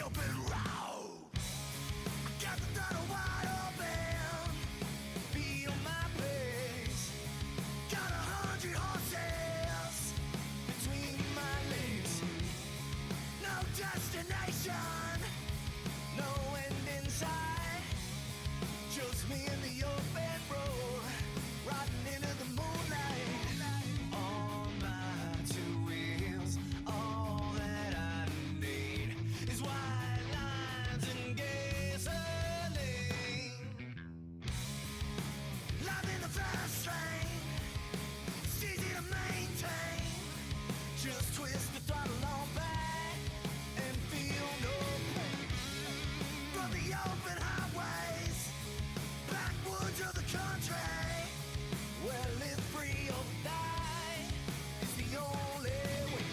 open road. I got the throttle wide open. Feel my pace. Got 100 horses between my legs. No destination, no end in sight. Just me in the open road, riding into the moonlight. On my two wheels, all that I need is white lines and gasoline. Life in the fast lane, it's easy to maintain. Just twist the throttle on back and feel no pain. From the open highways, backwoods of the country, where live free or die is the only way.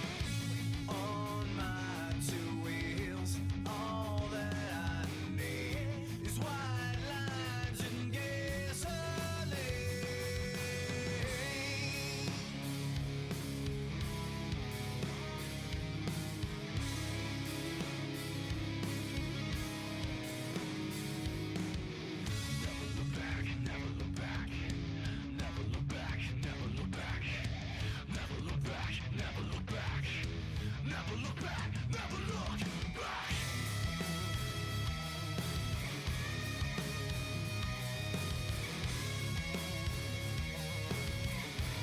On my two wheels, all that I need is white lines and gasoline. Never look back, never look back. Never look back, never look back. Never look back, never look back. Never look back, never look back.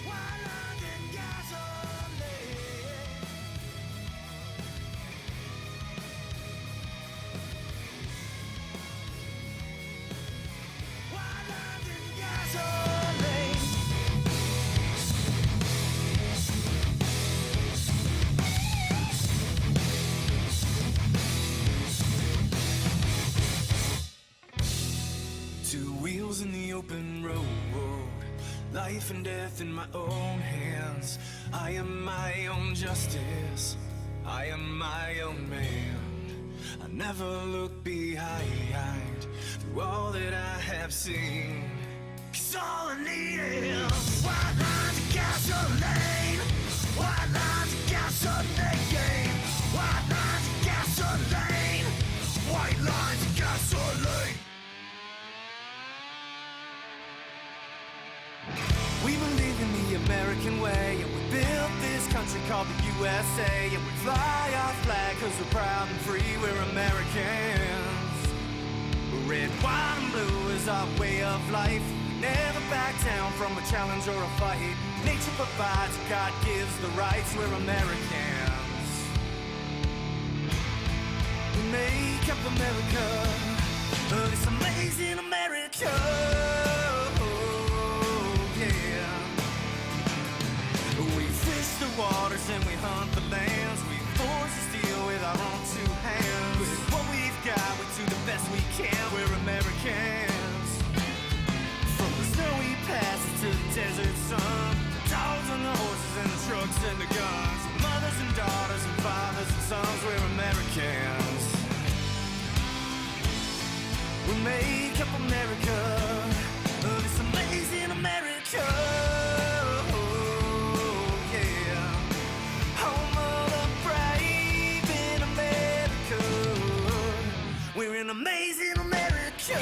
White lines and gasoline. White lines and gasoline. Two wheels in the open road, life and death in my own hands. I am my own justice, I am my own man. I never look behind through all that I have seen. 'Cause all I need is white lines of gasoline. White lines of gasoline. White lines of gasoline. White lines of gasoline. We believe in the American way, and we built this country called the USA, and we fly our flag 'cause we're proud and free, we're Americans. Red, white, and blue is our way of life. We never back down from a challenge or a fight. Nature provides, God gives the rights, we're Americans. We make up America, this amazing America. Yeah. We fish the waters and we hunt the lands. We forge the steel with our own two hands. With what we've got, we do the best we can. We're Americans. From the snowy passes to the desert sun, the dogs and the horses and the trucks and the guns, mothers and daughters and fathers and sons, we're Americans. We make up America, this amazing America. Yeah, home of the brave in America. We're an amazing America.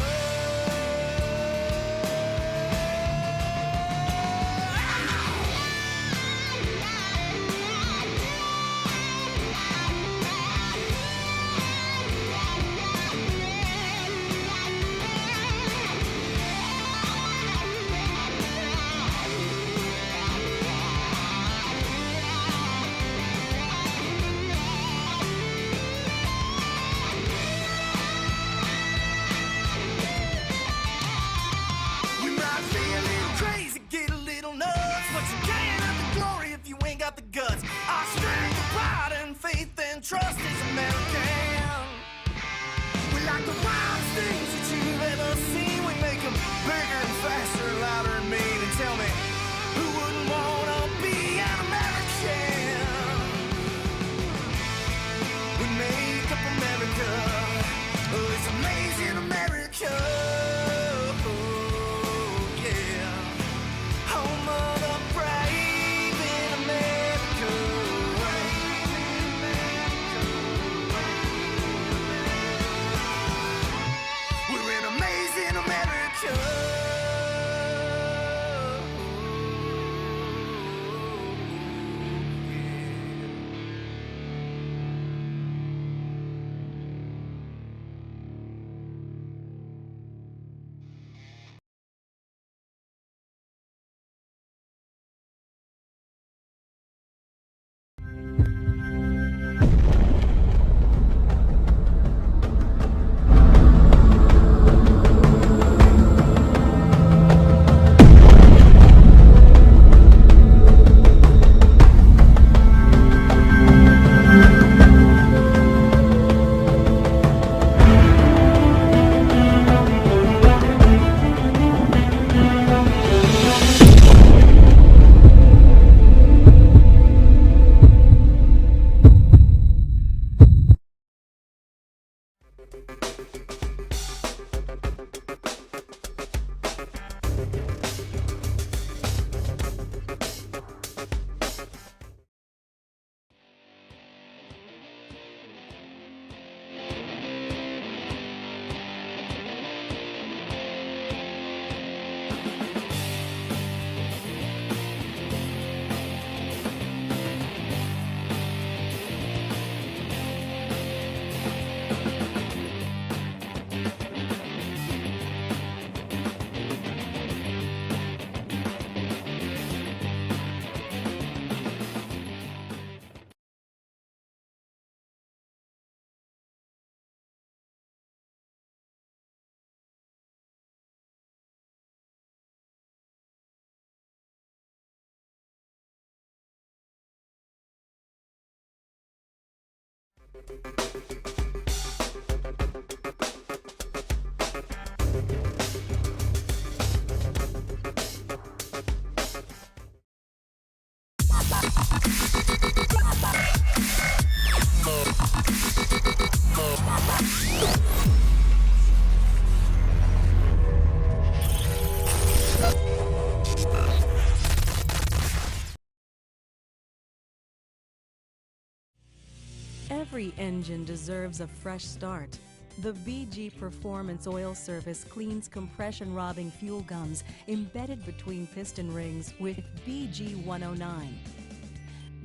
Every engine deserves a fresh start. The BG Performance Oil Service cleans compression-robbing fuel gums embedded between piston rings with BG 109.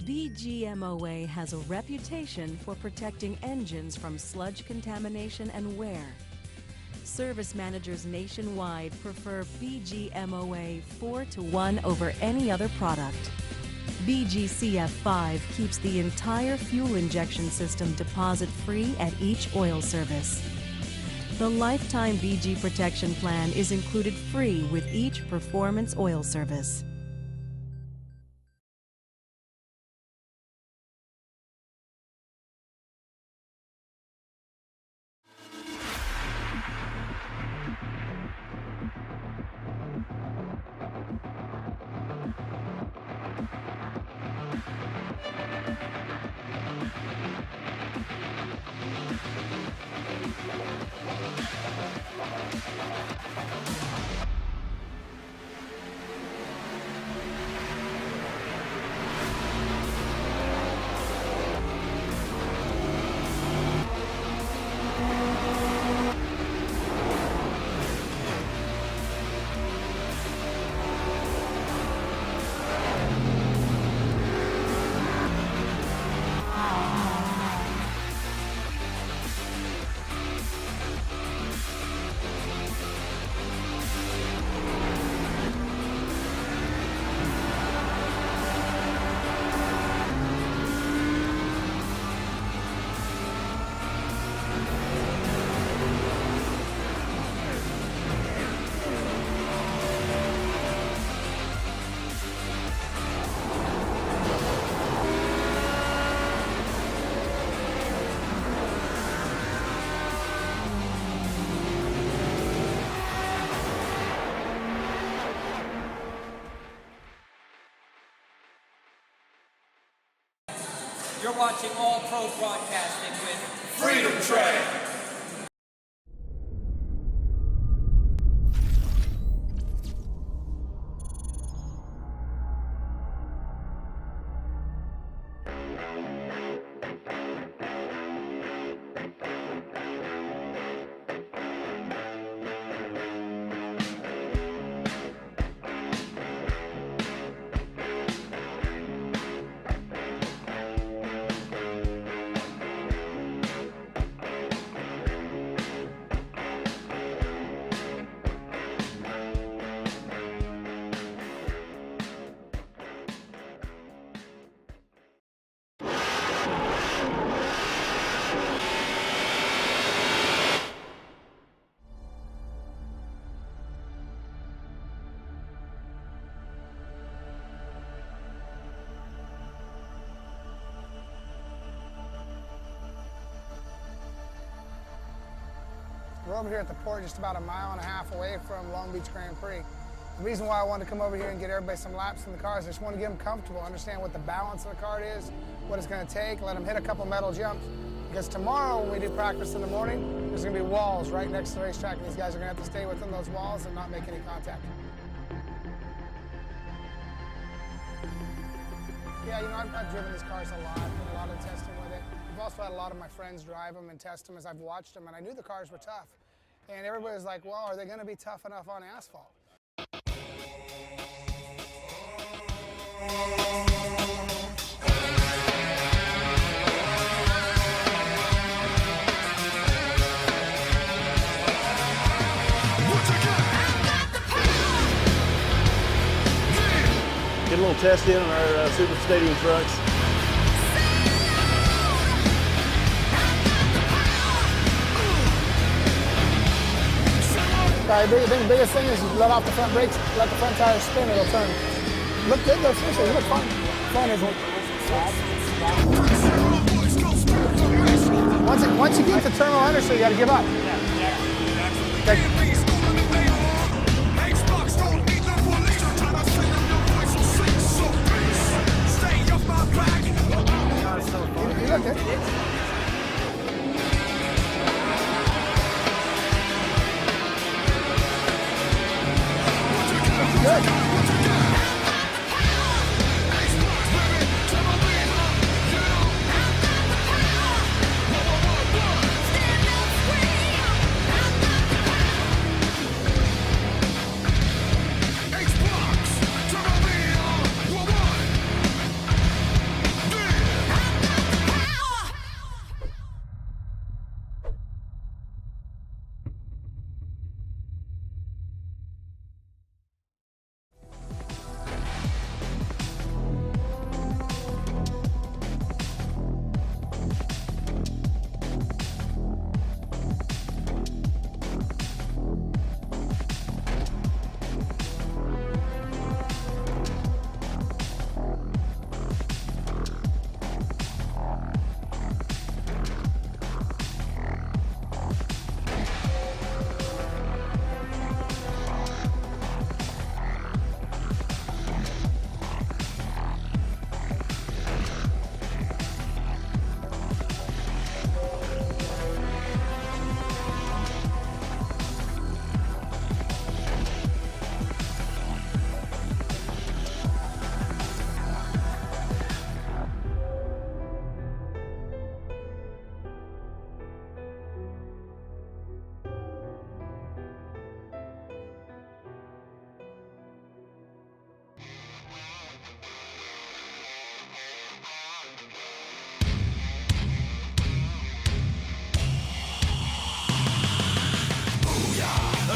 BG-MOA has a reputation for protecting engines from sludge contamination and wear. Service managers nationwide prefer BG-MOA 4-to-1 over any other product. BG-CF5 keeps the entire fuel injection system deposit-free at each oil service. The lifetime BG protection plan is included free with each performance oil service. You're watching All Pro Broadcasting with Freedom Train. We're over here at the port just about a mile and a half away from Long Beach Grand Prix. The reason why I wanted to come over here and get everybody some laps in the cars, I just want to get them comfortable, understand what the balance of the car is, what it's going to take, let them hit a couple metal jumps. Because tomorrow when we do practice in the morning, there's going to be walls right next to the racetrack, and these guys are going to have to stay within those walls and not make any contact. Yeah, you know, I've driven these cars a lot, done a lot of testing with it. I've also had a lot of my friends drive them and test them as I've watched them, and I knew the cars were tough. And everybody was like, well, are they going to be tough enough on asphalt? Get a little test in on our Super Stadium trucks. The biggest thing is you let off the front brakes, let the front tires spin, it'll turn. Look good though, seriously, look fine. Fine, isn't it? Once you get the terminal understeer, you got to give up. Okay. You look good. Good.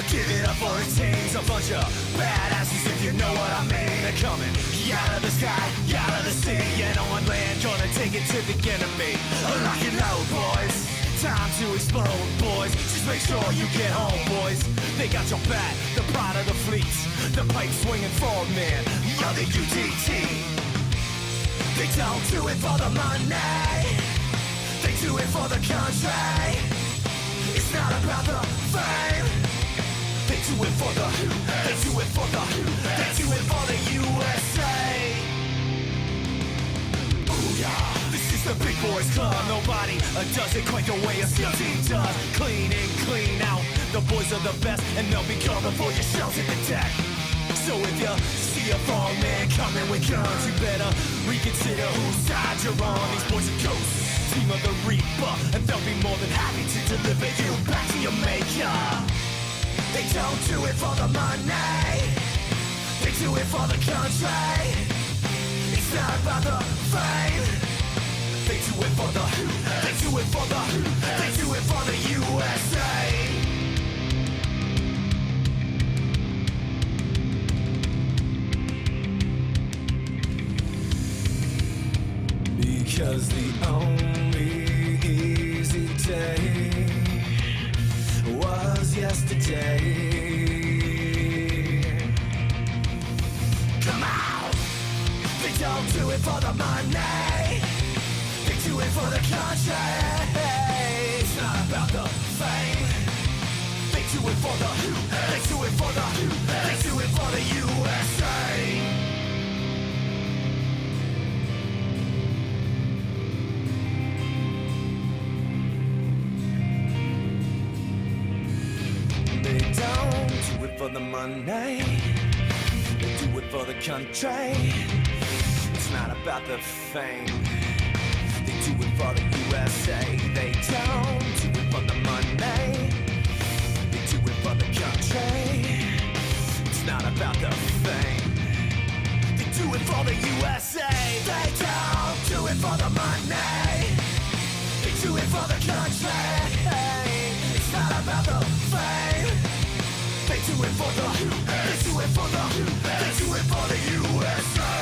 Give it up for the teams, a bunch of badasses if you know what I mean. They're coming out of the sky, out of the sea, and on land, gonna take it to the enemy. Lock and load, boys. Time to explode, boys. Just make sure you get home, boys. They got your back, the pride of the fleets, the pipe swinging forward, man. You're the UDT. They don't do it for the money. They do it for the country. It's not about the fame. They do it for the, they do it for the, they do it for the USA. Ooh yeah, this is the big boys club. Nobody does it quite the way a SEAL team does. Clean in, clean out. The boys are the best, and they'll be gone before your shells hit the deck. So if you see a wrong man coming with guns, you better reconsider whose side you're on. These boys are ghosts, team of the Reaper, and they'll be more than happy to deliver you back to your maker. They don't do it for the money. They do it for the country. It's not about the fame. They do it for the, they do it for the, they do it for the USA. Because the only easy day was yesterday. Come on! They don't do it for the money. They do it for the country. It's not about the fame. They do it for the, they do it for the, they do it for the USA. They don't do it for the money. They do it for the country. It's not about the fame. They do it for the USA. They don't do it for the money. They do it for the country. It's not about the fame. They do it for the USA. They don't do it for the money. They do it for the country. It's not about the fame. They do it for the, they do it for the, they do it for the USA.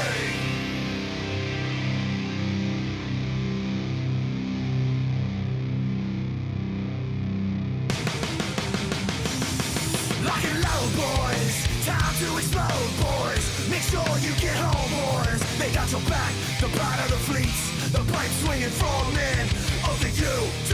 Lock and load, boys. Time to explode, boys. Make sure you get home, boys. They got your back, the pride of the fleets, the pipe swinging for men. the UDT.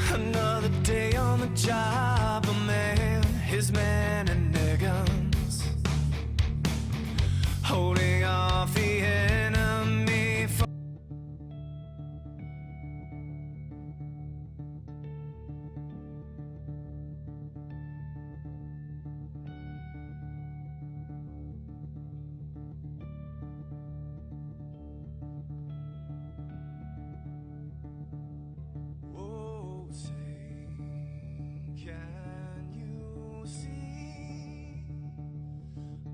Another day on the job, a man, his man, and their guns, holding off the enemy from oh, say, can you see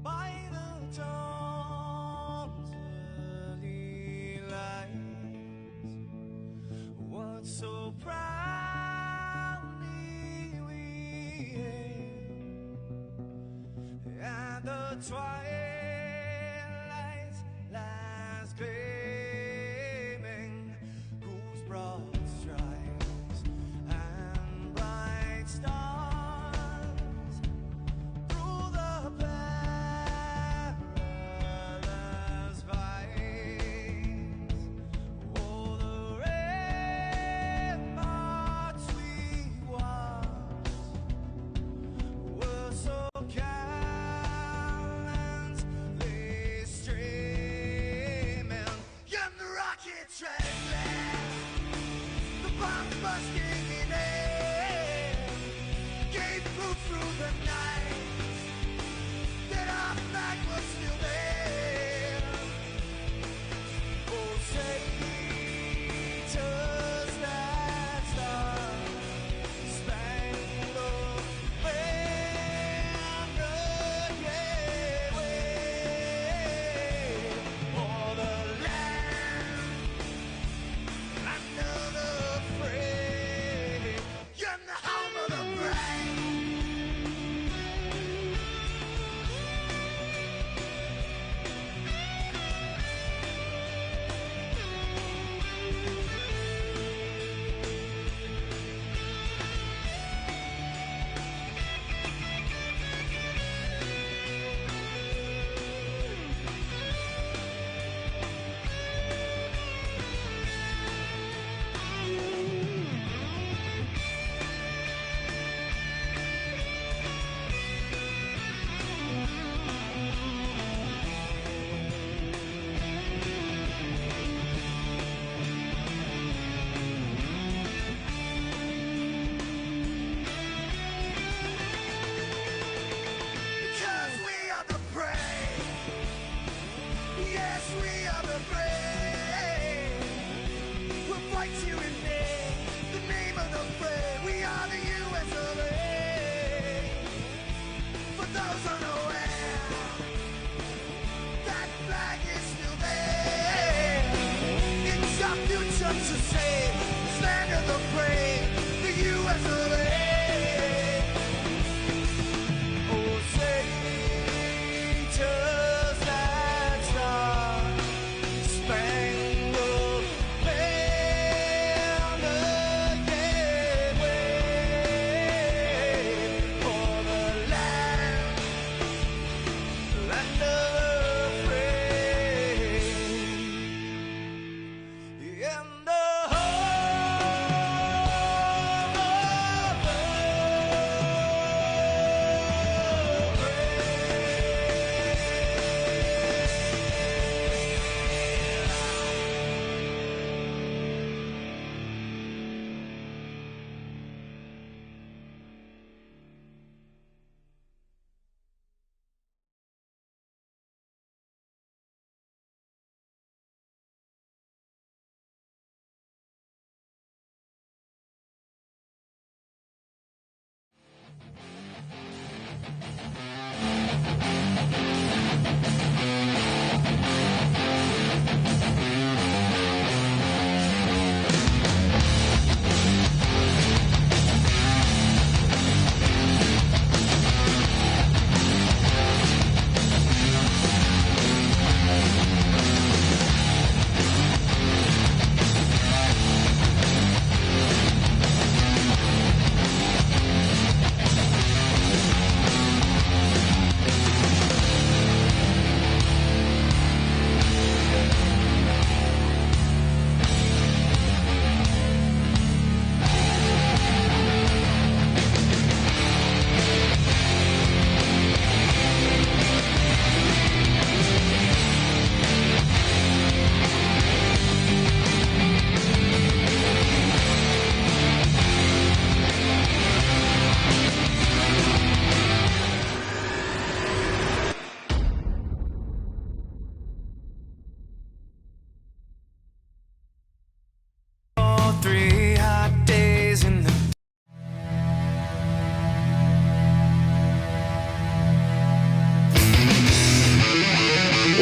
by the dawn's early light what so proudly we hailed at the twilight's last gleaming, whose broad stripes and bright stars through the perilous fights, oh, the ramparts we watched were so gallantly streaming, and the rockets red blast, the bombs busting in air, gave proof through the night that our flag was still there. Oh, say, does that star-spangled banner yet wave o'er the land? Another free, and the home of the brave.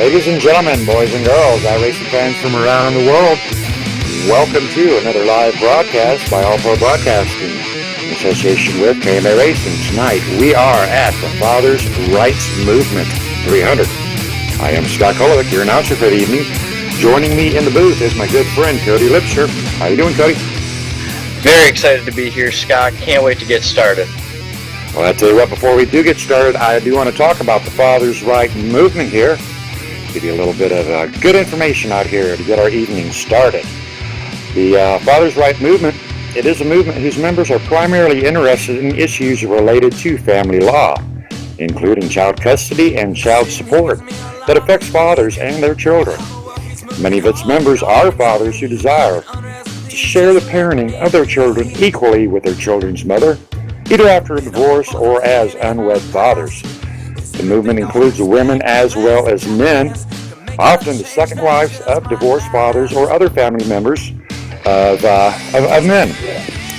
Ladies and gentlemen, boys and girls, iRacing fans from around the world, welcome to another live broadcast by All Pro Broadcasting in association with KMA Racing. Tonight we are at the Fathers' Rights Movement 300. I am Scott Kolovic, your announcer for the evening. Joining me in the booth is my good friend Cody Lipsher. How you doing, Cody? Very excited to be here, Scott. Can't wait to get started. Well, I'll tell you what, before we do get started, I do want to talk about the Fathers' Right Movement here. Give you a little bit of good information out here to get our evening started. The Fathers' Right Movement, it is a movement whose members are primarily interested in issues related to family law, including child custody and child support that affects fathers and their children. Many of its members are fathers who desire to share the parenting of their children equally with their children's mother, either after a divorce or as unwed fathers. The movement includes women as well as men, often the second wives of divorced fathers or other family members of men.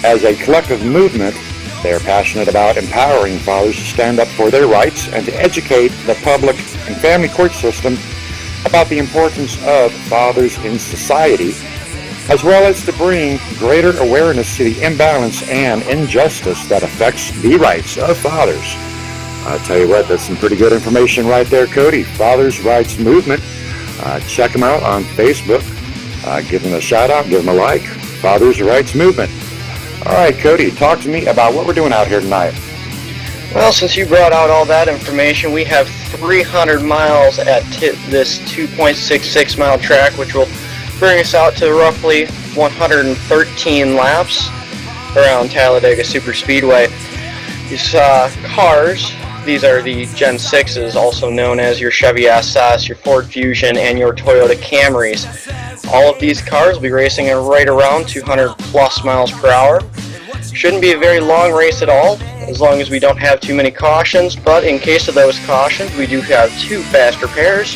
As a collective movement, they are passionate about empowering fathers to stand up for their rights and to educate the public and family court system about the importance of fathers in society, as well as to bring greater awareness to the imbalance and injustice that affects the rights of fathers. I'll tell you what, that's some pretty good information right there, Cody. Fathers' Rights Movement. Check them out on Facebook. Give them a shout out, give them a like. Fathers' Rights Movement. All right, Cody, talk to me about what we're doing out here tonight. Well, since you brought out all that information, we have 300 miles at this 2.66 mile track, which will bring us out to roughly 113 laps around Talladega Superspeedway. These cars, these are the Gen 6s, also known as your Chevy SS, your Ford Fusion, and your Toyota Camrys. All of these cars will be racing at right around 200 plus miles per hour. Shouldn't be a very long race at all, as long as we don't have too many cautions, but in case of those cautions, we do have two faster pairs.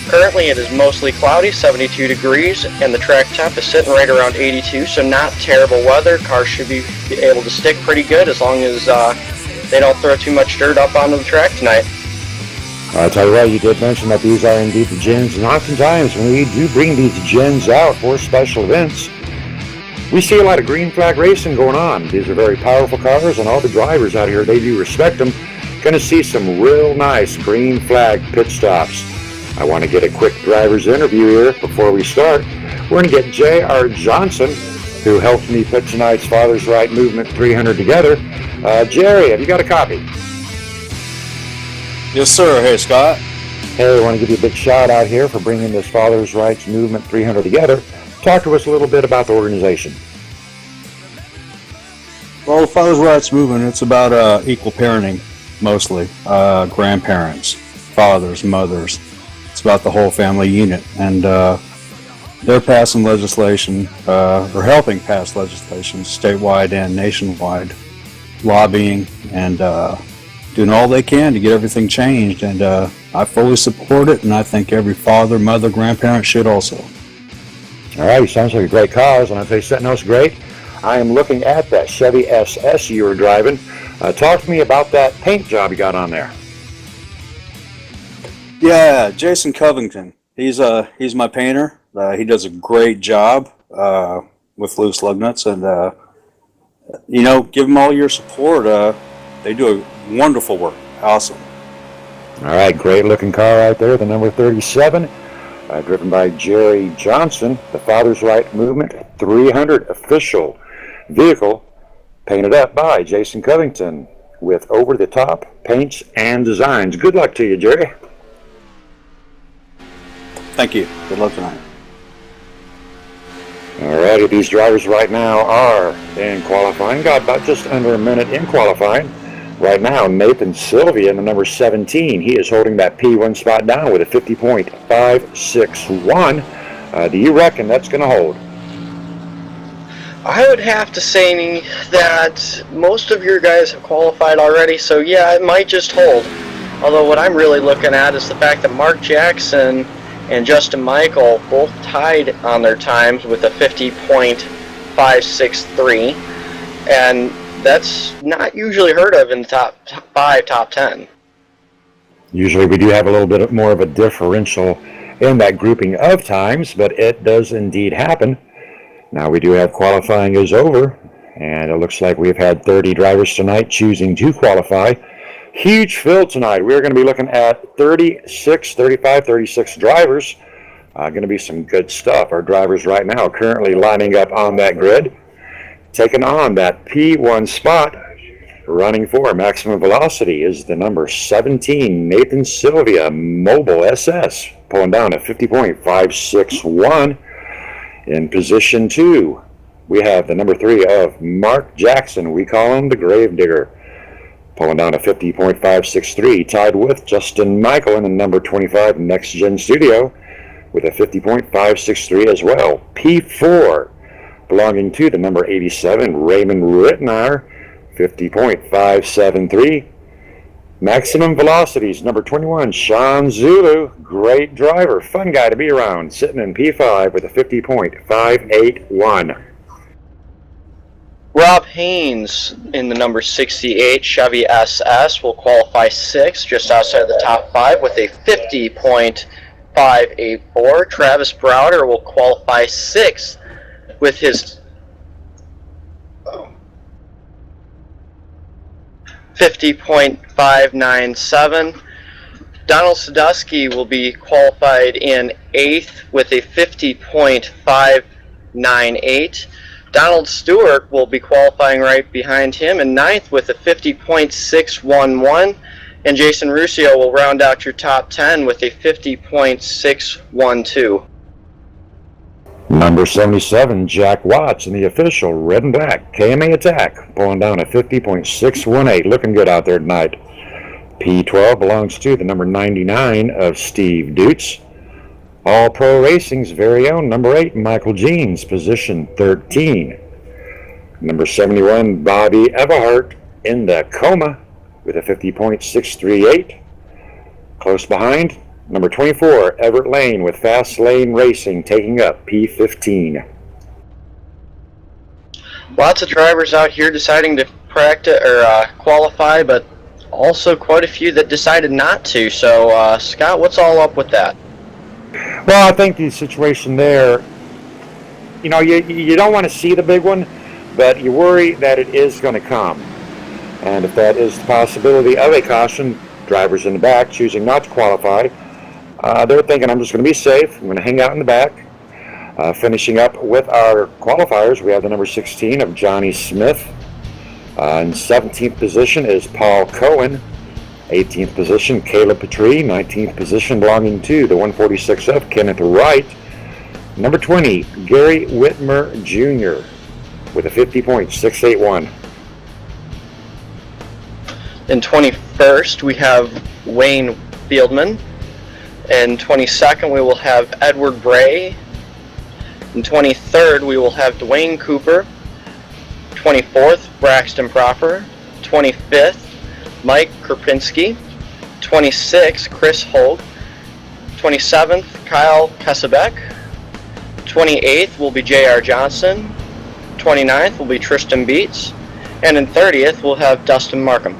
Currently it is mostly cloudy, 72 degrees, and the track temp is sitting right around 82, so not terrible weather. Cars should be able to stick pretty good as long as they don't throw too much dirt up onto the track tonight. I'll tell you what, you did mention that these are indeed the gens, and oftentimes when we do bring these gens out for special events, we see a lot of green flag racing going on. These are very powerful cars, and all the drivers out here, they do respect them. Going to see some real nice green flag pit stops. I want to get a quick driver's interview here before we start. We're going to get J.R. Johnson, who helped me put tonight's Fathers' Right Movement 300 together. Jerry, have you got a copy? Yes, sir. Hey, Scott. Hey, I want to give you a big shout out here for bringing this Fathers' Rights Movement 300 together. Talk to us a little bit about the organization. Well, the Fathers' Rights Movement, it's about equal parenting, mostly. Grandparents, fathers, mothers. It's about the whole family unit. And they're passing legislation, or helping pass legislation statewide and nationwide, lobbying and doing all they can to get everything changed. And I fully support it, and I think every father, mother, grandparent should also. All right, sounds like a great cause, and I'll tell you something else great. I am looking at that Chevy SS you were driving. Talk to me about that paint job you got on there. Yeah, Jason Covington. He's my painter. He does a great job with loose lug nuts, and give them all your support. They do a wonderful work. Awesome. All right, great looking car right there, the number 37, driven by Jerry Johnson, the Fathers' Right Movement 300 official vehicle, painted up by Jason Covington with over-the-top paints and designs. Good luck to you, Jerry. Thank you. Good luck tonight. All righty, these drivers right now are in qualifying. Got about just under a minute in qualifying. Right now, Nathan Sylvia in the number 17. He is holding that P1 spot down with a 50.561. Do you reckon that's going to hold? I would have to say that most of your guys have qualified already, so yeah, it might just hold. Although what I'm really looking at is the fact that Mark Jackson and Justin Michael both tied on their times with a 50.563, and that's not usually heard of in the top 5, top 10. Usually we do have a little bit more of a differential in that grouping of times, but it does indeed happen. Now we do have qualifying is over, and it looks like we've had 30 drivers tonight choosing to qualify. Huge field tonight. We're going to be looking at 36 drivers. Going to be some good stuff. Our drivers right now currently lining up on that grid, taking on that P1 spot. Running for maximum velocity is the number 17, Nathan Sylvia, Mobile SS, pulling down at 50.561. In position 2, we have the number 3 of Mark Jackson. We call him the Gravedigger, pulling down to 50.563, tied with Justin Michael in the number 25 Next Gen Studio with a 50.563 as well. P4, belonging to the number 87 Raymond Rittenauer, 50.573. Maximum velocities, number 21, Sean Zulu, great driver, fun guy to be around, sitting in P5 with a 50.581. Rob Haynes in the number 68 Chevy SS will qualify 6th, just outside the top 5 with a 50.584. Travis Browder will qualify 6th with his 50.597. Donald Sadusky will be qualified in 8th with a 50.598. Donald Stewart will be qualifying right behind him in 9th with a 50.611. And Jason Ruscio will round out your top 10 with a 50.612. Number 77, Jack Watts in the official red and black KMA Attack, pulling down a 50.618. Looking good out there tonight. P12 belongs to the number 99 of Steve Dutz. All Pro Racing's very own number 8, Michael Jeans, position 13. Number 71, Bobby Everhart in the Kma with a 50.638. Close behind, number 24, Everett Lane with Fast Lane Racing taking up P15. Lots of drivers out here deciding to practice or qualify, but also quite a few that decided not to. So, Scott, what's all up with that? Well, I think the situation there, you know, you don't want to see the big one, but you worry that it is going to come. And if that is the possibility of a caution, drivers in the back choosing not to qualify, they're thinking, I'm just going to be safe. I'm going to hang out in the back. Finishing up with our qualifiers, we have the number 16 of Johnny Smith. In 17th position is Paul Cohen. 18th position, Caleb Petrie. 19th position belonging to the 146 of Kenneth Wright. Number 20, Gary Whitmer Jr. with a 50.681. In 21st, we have Wayne Fieldman. In 22nd, we will have Edward Bray. In 23rd, we will have Dwayne Cooper. 24th, Braxton Proper. 25th, Mike Krupinski. 26th, Chris Hogue. 27th, Kyle Kesselbeck. 28th will be J.R. Johnson. 29th will be Tristan Beats. And in 30th, we'll have Dustin Markham.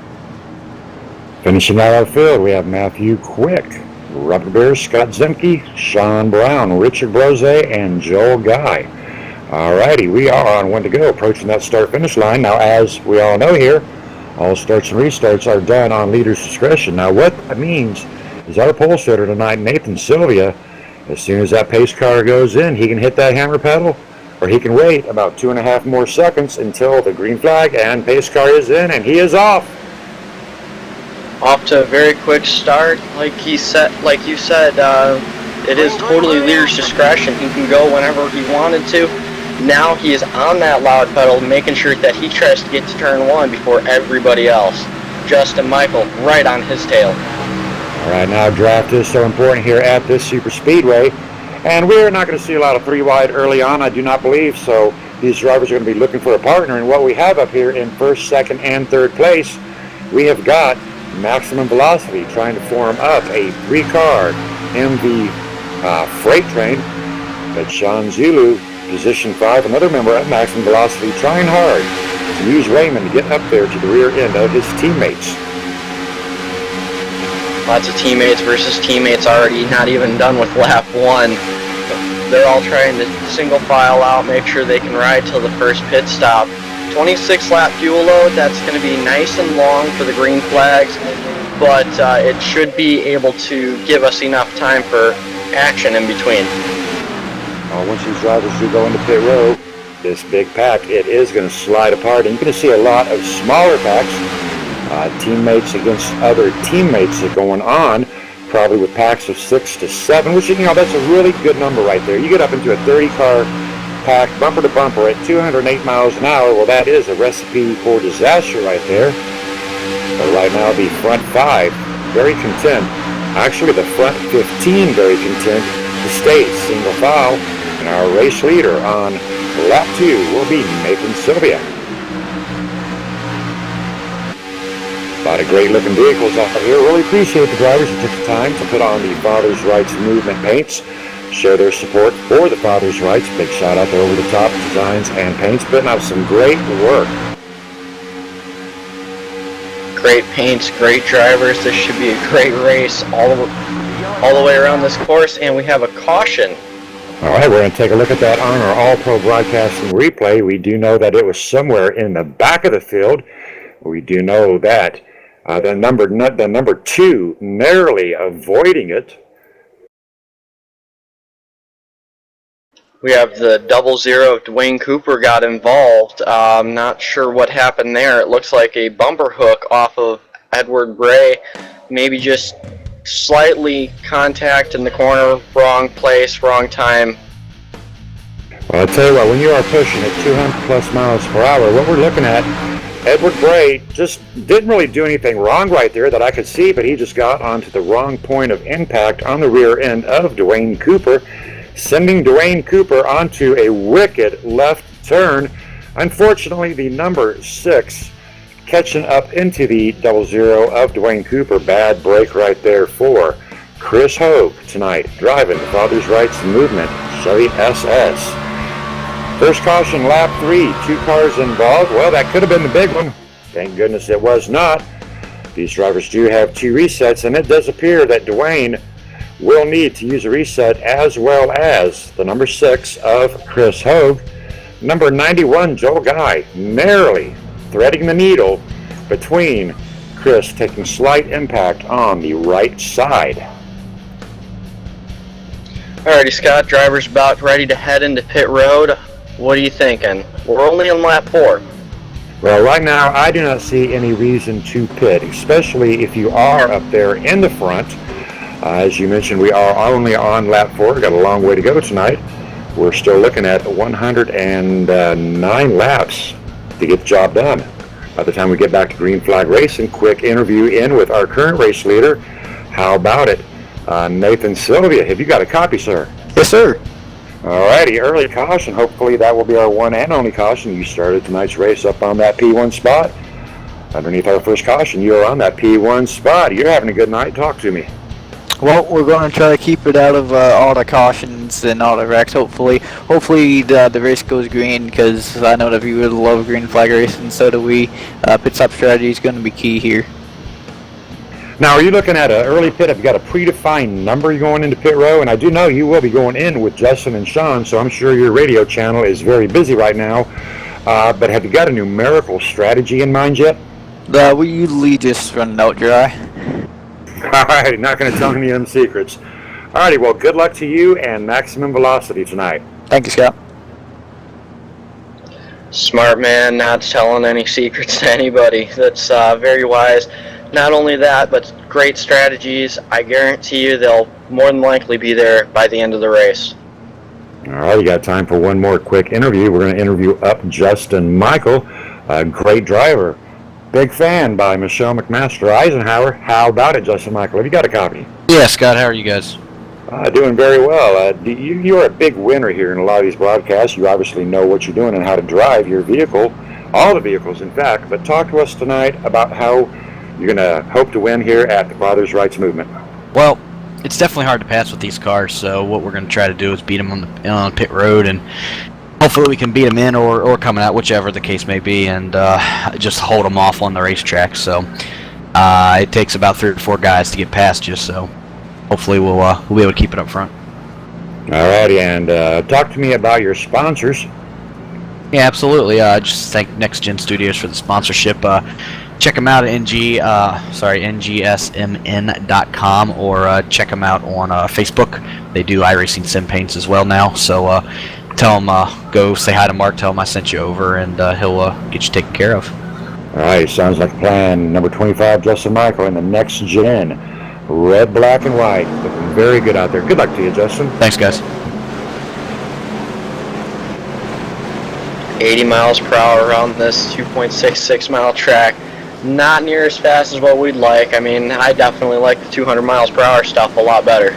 Finishing out our field, we have Matthew Quick, Rubber Bear, Scott Zemke, Sean Brown, Richard Brose, and Joel Guy. Alrighty, we are on one to go, approaching that start-finish line. Now, as we all know here, all starts and restarts are done on leader's discretion. Now, what that means is our pole sitter tonight, Nathan Sylvia, as soon as that pace car goes in, he can hit that hammer pedal, or he can wait about 2.5 more seconds until the green flag and pace car is in, and he is off. Off to a very quick start. Like you said, it is totally leader's discretion. He can go whenever he wanted to. Now he is on that loud pedal, making sure that he tries to get to turn 1 before everybody else. Justin Michael right on his tail. All right, now draft is so important here at this super speedway, and we're not going to see a lot of 3 wide early on, I do not believe. So these drivers are going to be looking for a partner, and what we have up here in 1st, 2nd, and 3rd place, we have got Maximum Velocity trying to form up a 3-car MV freight train. But Sean Zulu, position 5, another member of Maximum Velocity, trying hard to use Raymond to get up there to the rear end of his teammates. Lots of teammates versus teammates already not even done with lap 1. They're all trying to single file out, make sure they can ride till the first pit stop. 26 lap fuel load, that's going to be nice and long for the green flags, but it should be able to give us enough time for action in between. Once these drivers do go into pit road, this big pack, it is going to slide apart, and you're going to see a lot of smaller packs, teammates against other teammates that are going on, probably with packs of 6 to 7, which, that's a really good number right there. You get up into a 30-car pack, bumper to bumper at 208 miles an hour, well, that is a recipe for disaster right there. But right now, the front 5, very content. Actually, the front 15, very content to stay single file. And our race leader on lap 2 will be Nathan Sylvia. A lot of great looking vehicles out here. Really appreciate the drivers who took the time to put on the Father's Rights Movement paints, show their support for the Father's Rights. Big shout out to Over the Top Designs and Paints, putting out some great work. Great paints, great drivers. This should be a great race all the way around this course, and we have a caution. All right, we're going to take a look at that on our All-Pro Broadcasting replay. We do know that it was somewhere in the back of the field. We do know that the number 2 narrowly avoiding it. We have the 00 Dwayne Cooper got involved. I'm not sure what happened there. It looks like a bumper hook off of Edward Bray. Maybe just slightly contact in the corner, wrong place, wrong time. Well, I'll tell you what, when you are pushing at 200 plus miles per hour, what we're looking at, Edward Bray just didn't really do anything wrong right there that I could see, but he just got onto the wrong point of impact on the rear end of Dwayne Cooper, sending Dwayne Cooper onto a wicked left turn. Unfortunately, the number 6 catching up into the 00 of Dwayne Cooper. Bad break right there for Chris Hogue tonight, driving the Father's Rights Movement Chevy SS. First caution, lap 3, 2 cars involved. Well, that could have been the big one. Thank goodness it was not. These drivers do have 2 resets, and it does appear that Dwayne will need to use a reset, as well as the number 6 of Chris Hogue. Number 91, Joel Guy, narrowly threading the needle between Chris, taking slight impact on the right side. Alrighty, Scott, driver's about ready to head into pit road. What are you thinking? We're only on lap 4. Well, right now, I do not see any reason to pit, especially if you are up there in the front. As you mentioned, we are only on lap 4. We've got a long way to go tonight. We're still looking at 109 laps to get the job done. By the time we get back to Green Flag Racing, quick interview in with our current race leader. How about it? Nathan Sylvia, have you got a copy, sir? Yes, sir. Alrighty, early caution. Hopefully that will be our one and only caution. You started tonight's race up on that P1 spot. Underneath our first caution, you are on that P1 spot. You're having a good night. Talk to me. Well, we're going to try to keep it out of all the cautions and all the wrecks. Hopefully the race goes green, because I know that you would love green flag racing. So do we. Pit stop strategy is going to be key here. Now, are you looking at an early pit? Have you got a predefined number you're going into pit row? And I do know you will be going in with Justin and Sean, so I'm sure your radio channel is very busy right now. But have you got a numerical strategy in mind yet? We usually just run it out dry. All right, not going to tell me them secrets. All righty, well, good luck to you and maximum velocity tonight. Thank you, Scott. Smart man, not telling any secrets to anybody. That's very wise. Not only that, but great strategies. I guarantee you they'll more than likely be there by the end of the race. All right, we got time for one more quick interview. We're going to interview up Justin Michael, a great driver. Big fan by Michelle McMaster Eisenhower. How about it, Justin Michael? Have you got a copy? Yeah, Scott, how are you guys? Doing very well. You're a big winner here in a lot of these broadcasts. You obviously know what you're doing and how to drive your vehicle, all the vehicles, in fact. But talk to us tonight about how you're going to hope to win here at the Father's Rights Movement. Well, it's definitely hard to pass with these cars, so what we're going to try to do is beat them on pit road, and hopefully we can beat them in or coming out, whichever the case may be, and just hold them off on the racetrack. So It takes about 3 or 4 guys to get past you, so hopefully we'll be able to keep it up front. Alrighty, and talk to me about your sponsors. Yeah, absolutely. Just thank Next Gen Studios for the sponsorship. Check them out at ngsmn.com, or check them out on Facebook. They do iRacing sim paints as well now, so tell them, go say hi to Mark, tell him I sent you over, and he'll get you taken care of. Alright, sounds like a plan. Number 25, Justin Michael, in the Next Gen. Red, black, and white. Looking very good out there. Good luck to you, Justin. Thanks, guys. 80 miles per hour around this 2.66 mile track. Not near as fast as what we'd like. I mean, I definitely like the 200 miles per hour stuff a lot better.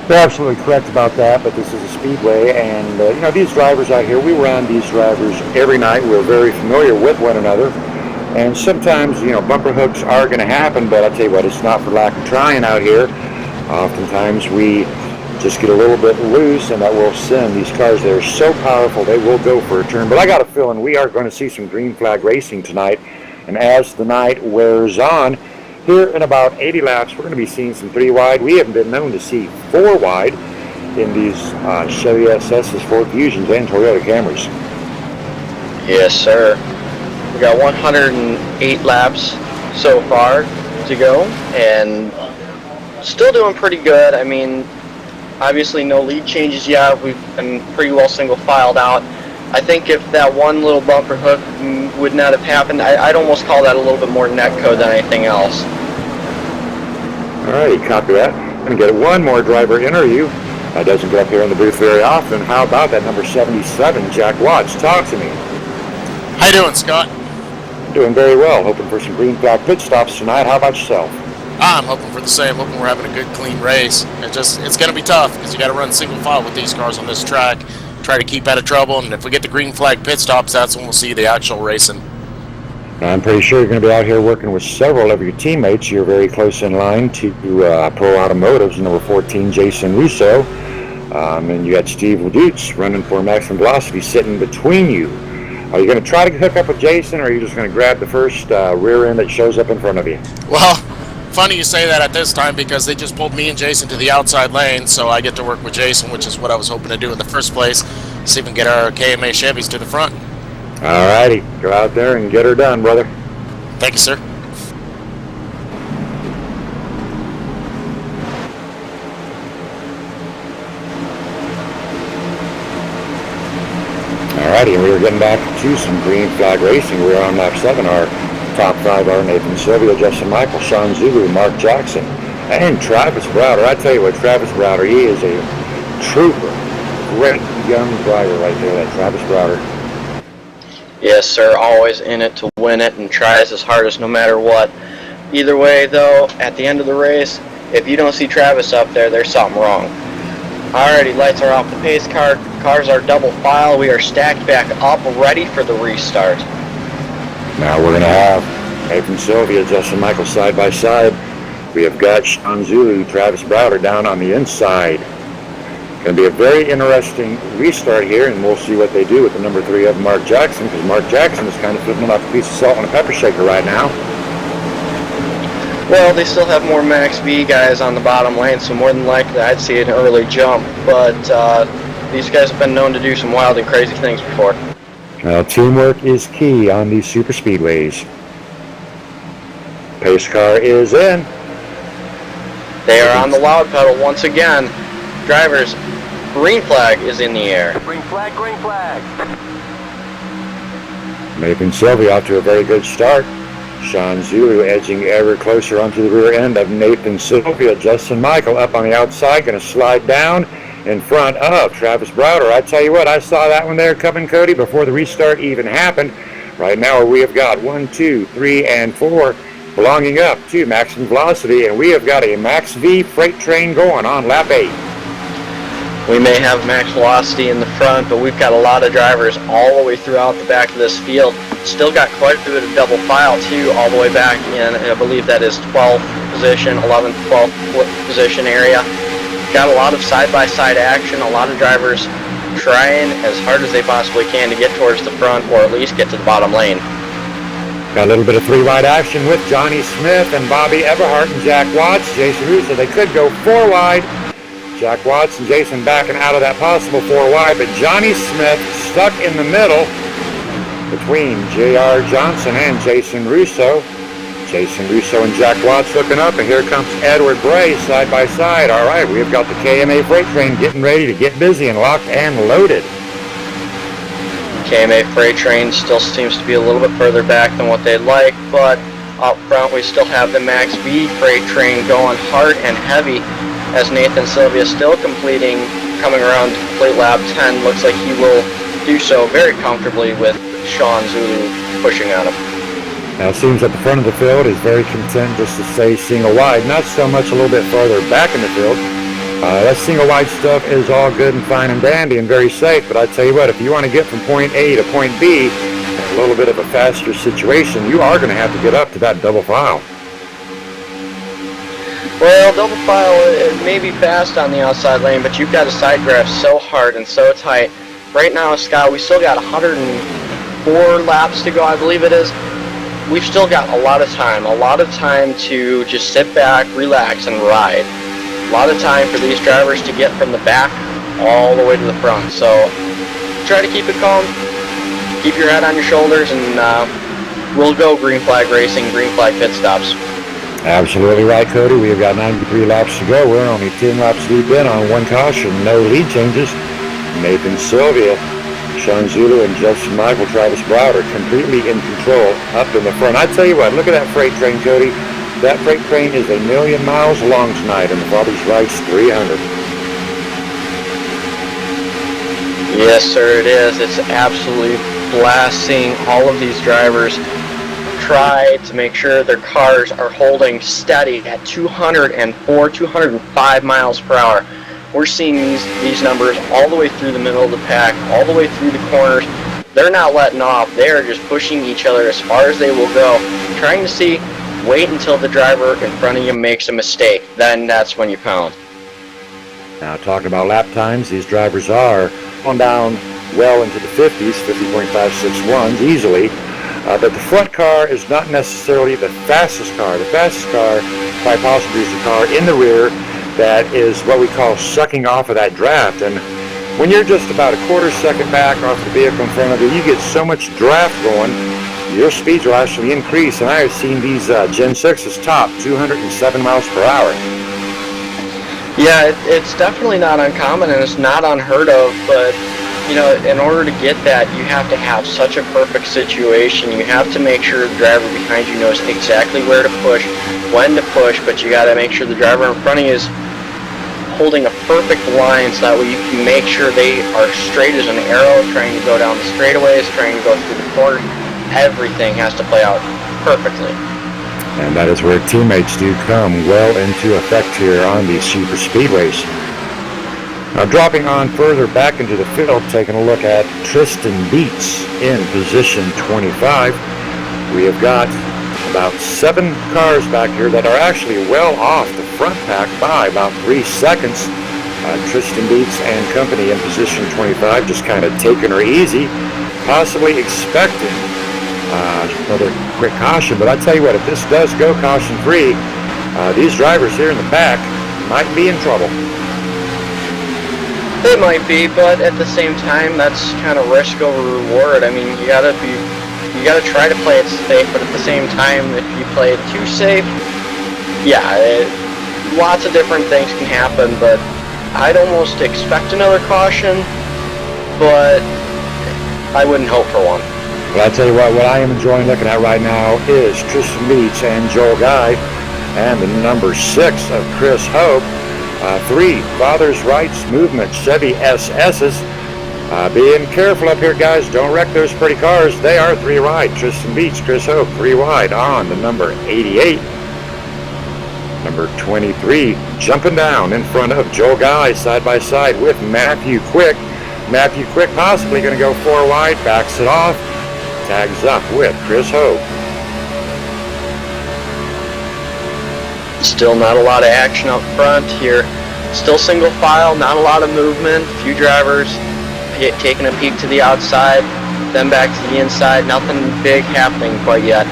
You're absolutely correct about that, but this is a speedway, and these drivers out here, we run these drivers every night. We're very familiar with one another, and sometimes, bumper hooks are going to happen, but I'll tell you what, it's not for lack of trying out here. Oftentimes we just get a little bit loose, and that will send these cars. They're so powerful, they will go for a turn. But I got a feeling we are going to see some green flag racing tonight, and as the night wears on, here in about 80 laps, we're going to be seeing some 3 wide. We haven't been known to see 4 wide in these Chevy SS's, Ford Fusions, and Toyota Camrys. Yes, sir. We got 108 laps so far to go, and still doing pretty good. I mean, obviously no lead changes yet. We've been pretty well single filed out. I think if that one little bumper hook would not have happened, I'd almost call that a little bit more netcode than anything else. Alrighty, copy that. I'm going to get one more driver interview. That doesn't get up here in the booth very often. How about that number 77, Jack Watts? Talk to me. How you doing, Scott? Doing very well. Hoping for some green flag pit stops tonight. How about yourself? I'm hoping for the same. Hoping we're having a good, clean race. It's going to be tough because you got to run single file with these cars on this track. Try to keep out of trouble, and if we get the green flag pit stops, that's when we'll see the actual racing. I'm pretty sure you're going to be out here working with several of your teammates. You're very close in line to Pro Automotive's number 14, Jason Russo. And you got Steve Ledutz running for Maximum Velocity sitting between you. Are you going to try to hook up with Jason, or are you just going to grab the first rear end that shows up in front of you? Well, funny you say that at this time because they just pulled me and Jason to the outside lane, so I get to work with Jason, which is what I was hoping to do in the first place. See if we can get our KMA Chevys to the front. Alrighty, go out there and get her done, brother. Thank you, sir. Alrighty, and we were getting back to some green flag racing. We were on lap 7. Our top 5 are Nathan Sylvia, Justin Michael, Sean Zulu, Mark Jackson, and Travis Browder. I tell you what, Travis Browder, he is a trooper. Great young driver right there, that Travis Browder. Yes, sir. Always in it to win it and tries his hardest no matter what. Either way, though, at the end of the race, if you don't see Travis up there, there's something wrong. Alrighty, lights are off. The pace car. Cars are double file. We are stacked back up, ready for the restart. Now we're going to have Nathan Sylvia, Justin Michael side by side. We have got Sean Zulu, Travis Browder down on the inside. Going to be a very interesting restart here, and we'll see what they do with the number 3 of Mark Jackson, because Mark Jackson is kind of flipping like a piece of salt on a pepper shaker right now. Well, they still have more Max V guys on the bottom lane, so more than likely I'd see an early jump, but these guys have been known to do some wild and crazy things before. Now, teamwork is key on these super speedways. Pace car is in. They are on the loud pedal once again. Drivers, green flag is in the air. Green flag, green flag. Nathan Sylvia off to a very good start. Sean Zulu edging ever closer onto the rear end of Nathan Sylvia. Justin Michael up on the outside, going to slide down in front of Travis Browder. I tell you what, I saw that one there coming, Cody, before the restart even happened. Right now we have got 1, 2, 3, and 4 belonging up to Maximum Velocity, and we have got a Max V freight train going on lap 8. We may have Max Velocity in the front, but we've got a lot of drivers all the way throughout the back of this field. Still got quite a bit of double file, too, all the way back in, I believe that is 12th position, 11th, 12th position area. Got a lot of side-by-side action, a lot of drivers trying as hard as they possibly can to get towards the front or at least get to the bottom lane. Got a little bit of three-wide action with Johnny Smith and Bobby Everhart and Jack Watts. Jason Russo, they could go four-wide. Jack Watts and Jason backing out of that possible four-wide, but Johnny Smith stuck in the middle between J.R. Johnson and Jason Russo. Jason Russo and Jack Watts looking up, and here comes Edward Bray side by side. All right, we've got the KMA freight train getting ready to get busy and locked and loaded. KMA freight train still seems to be a little bit further back than what they'd like, but up front we still have the Max B freight train going hard and heavy as Nathan Sylvia still coming around to complete lap 10. Looks like he will do so very comfortably with Sean Zulu pushing on him. Now it seems that the front of the field is very content just to stay single wide, not so much a little bit farther back in the field. That single wide stuff is all good and fine and dandy and very safe, but I tell you what, if you want to get from point A to point B, a little bit of a faster situation, you are going to have to get up to that double file. Well, double file, it may be fast on the outside lane, but you've got to side graph so hard and so tight. Right now, Scott, we still got 104 laps to go, I believe it is. We've still got a lot of time to just sit back, relax, and ride. A lot of time for these drivers to get from the back all the way to the front. So try to keep it calm, keep your head on your shoulders, and we'll go green flag racing, green flag pit stops. Absolutely right, Cody. We have got 93 laps to go. We're only 10 laps deep in on one caution, no lead changes. Nathan Sylvia, Sean Zulu, and Justin Michael, Travis Browder completely in control up in the front. I tell you what, look at that freight train, Cody. That freight train is 1,000,000 miles long tonight, and the Father's Right's 300. Yes, sir, it is. It's absolutely blasting. All of these drivers try to make sure their cars are holding steady at 204, 205 miles per hour. We're seeing these numbers all the way through the middle of the pack, all the way through the corners. They're not letting off. They are just pushing each other as far as they will go, trying to see. Wait until the driver in front of you makes a mistake. Then that's when you pound. Now, talking about lap times, these drivers are on down well into the 50s, 50.561s easily. But the front car is not necessarily the fastest car. The fastest car, quite possibly, is the car in the rear that is what we call sucking off of that draft. And when you're just about a quarter second back off the vehicle in front of you, you get so much draft going, your speeds will actually increase, and I have seen these Gen 6s top 207 miles per hour. Yeah, it's definitely not uncommon, and it's not unheard of, but, you know, in order to get that, you have to have such a perfect situation. You have to make sure the driver behind you knows exactly where to push, when to push, but you got to make sure the driver in front of you is holding a perfect line so that way you can make sure they are straight as an arrow, trying to go down the straightaways, trying to go through the corner. Everything has to play out perfectly. And that is where teammates do come well into effect here on these super speedways. Now dropping on further back into the field, taking a look at Tristan Beats in position 25. We have got about 7 cars back here that are actually well off the front pack by about 3 seconds. Tristan Beats and company in position 25, just kind of taking her easy, possibly expecting another quick caution. But I tell you what, if this does go caution free, these drivers here in the back might be in trouble. They might be, but at the same time, that's kind of risk over reward. I mean, you gotta try to play it safe, but at the same time, if you play it too safe, yeah, lots of different things can happen. But I'd almost expect another caution, but I wouldn't hope for one. Well, I tell you what I am enjoying looking at right now is Tristan Beats and Joel Guy, and the number 6 of Chris Hope. 3 Father's Right's Movement Chevy SS's. Being careful up here, guys. Don't wreck those pretty cars. They are 3 wide. Tristan Beats, Chris Hope, 3 wide on the number 88. Number 23 jumping down in front of Joel Guy side by side with Matthew Quick. Matthew Quick possibly going to go 4 wide, backs it off, tags up with Chris Hope. Still not a lot of action up front here. Still single file, not a lot of movement. A few drivers taking a peek to the outside, then back to the inside. Nothing big happening quite yet.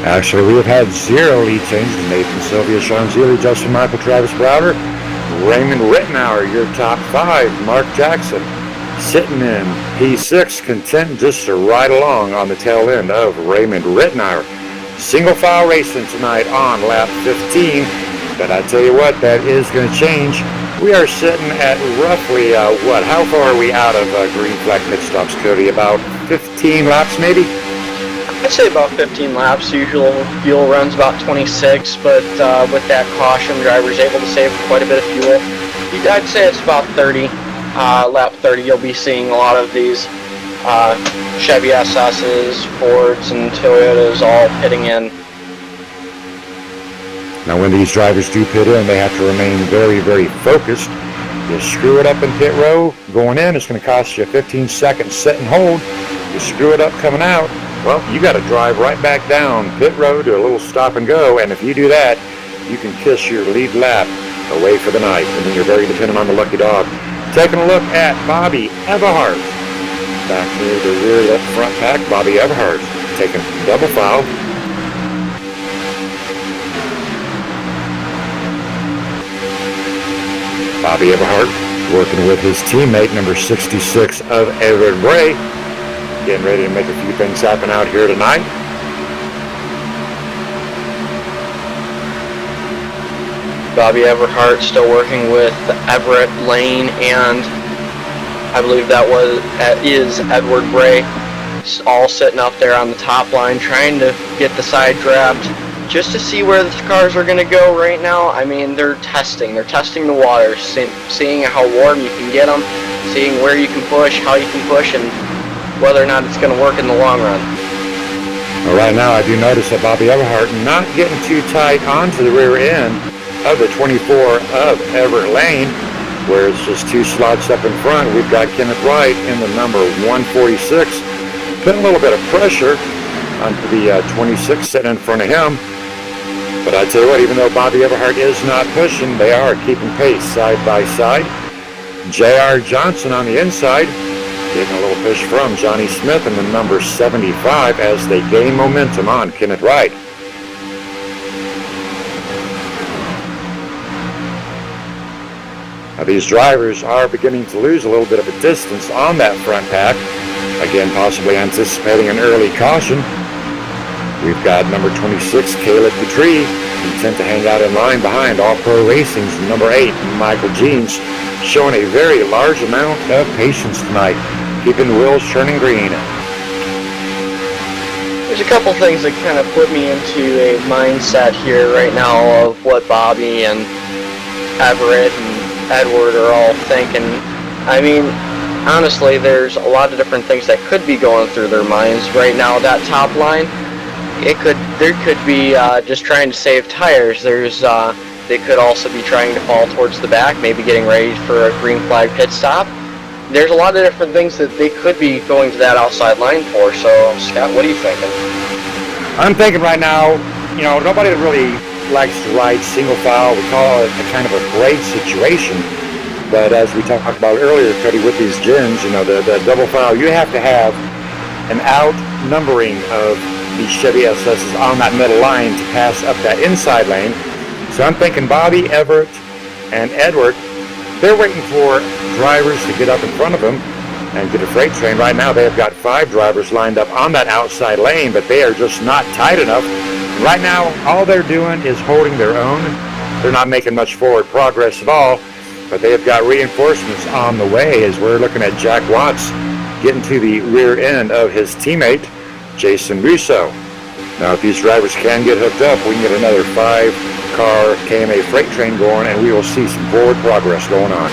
Actually, we have had 0 lead changes. Nathan Sylvia, Sean Zealy, Justin Michael, Travis Browder, Raymond Rittenauer, your top 5. Mark Jackson sitting in P6, content just to ride along on the tail end of Raymond Rittenauer. Single file racing tonight on lap 15. But I tell you what, that is going to change. We are sitting at roughly, how far are we out of green flag pit stops, Cody? About 15 laps, maybe? I'd say about 15 laps. Usual fuel runs about 26, but with that caution, driver's able to save quite a bit of fuel. I'd say it's about 30. Lap 30, you'll be seeing a lot of these Chevy SS's, Fords, and Toyotas all pitting in. Now, when these drivers do pit in, they have to remain very, very focused. You screw it up in pit row, going in, it's going to cost you 15 seconds set and hold. You screw it up coming out, well, you got to drive right back down pit road to a little stop and go, and if you do that, you can kiss your lead lap away for the night, and then you're very dependent on the lucky dog. Taking a look at Bobby Everhart. Back near the rear left front pack, Bobby Everhart taking double foul. Bobby Everhart working with his teammate, number 66 of Everett Bray. Getting ready to make a few things happen out here tonight. Bobby Everhart still working with Everett Lane, and I believe that is Edward Bray, all sitting up there on the top line trying to get the side draft just to see where the cars are going to go right now. I mean, they're testing the water, seeing how warm you can get them, seeing where you can push, how you can push, and whether or not it's going to work in the long run. Well, right now I do notice that Bobby Everhart not getting too tight onto the rear end of the 24 of Everett Lane, where it's just 2 slots up in front. We've got Kenneth Wright in the number 146, putting a little bit of pressure onto the 26 sitting in front of him. But I tell you what, even though Bobby Everhart is not pushing, they are keeping pace side by side. J.R. Johnson on the inside, getting a little push from Johnny Smith in the number 75 as they gain momentum on Kenneth Wright. Now these drivers are beginning to lose a little bit of a distance on that front pack. Again, possibly anticipating an early caution. We've got number 26, Caleb Petrie, content to hang out in line behind All-Pro Racing's number 8, Michael Jeans, showing a very large amount of patience tonight, keeping the wheels turning green. There's a couple things that kind of put me into a mindset here right now of what Bobby and Everett and Edward are all thinking. I mean, honestly, there's a lot of different things that could be going through their minds right now. That top line, there could be just trying to save tires. They could also be trying to fall towards the back, maybe getting ready for a green flag pit stop. There's a lot of different things that they could be going to that outside line for. So, Scott, what are you thinking? I'm thinking right now, nobody really likes to ride single file. We call it a kind of a great situation. But as we talked about earlier, Cody, with these gens, the double file, you have to have an outnumbering of these Chevy SS's on that middle line to pass up that inside lane. So I'm thinking Bobby, Everett, and Edward, they're waiting for drivers to get up in front of them and get a freight train. Right now they have got 5 drivers lined up on that outside lane, but they are just not tight enough. Right now, all they're doing is holding their own. They're not making much forward progress at all, but they have got reinforcements on the way as we're looking at Jack Watts getting to the rear end of his teammate, Jason Russo. Now, if these drivers can get hooked up, we can get another 5-car KMA freight train going, and we will see some forward progress going on.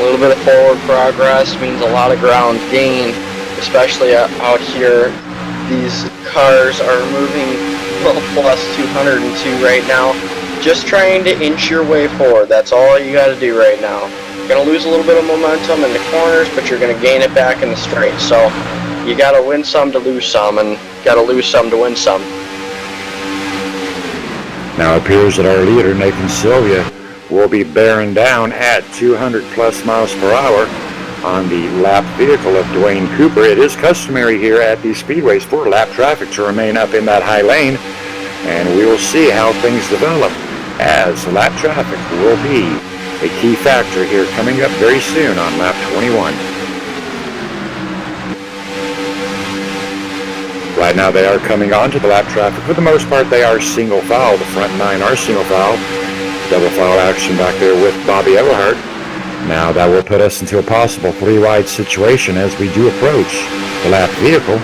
A little bit of forward progress means a lot of ground gain, especially out here. These cars are moving plus 202 right now. Just trying to inch your way forward. That's all you got to do right now. You're going to lose a little bit of momentum in the corners, but you're going to gain it back in the straight. So you got to win some to lose some, and got to lose some to win some. Now it appears that our leader, Nathan Sylvia, will be bearing down at 200 plus miles per hour. on the lap vehicle of Dwayne Cooper. It is customary here at these speedways for lap traffic to remain up in that high lane, and we will see how things develop, as lap traffic will be a key factor here coming up very soon on lap 21. Right now they are coming onto the lap traffic. For the most part, they are single file. The front 9 are single file. Double file action back there with Bobby Everhart. Now that will put us into a possible 3-wide situation as we do approach the lap vehicle.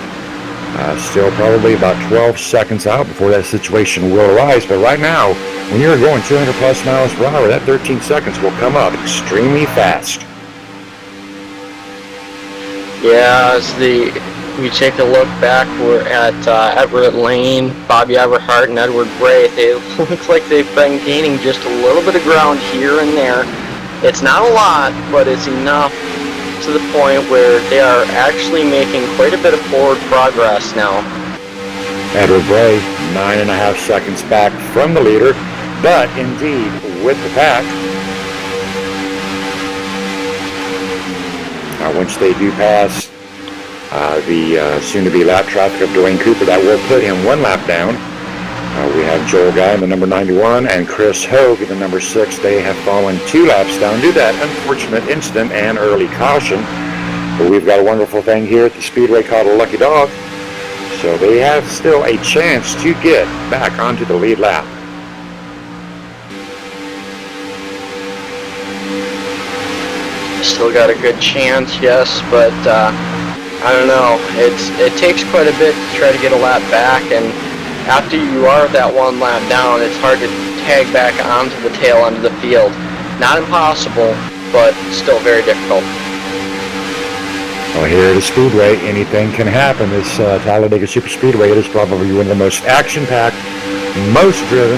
Still probably about 12 seconds out before that situation will arise. But right now, when you're going 200 plus miles per hour, that 13 seconds will come up extremely fast. Yeah, as we take a look back, we're at Everett Lane, Bobby Everhart, and Edward Bray. They look like they've been gaining just a little bit of ground here and there. It's not a lot, but it's enough to the point where they are actually making quite a bit of forward progress now. Edward Bray, 9.5 seconds back from the leader, but indeed with the pack. Now once they do pass the soon-to-be lap traffic of Dwayne Cooper, that will put him 1 lap down. We have Joel Guy in the number 91 and Chris Hogue in the number 6. They have fallen 2 laps down due to that unfortunate incident and early caution. But we've got a wonderful thing here at the Speedway called a lucky dog. So they have still a chance to get back onto the lead lap. Still got a good chance, yes, but I don't know. It takes quite a bit to try to get a lap back, and after you are that 1 lap down, it's hard to tag back onto the tail end of the field. Not impossible, but still very difficult. Well, here at the Speedway, anything can happen. This Talladega Super Speedway, it is probably one of the most action-packed, most driven.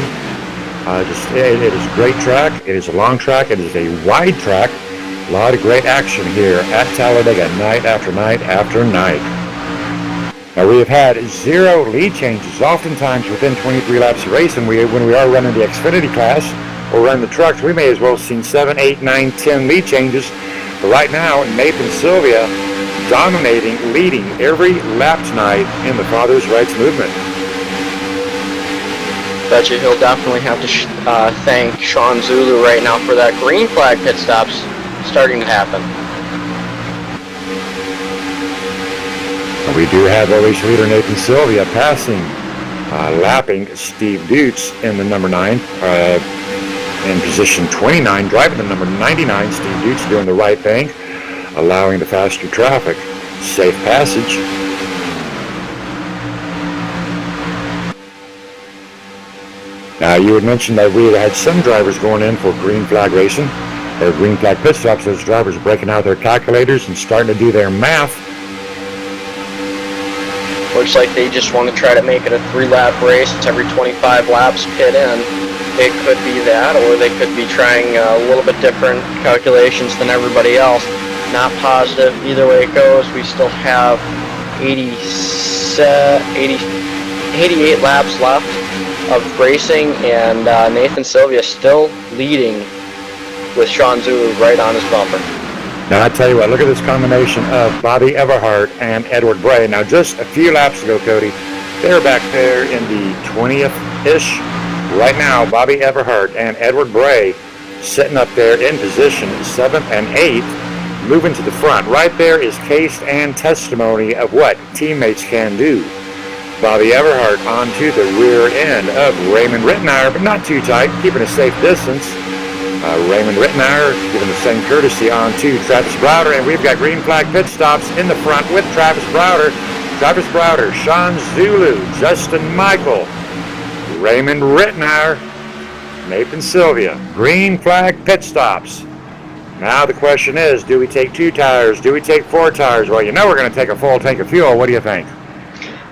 It is a great track. It is a long track. It is a wide track. A lot of great action here at Talladega, night after night after night. Now we have had 0 lead changes, oftentimes within 23 laps of race, and when we are running the Xfinity class or running the trucks, we may as well have seen 7, 8, 9, 10 lead changes. But right now, Nathan Sylvia dominating, leading every lap tonight in the Father's Rights movement. Bet you he'll definitely have to thank Sean Zulu right now for that green flag pit stops starting to happen. We do have race leader Nathan Sylvia lapping Steve Dutz in the number 9, in position 29, driving the number 99. Steve Dutz doing the right thing, allowing the faster traffic, safe passage. Now you had mentioned that we had some drivers going in for green flag racing, or green flag pit stops. Those drivers breaking out their calculators and starting to do their math. Looks like they just want to try to make it a 3-lap race. It's every 25 laps pit in. It could be that, or they could be trying a little bit different calculations than everybody else. Not positive. Either way it goes, we still have 88 laps left of racing, and Nathan Sylvia still leading with Sean Zulu right on his bumper. Now I tell you what, look at this combination of Bobby Everhart and Edward Bray. Now just a few laps ago, Cody, they were back there in the 20th-ish. Right now, Bobby Everhart and Edward Bray sitting up there in position 7th and 8th, moving to the front. Right there is case and testimony of what teammates can do. Bobby Everhart onto the rear end of Raymond Rittenauer, but not too tight, keeping a safe distance. Raymond Rittenauer giving the same courtesy on to Travis Browder, and we've got green flag pit stops in the front with Travis Browder, Sean Zulu, Justin Michael, Raymond Rittenauer, Nathan Sylvia. Green flag pit stops. Now the question is, do we take 2 tires? Do we take 4 tires? Well, you know we're going to take a full tank of fuel. What do you think?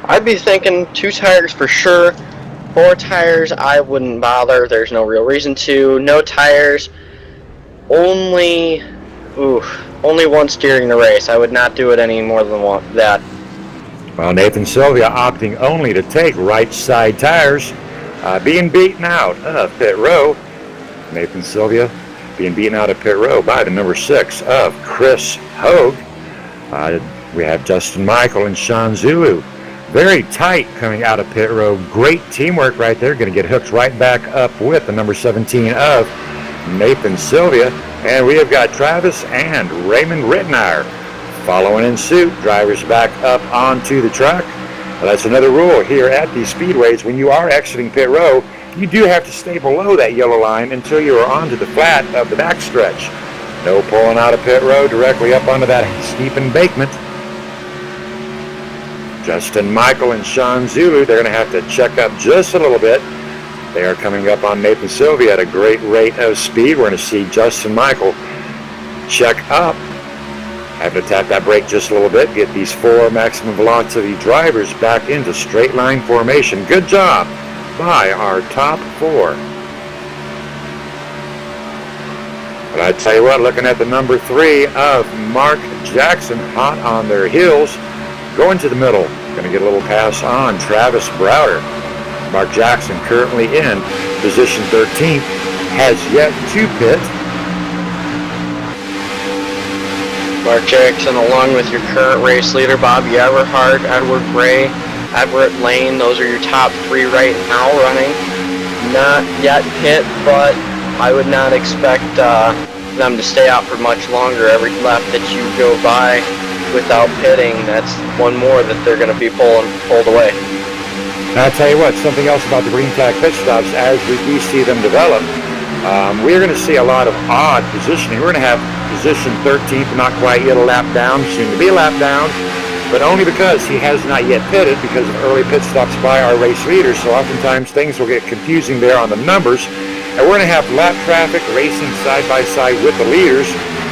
I'd be thinking 2 tires for sure. 4 tires, I wouldn't bother. There's no real reason to. No tires. Only 1 steering the race. I would not do it any more than that. Well, Nathan Sylvia opting only to take right side tires, being beaten out of pit row. Nathan Sylvia being beaten out of pit row by the number 6 of Chris Hogue. We have Justin Michael and Sean Zulu. Very tight coming out of pit row. Great teamwork right there. Going to get hooked right back up with the number 17 of Nathan Sylvia. And we have got Travis and Raymond Rittenauer following in suit. Drivers back up onto the track. Well, that's another rule here at these speedways. When you are exiting pit row, you do have to stay below that yellow line until you are onto the flat of the backstretch. No pulling out of pit row directly up onto that steep embankment. Justin Michael and Sean Zulu, they're going to have to check up just a little bit. They are coming up on Nathan Sylvia at a great rate of speed. We're going to see Justin Michael check up. Have to tap that brake just a little bit, get these 4 maximum velocity drivers back into straight line formation. Good job by our top 4. But I tell you what, looking at the number 3 of Mark Jackson, hot on their heels, going to the middle. Going to get a little pass on Travis Browder. Mark Jackson currently in position 13th, has yet to pit. Mark Jackson, along with your current race leader, Bobby Everhart, Edward Bray, Everett Lane, those are your top 3 right now running. Not yet pit, but I would not expect them to stay out for much longer. Every lap that you go by without pitting, that's one more that they're going to be pulled away. Now, I'll tell you what, something else about the green flag pit stops, as we do see them develop, we're going to see a lot of odd positioning. We're going to have position 13th, not quite yet a lap down, soon to be a lap down, but only because he has not yet pitted because of early pit stops by our race leaders. So oftentimes things will get confusing there on the numbers. And we're going to have lap traffic racing side by side with the leaders.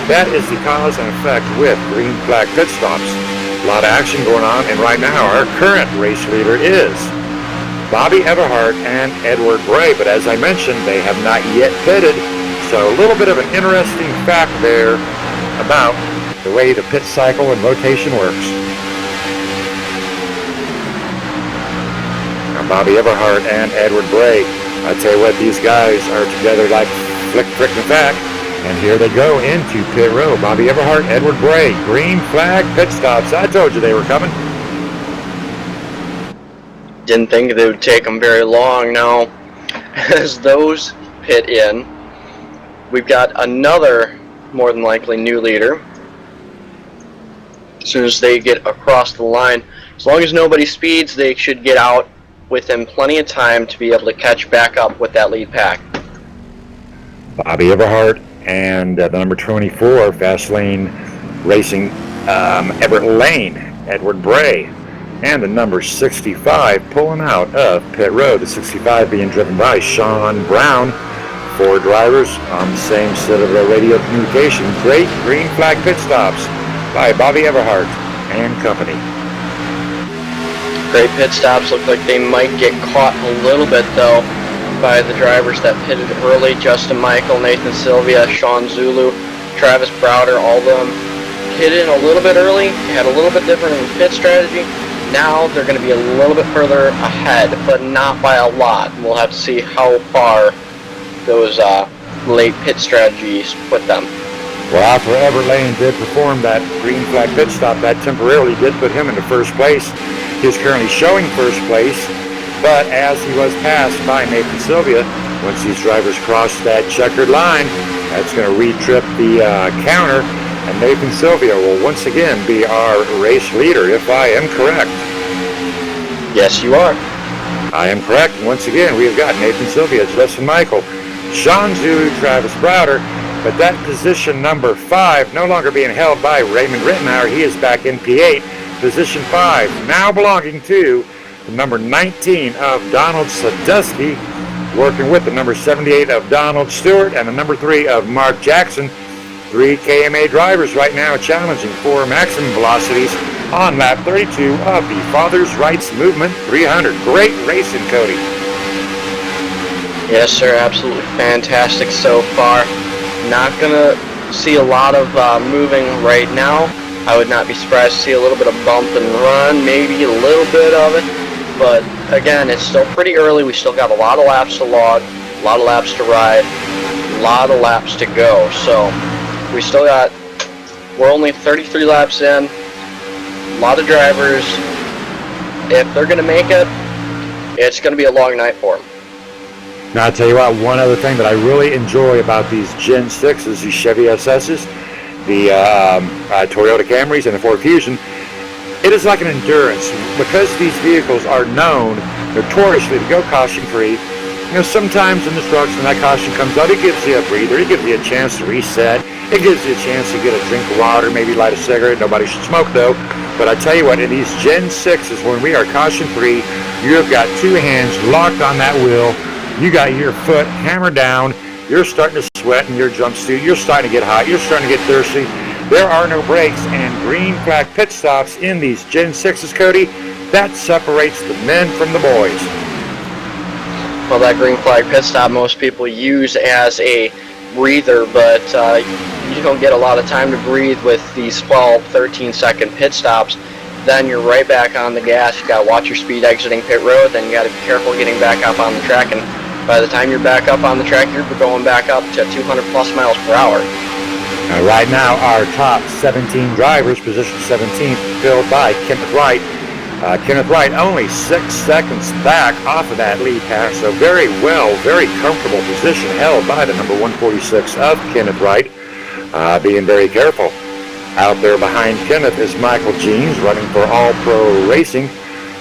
That is the cause and effect with green flag pit stops. A lot of action going on, and right now our current race leader is Bobby Everhart and Edward Bray, but as I mentioned, they have not yet pitted, so a little bit of an interesting fact there about the way the pit cycle and rotation works. Now, Bobby Everhart and Edward Bray, I tell you what, these guys are together like flick, frick, and fack, and here they go into pit row. Bobby Everhart, Edward Bray, green flag pit stops. I told you they were coming. Didn't think it would take them very long. Now, as those pit in, we've got another, more than likely, new leader. As soon as they get across the line, as long as nobody speeds, they should get out within plenty of time to be able to catch back up with that lead pack. Bobby Everhart and the number 24, Fast Lane Racing, Everett Lane, Edward Bray. And the number 65 pulling out of pit road. The 65 being driven by Sean Brown. 4 drivers on the same set of radio communication. Great green flag pit stops by Bobby Everhart and company. Great pit stops. Look like they might get caught a little bit though by the drivers that pitted early. Justin Michael, Nathan Sylvia, Sean Zulu, Travis Browder, all of them pitted a little bit early. Had a little bit different pit strategy. Now they're going to be a little bit further ahead, but not by a lot. We'll have to see how far those late pit strategies put them. Well, after Everett Lane did perform that green flag pit stop, that temporarily did put him into first place. He's currently showing first place, but as he was passed by Nathan Sylvia, once these drivers cross that checkered line, that's going to re-trip the counter. And Nathan Sylvia will once again be our race leader, if I am correct. Yes, you are. I am correct. And once again, we've got Nathan Sylvia, Justin Michael, Sean Zulu, Travis Browder. But that position number 5 no longer being held by Raymond Rittenauer. He is back in P8. Position 5 now belonging to the number 19 of Donald Sadusky, working with the number 78 of Donald Stewart and the number 3 of Mark Jackson. 3 KMA drivers right now challenging for maximum velocities on lap 32 of the Father's Rights Movement 300. Great racing, Cody. Yes, sir. Absolutely fantastic so far. Not going to see a lot of moving right now. I would not be surprised to see a little bit of bump and run, maybe a little bit of it. But again, it's still pretty early. We still got a lot of laps to log, a lot of laps to ride. A lot of laps to go. So we're only 33 laps in, a lot of drivers. If they're going to make it, it's going to be a long night for them. Now, I'll tell you what, one other thing that I really enjoy about these Gen 6s, these Chevy SSs, the Toyota Camrys, and the Ford Fusion, it is like an endurance. Because these vehicles are known notoriously to go caution-free, sometimes in the trucks when that caution comes out, it gives you a breather, it gives you a chance to reset, it gives you a chance to get a drink of water, maybe light a cigarette. Nobody should smoke, though. But I tell you what, in these Gen 6s, when we are caution-free, you have got two hands locked on that wheel, you got your foot hammered down, you're starting to sweat in your jumpsuit, you're starting to get hot, you're starting to get thirsty. There are no brakes, and green flag pit stops in these Gen 6s, Cody, that separates the men from the boys. Well, that green flag pit stop most people use as a breather, but you don't get a lot of time to breathe with these 12, 13-second pit stops. Then you're right back on the gas. You got to watch your speed exiting pit road. Then you got to be careful getting back up on the track. And by the time you're back up on the track, you're going back up to 200 plus miles per hour. Right now, our top 17 drivers, position 17th, filled by Kenneth Wright. Kenneth Wright only 6 seconds back off of that lead pass, so very comfortable position held by the number 146 of Kenneth Wright, being very careful. Out there behind Kenneth is Michael Jeans, running for All Pro Racing.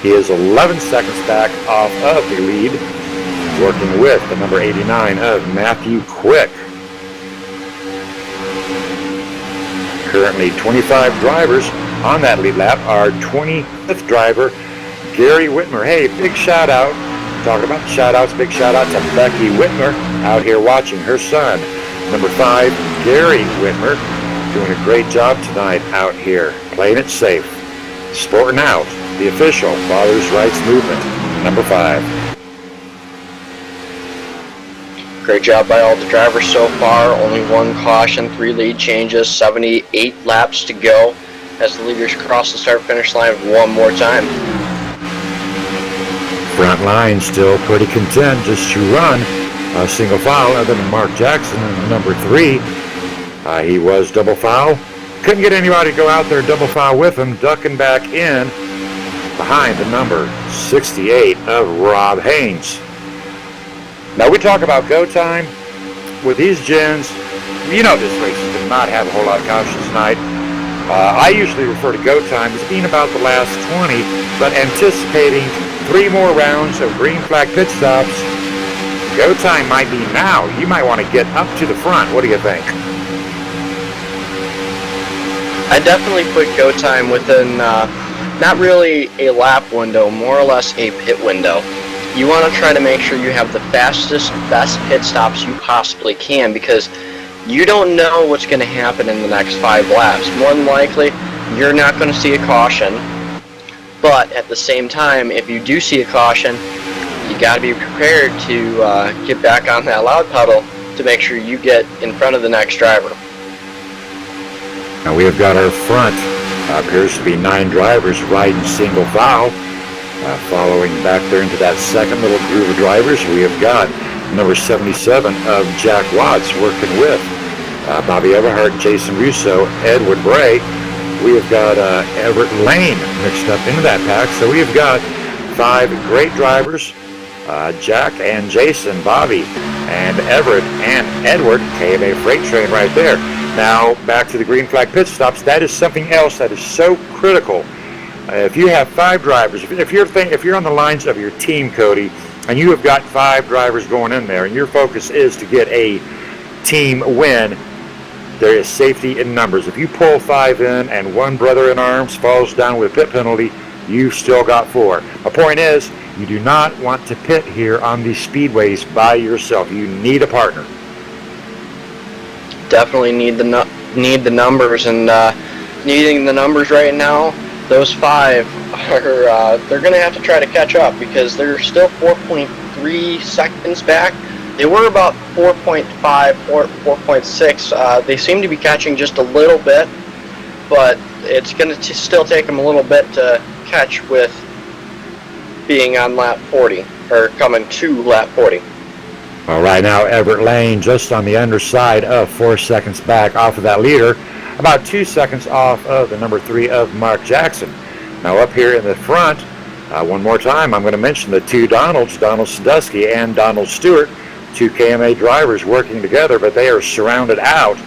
He is 11 seconds back off of the lead, working with the number 89 of Matthew Quick. Currently 25 drivers on that lead lap. Our 25th driver, Gary Whitmer. Hey, big shout out. Talking about shout outs, big shout out to Becky Whitmer out here watching her son. Number 5, Gary Whitmer, doing a great job tonight out here, playing it safe. Sporting out, the official Fathers' Rights Movement, number 5. Great job by all the drivers so far. Only one caution, 3 lead changes, 78 laps to go as the leaders cross the start-finish line one more time. Front line still pretty content just to run a single foul other than Mark Jackson in number 3. He was double foul. Couldn't get anybody to go out there double foul with him, ducking back in behind the number 68 of Rob Haynes. Now we talk about go time. With these gens, this race did not have a whole lot of cautions tonight. I usually refer to go time as being about the last 20, but anticipating 3 more rounds of green flag pit stops, go time might be now. You might want to get up to the front. What do you think? I definitely put go time within not really a lap window, more or less a pit window. You want to try to make sure you have the fastest, best pit stops you possibly can, because you don't know what's going to happen in the next 5 laps. More than likely, you're not going to see a caution, but at the same time, if you do see a caution, you got to be prepared to get back on that loud pedal to make sure you get in front of the next driver. Now we have got our front, appears to be 9 drivers riding single file. Following back there into that second little group of drivers, we have got number 77 of Jack Watts working with Bobby Everhart, Jason Russo, Edward Bray. We have got Everett Lane mixed up into that pack. So we have got 5 great drivers, Jack and Jason, Bobby, and Everett and Edward, KMA Freight Train right there. Now back to the green flag pit stops. That is something else that is so critical. If you have 5 drivers, if you're on the lines of your team, Cody, and you have got 5 drivers going in there, and your focus is to get a team win, there is safety in numbers. If you pull 5 in and one brother in arms falls down with a pit penalty, you've still got 4. My point is, you do not want to pit here on these speedways by yourself. You need a partner. Definitely need the numbers, and needing the numbers right now. Those 5 are they're going to have to try to catch up, because they're still 4.3 seconds back. They were about 4.5, 4.6. They seem to be catching just a little bit, but it's going to still take them a little bit to catch with being on lap 40, or coming to lap 40. Well, right now, Everett Lane just on the underside of 4 seconds back off of that leader, about 2 seconds off of the number 3 of Mark Jackson. Now up here in the front, one more time, I'm going to mention the two Donalds, Donald Sadusky and Donald Stewart, two KMA drivers working together, but they are surrounded out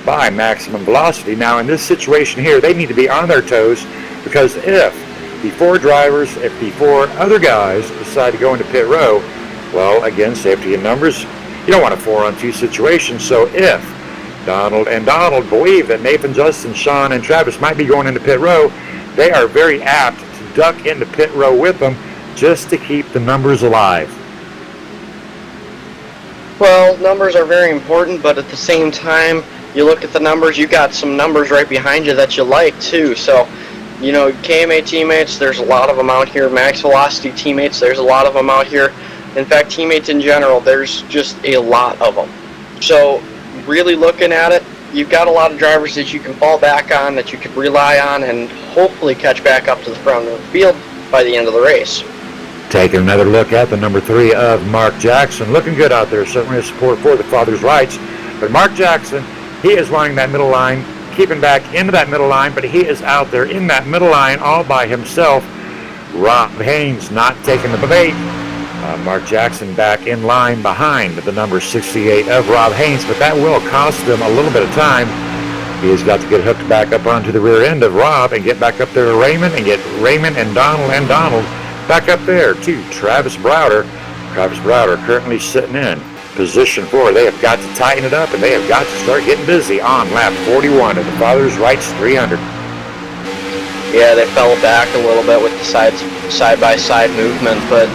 by Maximum Velocity. Now in this situation here, they need to be on their toes, because if the four drivers, if the four other guys decide to go into pit row, well, again, safety in numbers, you don't want a 4-on-2 situation. So if Donald and Donald believe that Nathan, Justin, Sean, and Travis might be going into pit row, they are very apt to duck into pit row with them just to keep the numbers alive. Well, numbers are very important, but at the same time, you look at the numbers, you got some numbers right behind you that you like too. So, you know, KMA teammates, there's a lot of them out here. Max Velocity teammates, there's a lot of them out here. In fact, teammates in general, there's just a lot of them. So, really looking at it, you've got a lot of drivers that you can fall back on, that you can rely on, and hopefully catch back up to the front of the field by the end of the race. Taking another look at the number 3 of Mark Jackson. Looking good out there, certainly a support for the father's rights. But Mark Jackson, he is running that middle line, keeping back into that middle line, but he is out there in that middle line all by himself. Rob Haynes not taking the bait. Mark Jackson back in line behind the number 68 of Rob Haynes, but that will cost him a little bit of time. He has got to get hooked back up onto the rear end of Rob and get back up there to Raymond, and get Raymond and Donald back up there to Travis Browder. Travis Browder currently sitting in position 4. They have got to tighten it up, and they have got to start getting busy on lap 41 of the Father's Rights 300. Yeah, they fell back a little bit with the side-by-side movement, but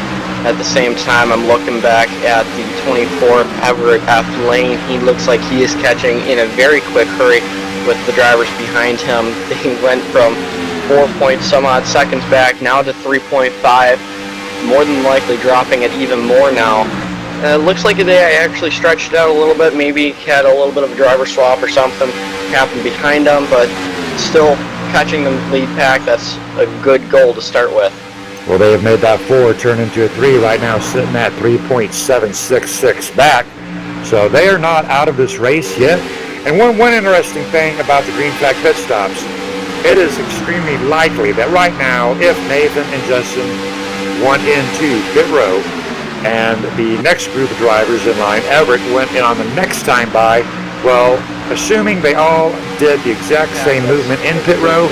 at the same time, I'm looking back at the 24 Everett F. Lane. He looks like he is catching in a very quick hurry with the drivers behind him. They went from 4 point some odd seconds back now to 3.5, more than likely dropping it even more now. Looks like they actually stretched it out a little bit, maybe had a little bit of a driver swap or something happen behind them, but still catching the lead pack, that's a good goal to start with. Well, they have made that 4 turn into a 3 right now, sitting at 3.766 back. So they are not out of this race yet. And one interesting thing about the green flag pit stops, it is extremely likely that right now, if Nathan and Justin went into pit row and the next group of drivers in line, Everett, went in on the next time by, well, assuming they all did the exact same movement in pit row,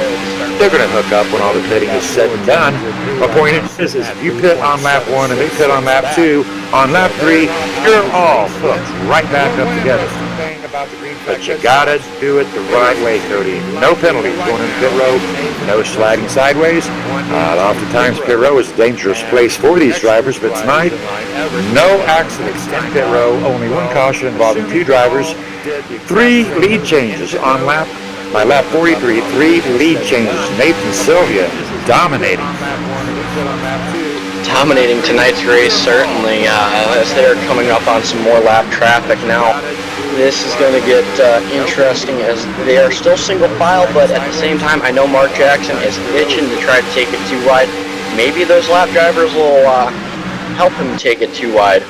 they're going to hook up when all the pitting is said and done. My point is if you pit on lap 1 and they pit on lap 2, on lap 3, you're all hooked right back up together. But you got to do it the right way, Cody. No penalties going into pit row, no sliding sideways. Oftentimes pit row is a dangerous place for these drivers, but tonight, no accidents in pit row, only one caution involving 2 drivers, 3 lead changes on by lap 43, 3 lead changes. Nathan Sylvia dominating Tonight's race, certainly, as they're coming up on some more lap traffic now. This is going to get interesting, as they are still single file, but at the same time, I know Mark Jackson is itching to try to take it too wide. Maybe those lap drivers will help him take it too wide.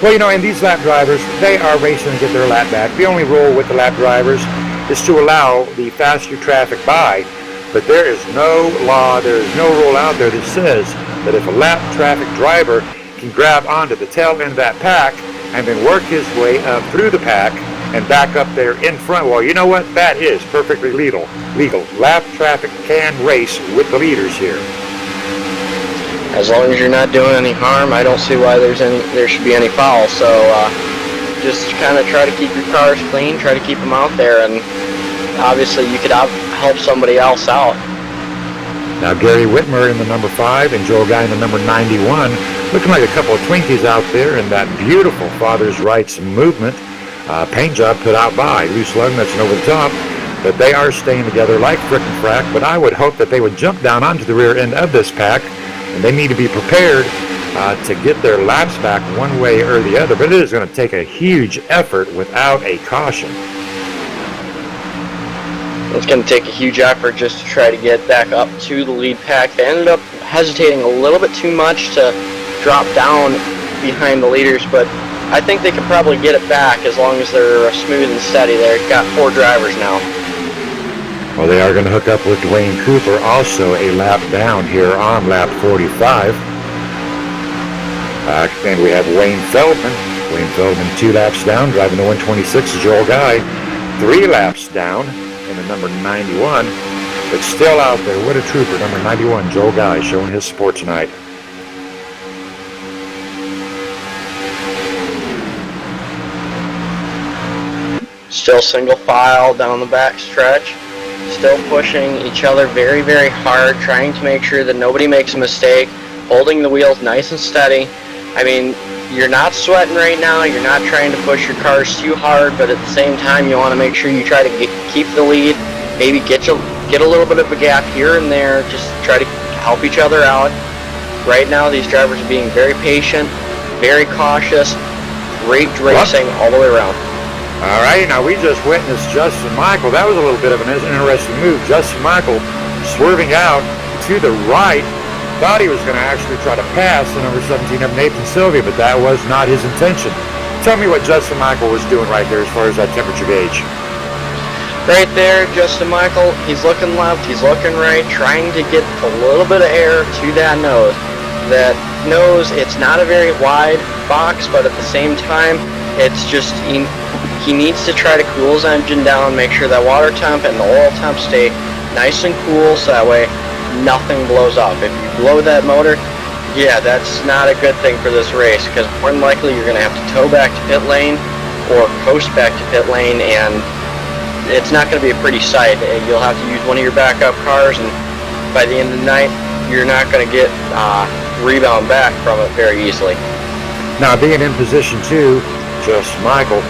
Well, you know, and these lap drivers, they are racing to get their lap back. The only rule with the lap drivers is to allow the faster traffic by, but there is no law, there is no rule out there that says that if a lap traffic driver can grab onto the tail end of that pack and then work his way up through the pack and back up there in front, well, you know what? That is perfectly legal. Lap traffic can race with the leaders here. As long as you're not doing any harm, I don't see why there should be any foul. So just kind of try to keep your cars clean, try to keep them out there, and obviously you could help somebody else out. Now Gary Whitmer in the number 5 and Joel Guy in the number 91, looking like a couple of Twinkies out there in that beautiful Father's Rights movement. Paint job put out by loose lug nuts and over the top, but they are staying together like frickin' frack. But I would hope that they would jump down onto the rear end of this pack, and they need to be prepared to get their laps back one way or the other. But it is going to take a huge effort without a caution. It's going to take a huge effort just to try to get back up to the lead pack. They ended up hesitating a little bit too much to drop down behind the leaders, but I think they can probably get it back as long as they're smooth and steady. They've got 4 drivers now. Well, they are going to hook up with Dwayne Cooper, also a lap down here on lap 45. And we have Wayne Feldman. Wayne Feldman 2 laps down, driving the 126 is Joel Guy. 3 laps down in the number 91, but still out there. What a trooper, number 91, Joel Guy, showing his support tonight. Still single file down the back stretch. Still pushing each other very, very hard, trying to make sure that nobody makes a mistake, holding the wheels nice and steady. I mean, you're not sweating right now, you're not trying to push your cars too hard, but at the same time you want to make sure you try to keep the lead, maybe get a little bit of a gap here and there, just try to help each other out. Right now these drivers are being very patient, very cautious, great racing all the way around. All right, now we just witnessed Justin Michael. That was a little bit of an interesting move. Justin Michael swerving out to the right. Thought he was going to actually try to pass the number 17 of Nathan Sylvia, but that was not his intention. Tell me what Justin Michael was doing right there as far as that temperature gauge. Right there, Justin Michael, he's looking left, he's looking right, trying to get a little bit of air to that nose. That nose, it's not a very wide box, but at the same time, it's just, he needs to try to cool his engine down, make sure that water temp and the oil temp stay nice and cool, so that way nothing blows up. If you blow that motor, yeah, that's not a good thing for this race, because more than likely you're going to have to tow back to pit lane or coast back to pit lane, and it's not going to be a pretty sight. You'll have to use one of your backup cars, and by the end of the night, you're not going to get rebound back from it very easily. Now, being in position 2, Justin Michael,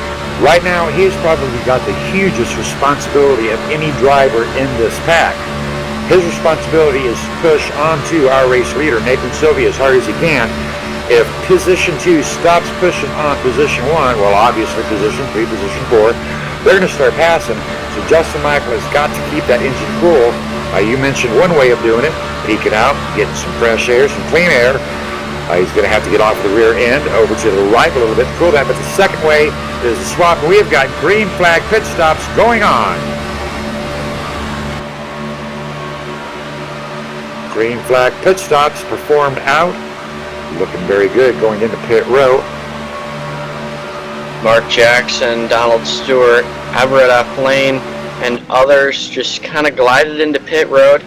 right now he's probably got the hugest responsibility of any driver in this pack. His responsibility is to push onto our race leader, Nathan Sylvia, as hard as he can. If position 2 stops pushing on position 1, well, obviously position 3, position 4, they're going to start passing. So Justin Michael has got to keep that engine cool. You mentioned one way of doing it, peeking out, getting some fresh air, some clean air. He's going to have to get off the rear end over to the right a little bit to cool that. But the second way is the swap. We have got green flag pit stops going on. Green flag pit stops performed out. Looking very good going into pit row. Mark Jackson, Donald Stewart, Everett F. Lane, and others just kind of glided into pit road.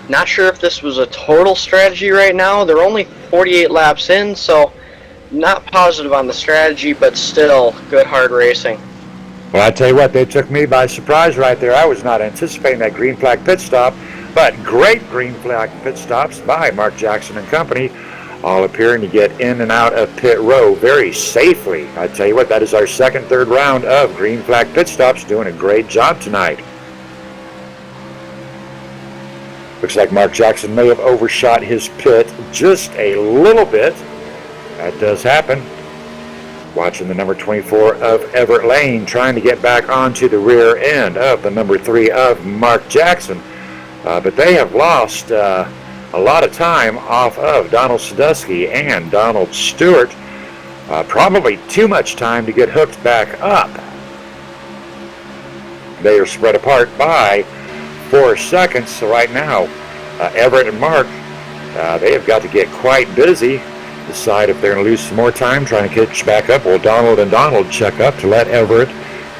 Not sure if this was a total strategy right now. They're only 48 laps in, so not positive on the strategy, but still good hard racing. Well, I tell you what, they took me by surprise right there. I was not anticipating that green flag pit stop, but great green flag pit stops by Mark Jackson and company, all appearing to get in and out of pit row very safely. I tell you what, that is our second, third round of green flag pit stops, doing a great job tonight. Looks like Mark Jackson may have overshot his pit just a little bit. That does happen. Watching the number 24 of Everett Lane trying to get back onto the rear end of the number 3 of Mark Jackson. But they have lost a lot of time off of Donald Sadusky and Donald Stewart. Probably too much time to get hooked back up. They are spread apart by 4 seconds. So right now, Everett and Mark, they have got to get quite busy, decide if they're going to lose some more time trying to catch back up. Will Donald and Donald check up to let Everett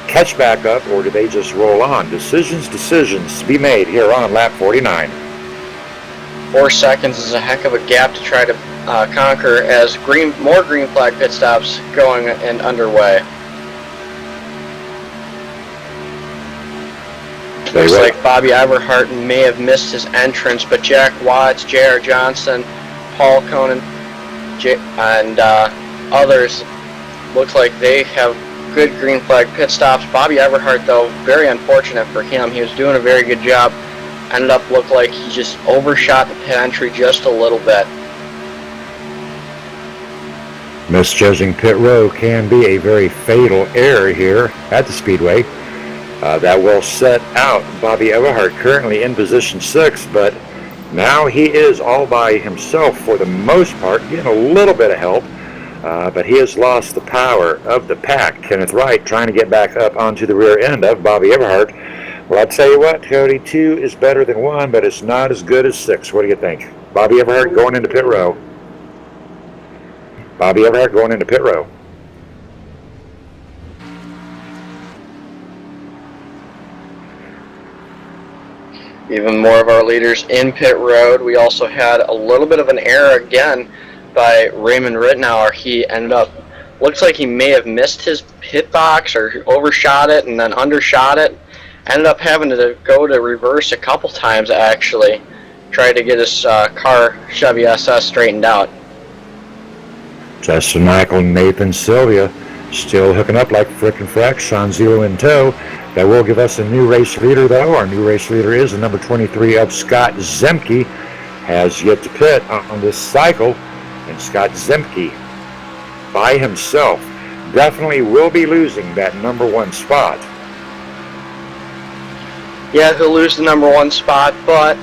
catch back up, or do they just roll on? Decisions to be made here on lap 49. 4 seconds is a heck of a gap to try to conquer as more green flag pit stops going and underway. Looks like Bobby Everhart may have missed his entrance, but Jack Watts, J.R. Johnson, Paul Conan, and others looks like they have good green flag pit stops. Bobby Everhart, though, very unfortunate for him. He was doing a very good job. Ended up looked like he just overshot the pit entry just a little bit. Misjudging pit row can be a very fatal error here at the Speedway. That will set out Bobby Everhart, currently in position 6, but now he is all by himself for the most part, getting a little bit of help but he has lost the power of the pack. Kenneth Wright trying to get back up onto the rear end of Bobby Everhart. Well, I'll tell you what, Cody, 2 is better than 1, but it's not as good as 6. What do you think? Bobby Everhart going into pit row. Bobby Everhart going into pit row. Even more of our leaders in pit road. We also had a little bit of an error again by Raymond Rittenauer. He ended up, looks like he may have missed his pit box or overshot it and then undershot it. Ended up having to go to reverse a couple times actually. Tried to get his car Chevy SS straightened out. Justin Michael, Nathan Sylvia still hooking up like frickin' frack. Sean Zero in tow. That will give us a new race leader, though. Our new race leader is the number 23 of Scott Zemke. Has yet to pit on this cycle. And Scott Zemke, by himself, definitely will be losing that number 1 spot. Yeah, he'll lose the number 1 spot, but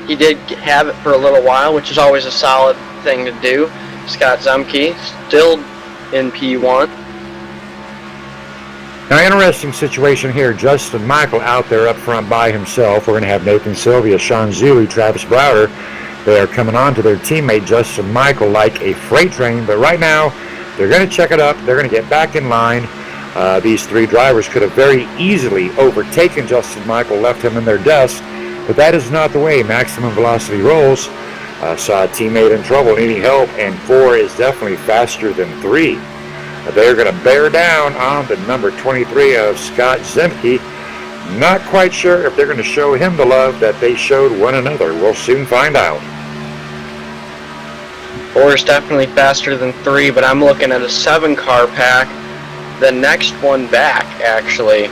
he did have it for a little while, which is always a solid thing to do. Scott Zemke still in P1. Now, interesting situation here. Justin Michael out there up front by himself. We're going to have Nathan Sylvia, Sean Zulu, Travis Browder. They are coming on to their teammate Justin Michael like a freight train, but right now they're going to check it up. They're going to get back in line. These 3 drivers could have very easily overtaken Justin Michael, left him in their dust, but that is not the way Maximum Velocity rolls. Saw a teammate in trouble needing help, and 4 is definitely faster than 3. They're going to bear down on the number 23 of Scott Zemke. Not quite sure if they're going to show him the love that they showed one another. We'll soon find out. 4 is definitely faster than 3, but I'm looking at a 7 car pack. The next one back, actually.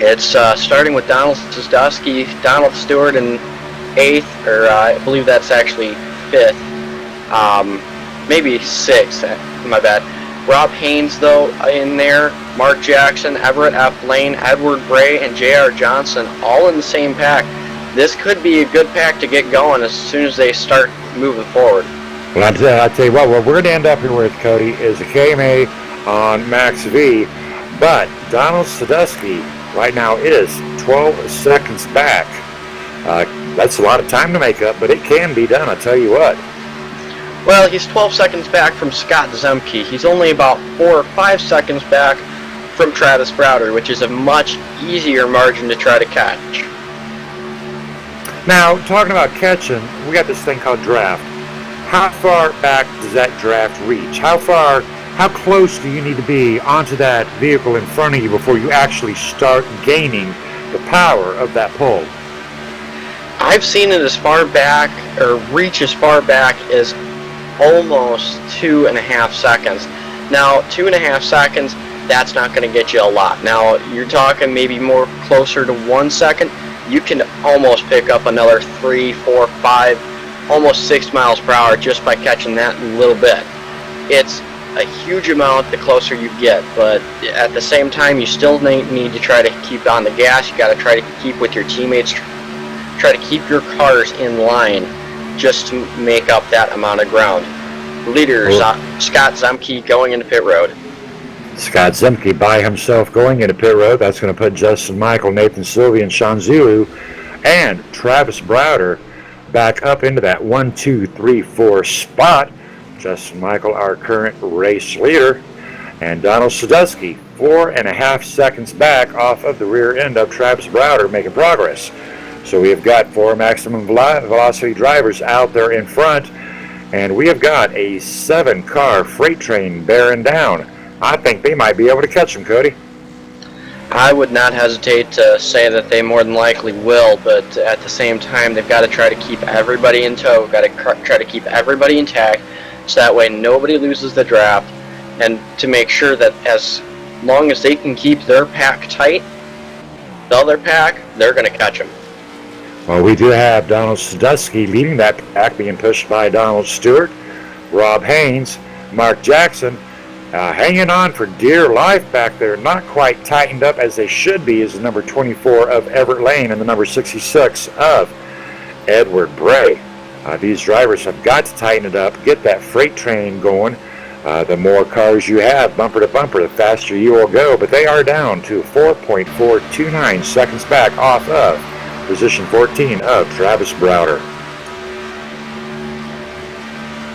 It's starting with Donald Sosdowski, Donald Stewart in 8th, or I believe that's actually 5th. Maybe 6th, my bad. Rob Haynes, though, in there. Mark Jackson, Everett F. Lane, Edward Bray, and J.R. Johnson, all in the same pack. This could be a good pack to get going as soon as they start moving forward. Well, I'll tell you what we're going to end up here with, Cody, is a KMA on Max V, but Donald Sadusky right now is 12 seconds back. That's a lot of time to make up, but it can be done, I'll tell you what. Well, he's 12 seconds back from Scott Zemke. He's only about 4 or 5 seconds back from Travis Browder, which is a much easier margin to try to catch. Now, talking about catching, we got this thing called draft. How far back does that draft reach? How close do you need to be onto that vehicle in front of you before you actually start gaining the power of that pull? I've seen it as far back, or reach as far back as almost 2.5 seconds. Now, 2.5 seconds, that's not going to get you a lot. Now, you're talking maybe more closer to 1 second. You can almost pick up another 3, 4, 5, almost 6 miles per hour just by catching that little bit. It's a huge amount the closer you get, but at the same time, you still need to try to keep on the gas. You got to try to keep with your teammates, try to keep your cars in line just to make up that amount of ground. Leaders, Scott Zemke going into pit road. Scott Zemke by himself going into pit road. That's going to put Justin Michael, Nathan Sylvia, and Sean Zulu, and Travis Browder back up into that 1, 2, 3, 4 spot. Justin Michael, our current race leader, and Donald Sadusky, 4.5 seconds back off of the rear end of Travis Browder, making progress. So we have got 4 maximum velocity drivers out there in front, and we have got a 7-car freight train bearing down. I think they might be able to catch them, Cody. I would not hesitate to say that they more than likely will, but at the same time, they've got to try to keep everybody in tow. Got to try to keep everybody intact, so that way nobody loses the draft, and to make sure that as long as they can keep their pack tight, the other pack, they're going to catch them. Well, we do have Donald Sadusky leading that pack, being pushed by Donald Stewart, Rob Haynes, Mark Jackson, hanging on for dear life back there, not quite tightened up as they should be, is the number 24 of Everett Lane and the number 66 of Edward Bray. These drivers have got to tighten it up, get that freight train going. The more cars you have, bumper to bumper, the faster you will go. But they are down to 4.429 seconds back off of position 14 of Travis Browder.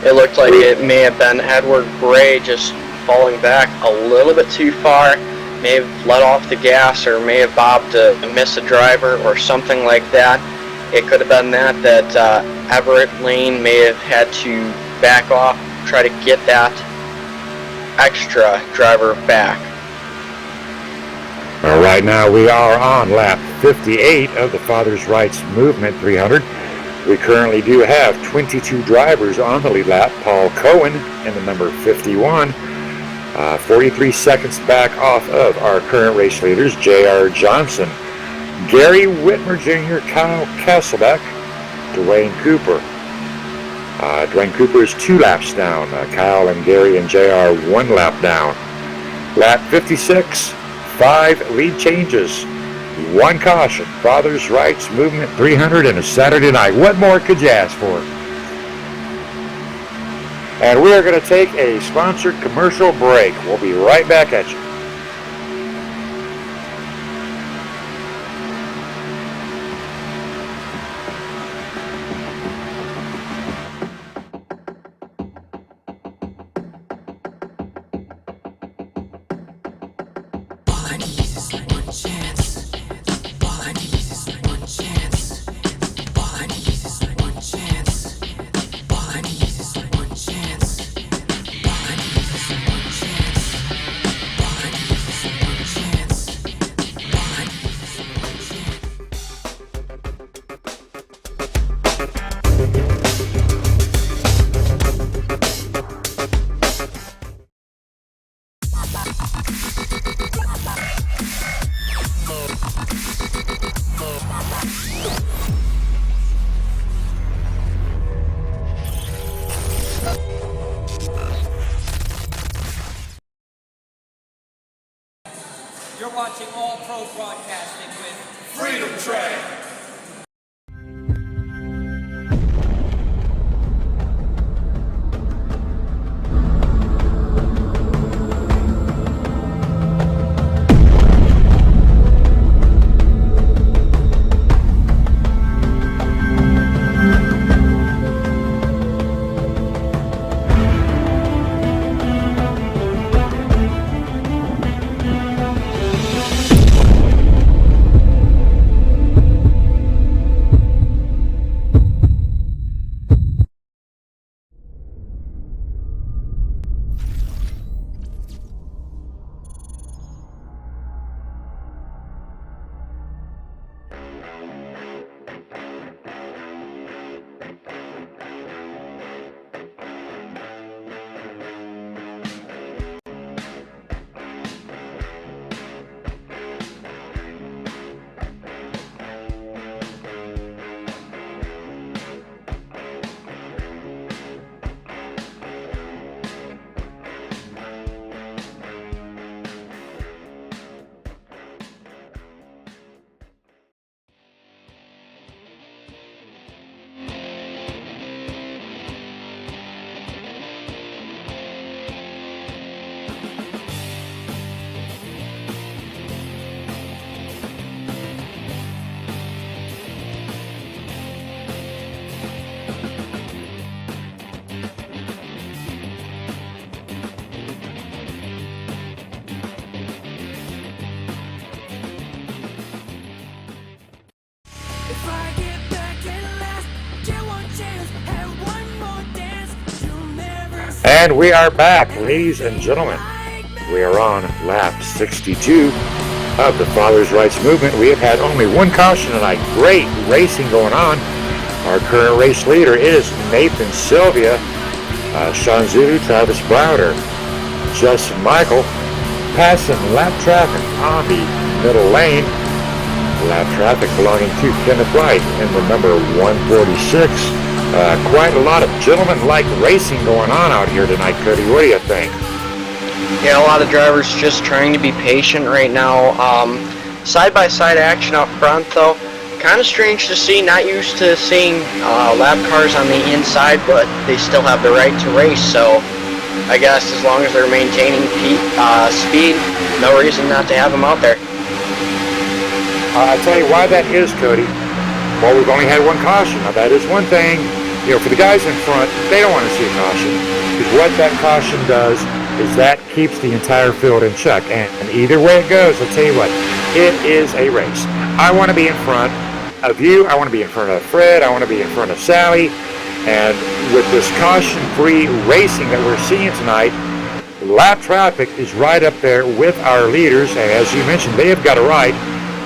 It looked like it may have been Edward Bray just falling back a little bit too far, may have let off the gas or may have bobbed to miss a driver or something like that. It could have been that Everett Lane may have had to back off, try to get that extra driver back. Well, right now we are on lap 58 of the Father's Rights Movement 300. We currently do have 22 drivers on the lead lap. Paul Cohen in the number 51, 43 seconds back off of our current race leaders, J.R. Johnson, Gary Whitmer Jr., Kyle Kesselbeck, Dwayne Cooper. Dwayne Cooper is 2 laps down. Kyle and Gary and JR 1 lap down. Lap 56, 5 lead changes, 1 caution. Father's Rights Movement 300 and a Saturday night. What more could you ask for? And we are going to take a sponsored commercial break. We'll be right back at you. You're watching All Pro Broadcasting with Freedom Train. And we are back, ladies and gentlemen. We are on lap 62 of the Father's Rights Movement. We have had only 1 caution tonight. Great racing going on. Our current race leader is Nathan Sylvia, Sean Zulu, Travis Browder, Justin Michael, passing lap traffic on the middle lane. Lap traffic belonging to Kenneth Wright in the number 146. Quite a lot of gentleman-like racing going on out here tonight, Cody. What do you think? Yeah, a lot of drivers just trying to be patient right now. Side-by-side action up front, though. Kind of strange to see. Not used to seeing lap cars on the inside, but they still have the right to race. So I guess as long as they're maintaining speed, no reason not to have them out there. I'll tell you why that is, Cody. Well, we've only had one caution. Now, that is one thing. For the guys in front, they don't want to see a caution. Because what that caution does is that keeps the entire field in check. And either way it goes, I'll tell you what, it is a race. I want to be in front of you. I want to be in front of Fred. I want to be in front of Sally. And with this caution-free racing that we're seeing tonight, lap traffic is right up there with our leaders. And as you mentioned, they have got a right.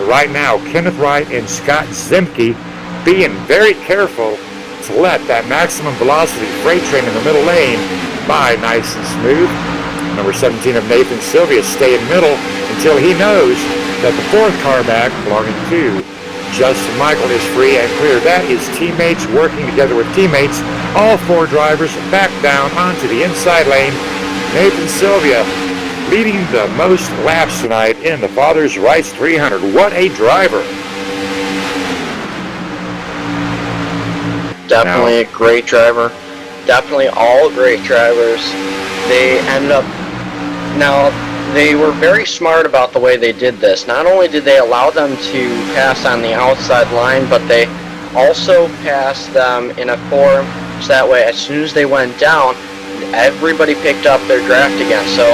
Right now, Kenneth Wright and Scott Zemke being very careful to let that maximum velocity freight train in the middle lane by nice and smooth. Number 17 of Nathan Sylvia stay in middle until he knows that the fourth car back belonging to Justin Michael is free and clear. That is teammates working together with teammates. All four drivers back down onto the inside lane. Nathan Sylvia leading the most laps tonight in the Father's Rights 300. What a driver. Definitely a great driver. Definitely all great drivers. They ended up... Now, they were very smart about the way they did this. Not only did they allow them to pass on the outside line, but they also passed them in a form so that way as soon as they went down, everybody picked up their draft again. So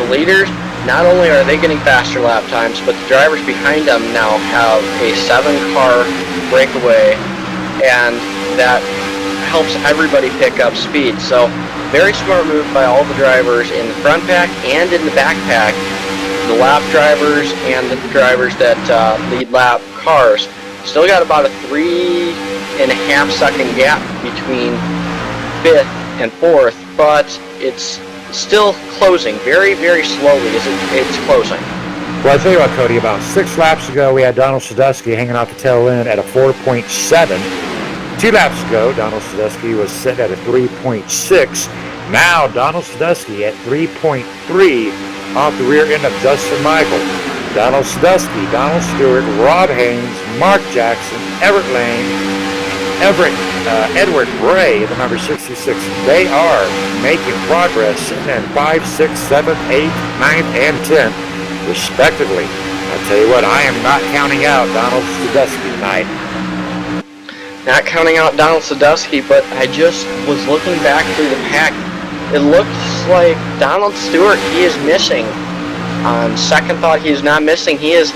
the leaders, not only are they getting faster lap times, but the drivers behind them now have a 7-car breakaway, and that helps everybody pick up speed. So very smart move by all the drivers in the front pack and in the back pack. The lap drivers and the drivers that lead lap cars still got about a 3.5-second gap between 5th and 4th, but it's still closing very, very slowly as it's closing. Well, I'll tell you what, Cody, about 6 laps ago, we had Donald Sadusky hanging out the tail end at a 4.7. 2 laps ago, Donald Sadusky was set at a 3.6. Now, Donald Sadusky at 3.3 off the rear end of Justin Michael. Donald Sadusky, Donald Stewart, Rob Haynes, Mark Jackson, Everett Lane, Edward Bray, the number 66. They are making progress, sitting in 5th, 6th, 7th, 8th, 9th, and 10th, respectively. I'll tell you what, I am not counting out Donald Sadusky tonight. Not counting out Donald Sadusky, but I just was looking back through the pack. It looks like Donald Stewart, he is missing. On second thought, he is not missing. He is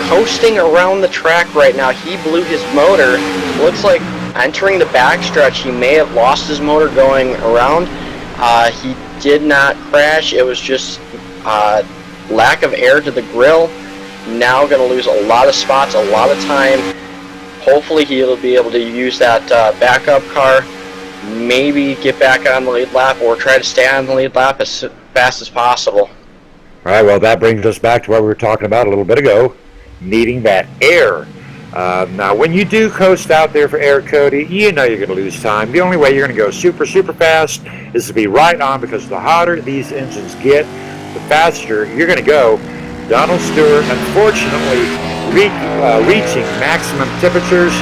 coasting around the track right now. He blew his motor. Looks like entering the backstretch, he may have lost his motor going around. He did not crash. It was just lack of air to the grill. Now going to lose a lot of spots, a lot of time. Hopefully he'll be able to use that backup car, maybe get back on the lead lap or try to stay on the lead lap as fast as possible. All right, well, that brings us back to what we were talking about a little bit ago, needing that air. Now, when you do coast out there for air, Cody, you know you're going to lose time. The only way you're going to go super, super fast is to be right on, because the hotter these engines get, the faster you're going to go. Donald Stewart, unfortunately, reaching maximum temperatures,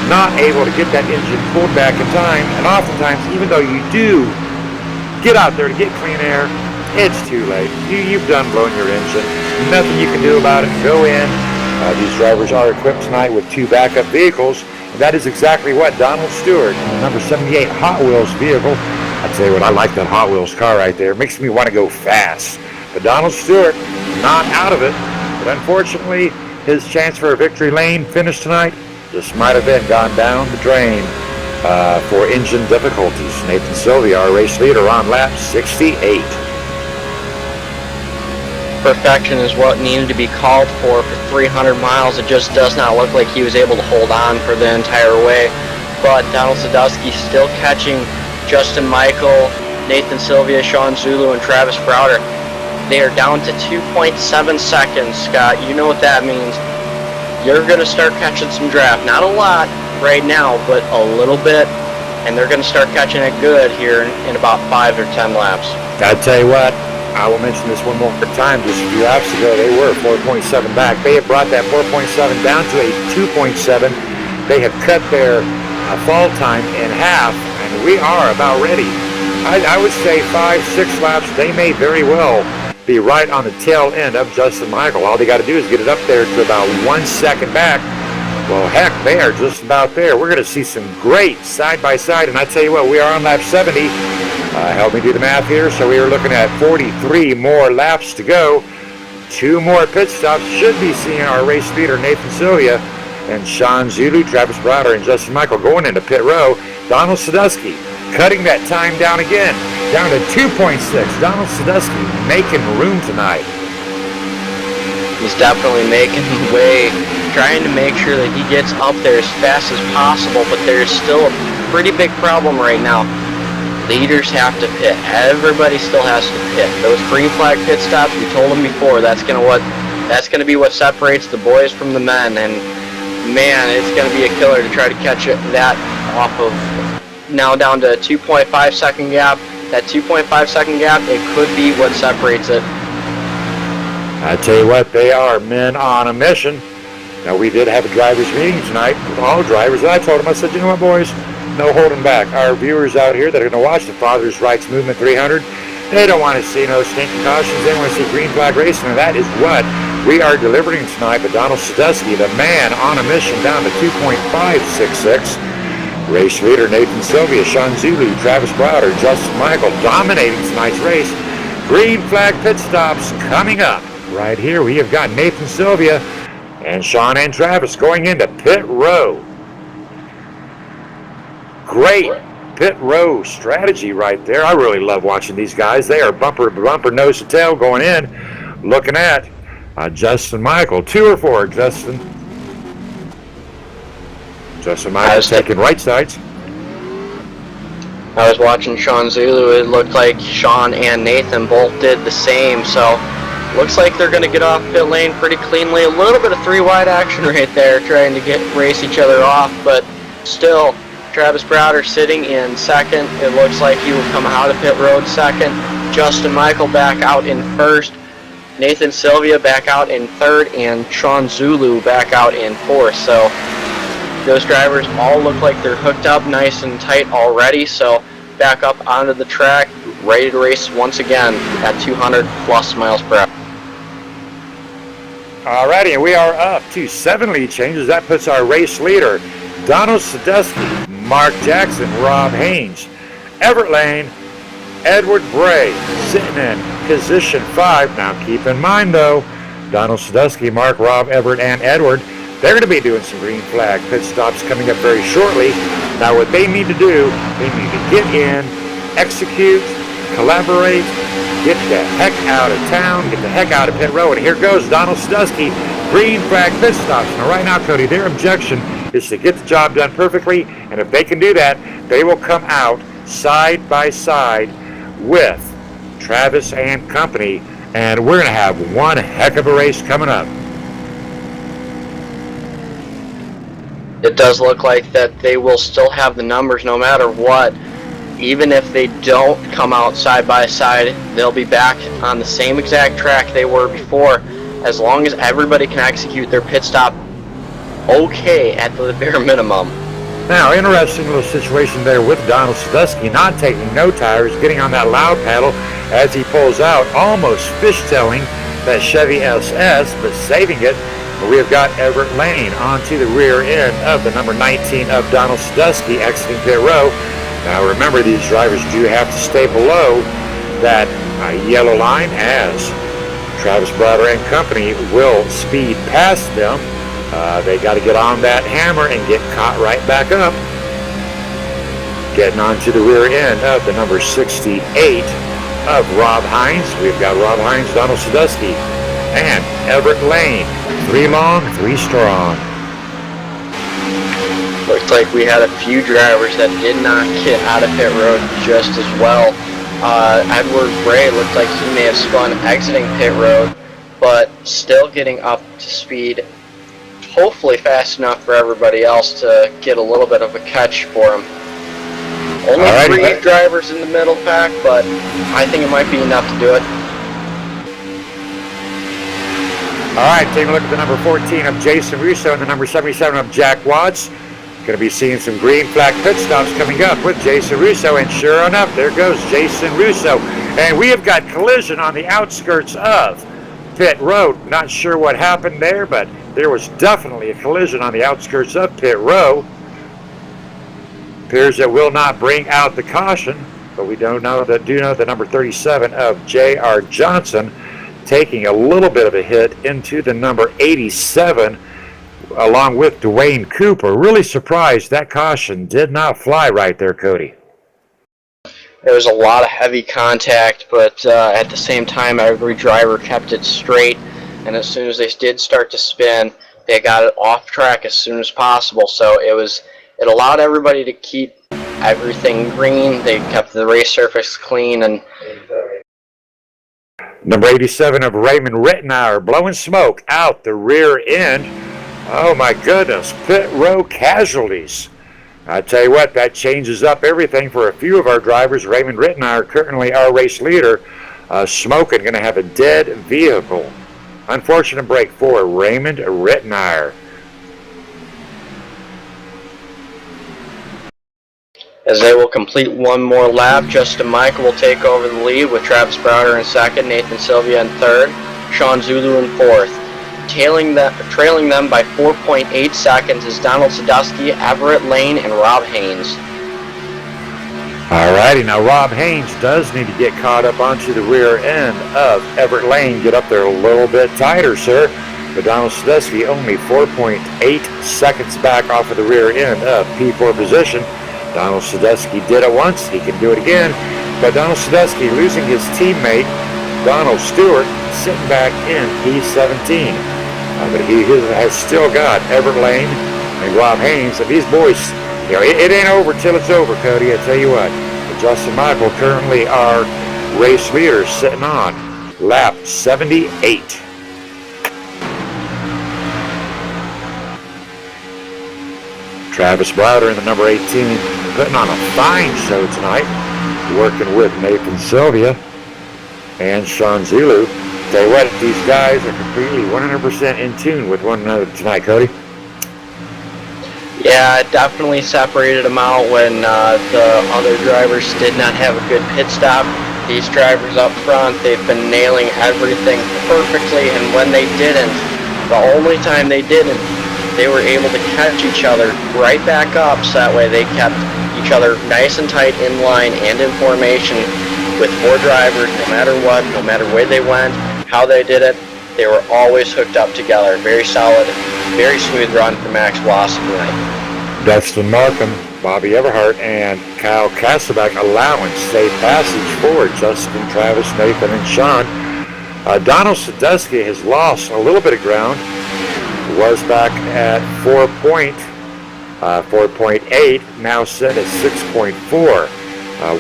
not able to get that engine pulled back in time, and oftentimes, even though you do get out there to get clean air, it's too late. You've done blowing your engine. Nothing you can do about it. Go in. These drivers are equipped tonight with 2 backup vehicles. And that is exactly what Donald Stewart, the number 78 Hot Wheels vehicle. I tell you what, I like that Hot Wheels car right there. It makes me want to go fast. But Donald Stewart, not out of it. But unfortunately, his chance for a victory lane finish tonight just might have been gone down the drain for engine difficulties. Nathan Sylvia, our race leader, on lap 68. Perfection is what needed to be called for 300 miles. It just does not look like he was able to hold on for the entire way. But Donald Sadusky still catching Justin Michael, Nathan Sylvia, Sean Zulu, and Travis Browder. They are down to 2.7 seconds, Scott. You know what that means. You're going to start catching some draft. Not a lot right now, but a little bit. And they're going to start catching it good here in about 5 or 10 laps. I tell you what, I will mention this one more time. Just a few laps ago, they were 4.7 back. They have brought that 4.7 down to a 2.7. They have cut their fall time in half, and we are about ready I would say 5-6 laps. They may very well be right on the tail end of Justin Michael. All they got to do is get it up there to about 1 second back. Well, heck, they are just about there. We're going to see some great side-by-side, and I tell you what, we are on lap 70. Help me do the math here. So we are looking at 43 more laps to go. 2 more pit stops. Should be seeing our race leader, Nathan Sylvia, and Sean Zulu, Travis Browder, and Justin Michael going into pit row. Donald Sadusky cutting that time down again, down to 2.6. Donald Sadusky making room tonight. He's definitely making way, trying to make sure that he gets up there as fast as possible, but there's still a pretty big problem right now. Leaders have to pit. Everybody still has to pit. Those green flag pit stops, we told them before, that's gonna be what separates the boys from the men, and man, it's gonna be a killer to try to catch that off of. Now down to a 2.5 second gap. That 2.5 second gap, it could be what separates it. I tell you what, they are men on a mission. Now, we did have a drivers meeting tonight with all drivers, and I told them, I said, you know what, boys, no holding back. Our viewers out here that are going to watch the Father's Rights Movement 300, they don't want to see no stinking cautions. They want to see green flag racing, and that is what we are delivering tonight. But Donald Sadusky, the man on a mission, down to 2.566. Race leader Nathan Sylvia, Sean Zulu, Travis Browder, Justin Michael dominating tonight's race. Green flag pit stops coming up. Right here we have got Nathan Sylvia and Sean and Travis going into pit row. Great pit row strategy right there. I really love watching these guys. They are bumper to bumper, nose to tail going in. Looking at Justin Michael. 2 or 4, Justin. Justin Michael's taking right sides. I was watching Sean Zulu. It looked like Sean and Nathan both did the same, so looks like they're going to get off pit lane pretty cleanly. A little bit of 3-wide action right there, trying to race each other off, but still, Travis Browder sitting in second. It looks like he will come out of pit road second. Justin Michael back out in first. Nathan Sylvia back out in third, and Sean Zulu back out in fourth. So those drivers all look like they're hooked up nice and tight already, so back up onto the track, ready to race once again at 200 plus miles per hour. Alrighty, and we are up to 7 lead changes. That puts our race leader, Donald Sadusky, Mark Jackson, Rob Haynes, Everett Lane, Edward Bray, sitting in position 5. Now keep in mind though, Donald Sadusky, Mark, Rob, Everett, and Edward, they're going to be doing some green flag pit stops coming up very shortly. Now what they need to do, they need to get in, execute, collaborate, get the heck out of town, get the heck out of pit row. And here goes Donald Sadusky, green flag pit stops. Now right now, Cody, their objection is to get the job done perfectly, and if they can do that, they will come out side by side with Travis and company, and we're going to have one heck of a race coming up. It does look like that they will still have the numbers no matter what. Even if they don't come out side by side, they'll be back on the same exact track they were before, as long as everybody can execute their pit stop okay at the bare minimum. Now, interesting little situation there with Donald Sadusky, not taking no tires, getting on that loud pedal as he pulls out, almost fishtailing that Chevy SS, but saving it. We have got Everett Lane onto the rear end of the number 19 of Donald Sadusky exiting pit row. Now remember, these drivers do have to stay below that yellow line, as Travis Browder and company will speed past them. They got to get on that hammer and get caught right back up. Getting onto the rear end of the number 68 of Rob Hines. We've got Rob Hines, Donald Sadusky, and Everett Lane. 3 long, 3 strong. Looks like we had a few drivers that did not get out of pit road just as well. Edward Bray looked like he may have spun exiting pit road, but still getting up to speed, hopefully fast enough for everybody else to get a little bit of a catch for him. Only 3 drivers in the middle pack, but I think it might be enough to do it. All right, taking a look at the number 14 of Jason Russo and the number 77 of Jack Watts. Going to be seeing some green flag pit stops coming up with Jason Russo, and sure enough, there goes Jason Russo. And we have got collision on the outskirts of pit road. Not sure what happened there, but there was definitely a collision on the outskirts of pit row. Appears it will not bring out the caution, but we do know the number 37 of J.R. Johnson taking a little bit of a hit into the number 87 along with Dwayne Cooper. Really surprised that caution did not fly right there, Cody. There was a lot of heavy contact, but at the same time, every driver kept it straight, and as soon as they did start to spin, they got it off track as soon as possible. So it allowed everybody to keep everything green. They kept the race surface clean, and number 87 of Raymond Rittenauer blowing smoke out the rear end. Oh my goodness, pit row casualties. I tell you what, that changes up everything for a few of our drivers. Raymond Rittenauer, currently our race leader, smoking, going to have a dead vehicle. Unfortunate break for Raymond Rittenauer. as they will complete one more lap, Justin Michael will take over the lead with Travis Browder in second, Nathan Sylvia in third, Sean Zulu in fourth. Trailing them by 4.8 seconds is Donald Sadusky, Everett Lane, and Rob Haynes. Alrighty, now Rob Haynes does need to get caught up onto the rear end of Everett Lane. Get up there a little bit tighter, sir. But Donald Sadusky only 4.8 seconds back off of the rear end of P4 position. Donald Sadusky did it once, he can do it again. But Donald Sadusky losing his teammate, Donald Stewart, sitting back in P17. But he has still got Everett Lane and Rob Haynes. And these boys, you know, it ain't over till it's over, Cody. I tell you what. But Justin Michael, currently our race leader, sitting on lap 78. Travis Browder in the number 18, putting on a fine show tonight, working with Nathan Sylvia and Sean Zulu. Tell you what, these guys are completely 100% in tune with one another tonight, Cody. Yeah, it definitely separated them out when the other drivers did not have a good pit stop. These drivers up front, they've been nailing everything perfectly, and when they didn't, the only time they didn't, they were able to catch each other right back up, so that way they kept each other nice and tight in line and in formation with four drivers. No matter what, no matter where they went, how they did it, they were always hooked up together. Very solid, very smooth run for Max Blossom tonight. Dustin Markham, Bobby Everhart, and Kyle Kasselbeck allowing safe passage for Justin, Travis, Nathan, and Sean. Donald Sadusky has lost a little bit of ground. Was back at 4.8, now set at 6.4.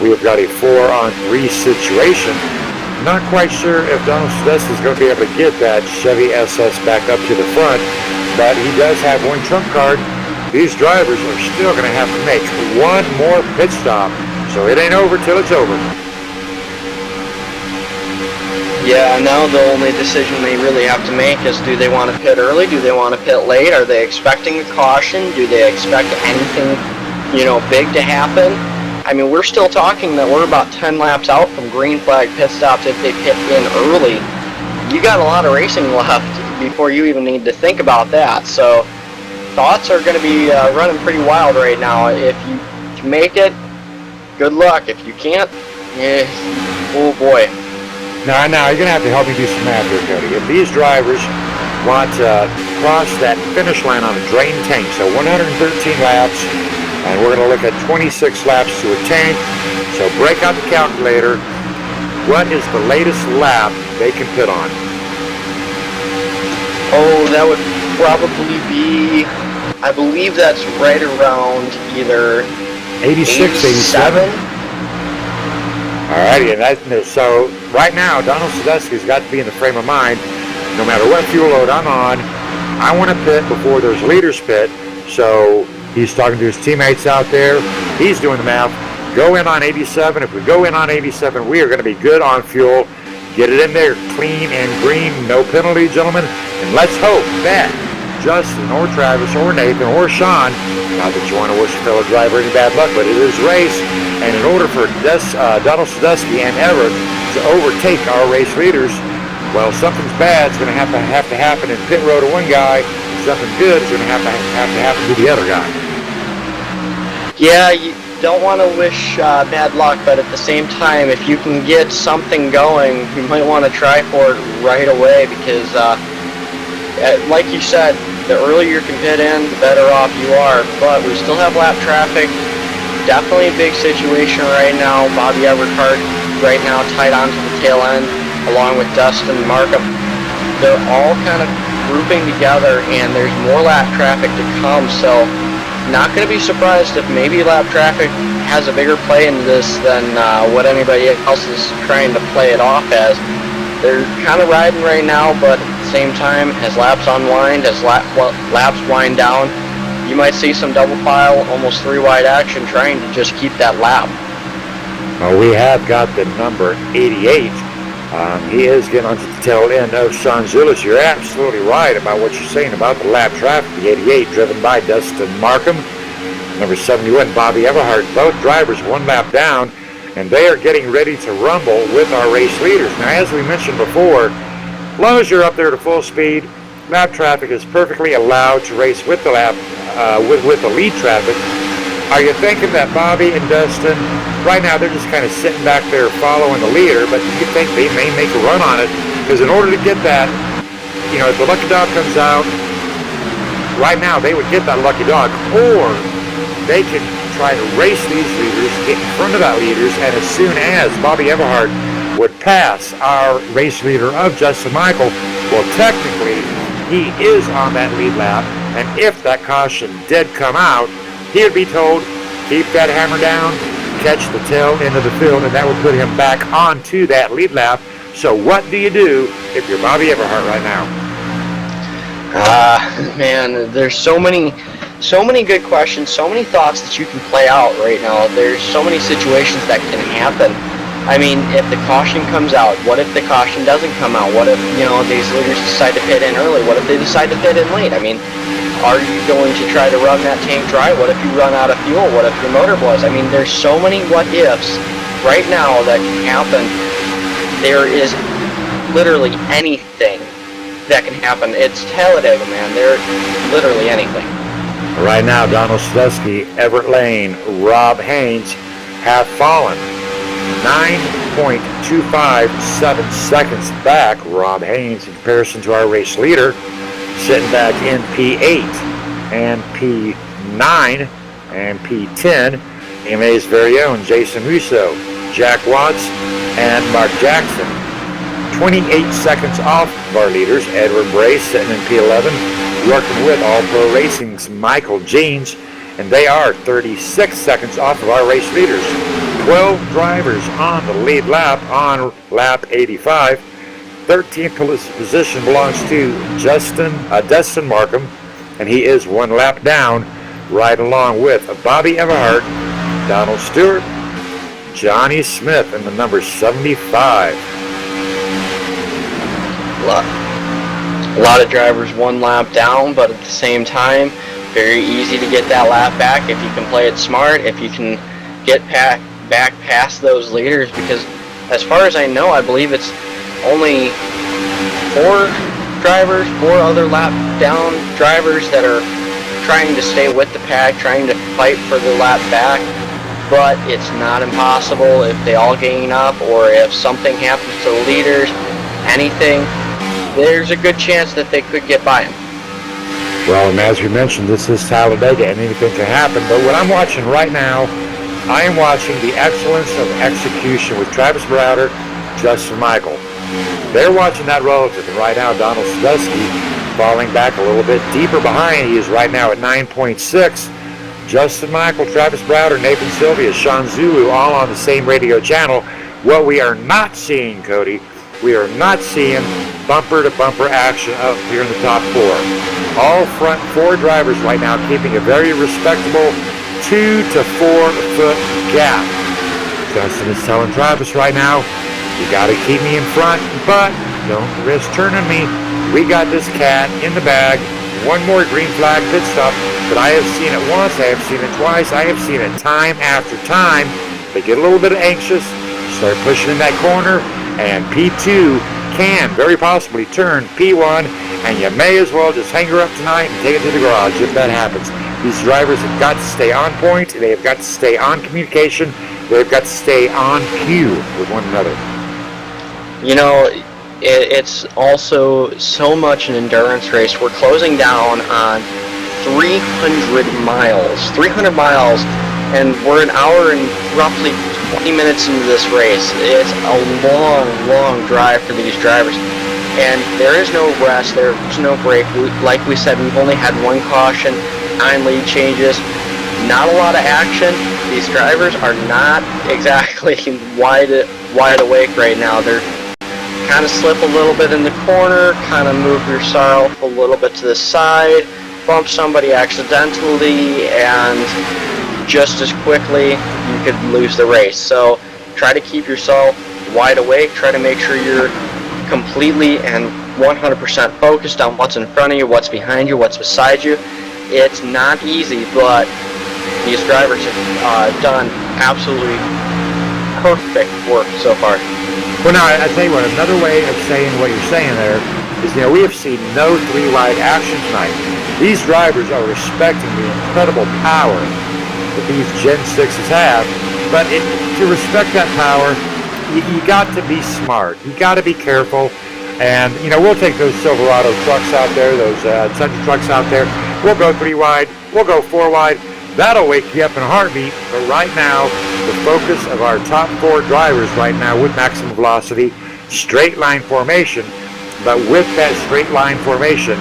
We have got a 4-on-3 situation. Not quite sure if Donald Sadusky is going to be able to get that Chevy SS back up to the front, but he does have one trump card. These drivers are still going to have to make one more pit stop, so it ain't over till it's over. Yeah, now the only decision they really have to make is, do they want to pit early? Do they want to pit late? Are they expecting a caution? Do they expect anything, big to happen? I mean, we're still talking that we're about 10 laps out from green flag pit stops if they pit in early. You got a lot of racing left before you even need to think about that. So thoughts are going to be running pretty wild right now. If you can make it, good luck. If you can't, oh boy. Now, you're going to have to help me do some math here, Cody. If these drivers want to cross that finish line on a drain tank, so 113 laps, and we're going to look at 26 laps to a tank, so break out the calculator. What is the latest lap they can pit on? Oh, that would probably be, I believe that's right around either 86, 87? Alrighty, and so right now, Donald Sadusky's got to be in the frame of mind, no matter what fuel load I'm on, I want to pit before there's leaders pit. So he's talking to his teammates out there. He's doing the math. Go in on 87. If we go in on 87, we are going to be good on fuel. Get it in there clean and green. No penalty, gentlemen. And let's hope that Justin or Travis or Nathan or Sean. Not that you want to wish a fellow driver any bad luck, but it is a race. And in order for Donald Sadusky and Everett to overtake our race leaders, well, something's bad is going to have to happen in pit row to one guy. Something good is going to have to happen to the other guy. Yeah, you don't want to wish bad luck, but at the same time, if you can get something going, you might want to try for it right away because, like you said, the earlier you can pit in, the better off you are. But we still have lap traffic. Definitely a big situation right now. Bobby Everhart right now tied onto the tail end, along with Dustin Markham. They're all kind of grouping together, and there's more lap traffic to come. So, not going to be surprised if maybe lap traffic has a bigger play in this than what anybody else is trying to play it off as. They're kind of riding right now, but at the same time, as laps unwind, as laps wind down, you might see some double file, almost three wide action trying to just keep that lap. Well, we have got the number 88. He is getting onto the tail end of Sean Zulis. You're absolutely right about what you're saying about the lap traffic. The 88 driven by Dustin Markham. Number 71, Bobby Everhart. Both drivers one lap down, and they are getting ready to rumble with our race leaders. Now, as we mentioned before, as long as you're up there to full speed, lap traffic is perfectly allowed to race with the lap, with the lead traffic. Are you thinking that Bobby and Dustin, right now they're just kind of sitting back there following the leader, but you think they may make a run on it? Because in order to get that, you know, if the lucky dog comes out, right now they would get that lucky dog, or they can try to race these leaders, get in front of that leaders, and as soon as Bobby Everhart would pass our race leader of Justin Michael, well, technically, he is on that lead lap, and if that caution did come out, he would be told, keep that hammer down, catch the tail end of the field, and that would put him back onto that lead lap. So what do you do if you're Bobby Everhart right now? Man, there's so many good questions, so many thoughts that you can play out right now. There's so many situations that can happen. I mean, if the caution comes out, what if the caution doesn't come out? What if, you know, these leaders decide to pit in early? What if they decide to pit in late? I mean, are you going to try to run that tank dry? What if you run out of fuel? What if your motor blows? I mean, there's so many what ifs right now that can happen. There is literally anything that can happen. It's Talladega, man. There's literally anything. Right now, Donald Sadusky, Everett Lane, Rob Haynes have fallen 9.257 seconds back. Rob Haynes, in comparison to our race leader, sitting back in P8 and P9 and P10. MA's very own Jason Russo, Jack Watts, and Mark Jackson. 28 seconds off of our leaders. Edward Bray sitting in P11, working with All Pro Racing's Michael Jeans, and they are 36 seconds off of our race leaders. 12 drivers on the lead lap on lap 85. 13th position belongs to Dustin Markham, and he is one lap down, right along with Bobby Everhart, Donald Stewart, Johnny Smith, and the number 75. A lot of drivers one lap down, but at the same time, very easy to get that lap back if you can play it smart, if you can get back past those leaders, because as far as I know, I believe it's only 4 other lap down drivers that are trying to stay with the pack, trying to fight for the lap back, but it's not impossible if they all gain up or if something happens to the leaders, anything, there's a good chance that they could get by them. Well, and as we mentioned, this is Talladega and anything can happen, but what I'm watching right now, I am watching the excellence of execution with Travis Browder, Justin Michael. They're watching that relative, and right now Donald Sadusky falling back a little bit deeper behind. He is right now at 9.6. Justin Michael, Travis Browder, Nathan Sylvia, Sean Zulu, all on the same radio channel. What we are not seeing, Cody, we are not seeing bumper-to-bumper action up here in the top 4. All front 4 drivers right now keeping a very respectable 2 to 4 foot gap. Justin is telling Travis right now, you got to keep me in front, but don't risk turning me. We got this cat in the bag. one more green flag pit stop, but I have seen it once, I have seen it twice, I have seen it time after time. They get a little bit anxious, start pushing in that corner, and P2 can very possibly turn P1, and you may as well just hang her up tonight and take it to the garage if that happens. These drivers have got to stay on point, they have got to stay on communication, they've got to stay on cue with one another. You know, it's also so much an endurance race. We're closing down on 300 miles. 300 miles, and we're an hour and roughly 20 minutes into this race. It's a long, long drive for these drivers. And there is no rest, there's no break. Like we said, we've only had one caution, 9 lead changes, not a lot of action. These drivers are not exactly wide awake right now. They're kind of slip a little bit in the corner, kind of move yourself a little bit to the side, bump somebody accidentally, and just as quickly you could lose the race. So try to keep yourself wide awake, try to make sure you're completely and 100% focused on what's in front of you, what's behind you, what's beside you. It's not easy, but these drivers have done absolutely perfect work so far. Well, now, I tell you what, another way of saying what you're saying there is, we have seen no 3-wide action tonight. These drivers are respecting the incredible power that these Gen 6s have, but to respect that power, you got to be smart. You got to be careful, and, we'll take those Silverado trucks out there, those Tundra trucks out there. We'll go 3-wide, we'll go 4-wide. That'll wake you up in a heartbeat, but right now, the focus of our top 4 drivers right now with maximum velocity, straight line formation, but with that straight line formation,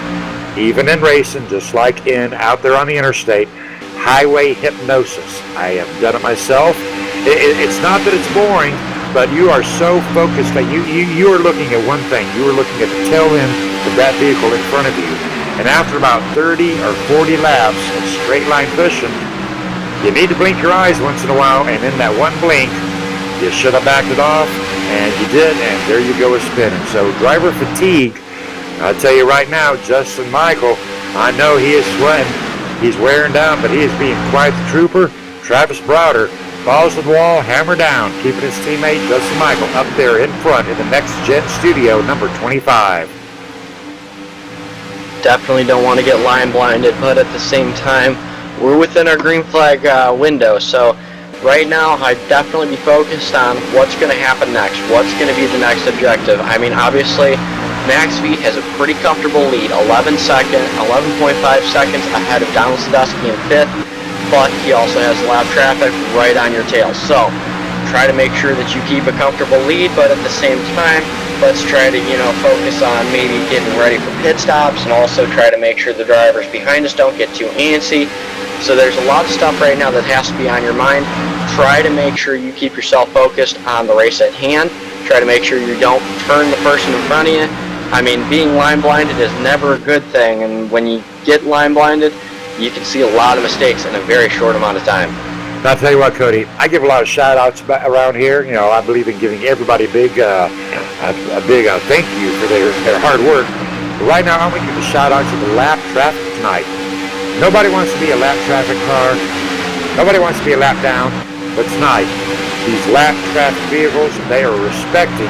even in racing, just like out there on the interstate, highway hypnosis. I have done it myself. It's not that it's boring, but you are so focused that you are looking at one thing. You are looking at the tail end of that vehicle in front of you. And after about 30 or 40 laps of straight line pushing, you need to blink your eyes once in a while, and in that one blink, you should have backed it off, and you did, and there you go, spinning. So driver fatigue, I'll tell you right now, Justin Michael, I know he is sweating, he's wearing down, but he is being quite the trooper. Travis Browder falls to the wall, hammer down, keeping his teammate Justin Michael up there in front in the next gen studio, number 25. Definitely don't want to get line blinded, but at the same time, we're within our green flag window. So right now, I'd definitely be focused on what's going to happen next, what's going to be the next objective. I mean, obviously, Max V has a pretty comfortable lead, 11.5 seconds ahead of Donald Sadowski in 5th, but he also has lap traffic right on your tail. So try to make sure that you keep a comfortable lead, but at the same time, let's try to, focus on maybe getting ready for pit stops, and also try to make sure the drivers behind us don't get too antsy. So there's a lot of stuff right now that has to be on your mind. Try to make sure you keep yourself focused on the race at hand. Try to make sure you don't turn the person in front of you. I mean, being line blinded is never a good thing, and when you get line blinded, you can see a lot of mistakes in a very short amount of time. I'll tell you what, Cody, I give a lot of shout-outs around here. I believe in giving everybody a big thank you for their hard work. But right now, I'm going to give a shout-out to the lap traffic tonight. Nobody wants to be a lap traffic car. Nobody wants to be a lap down. But tonight, these lap traffic vehicles, they are respecting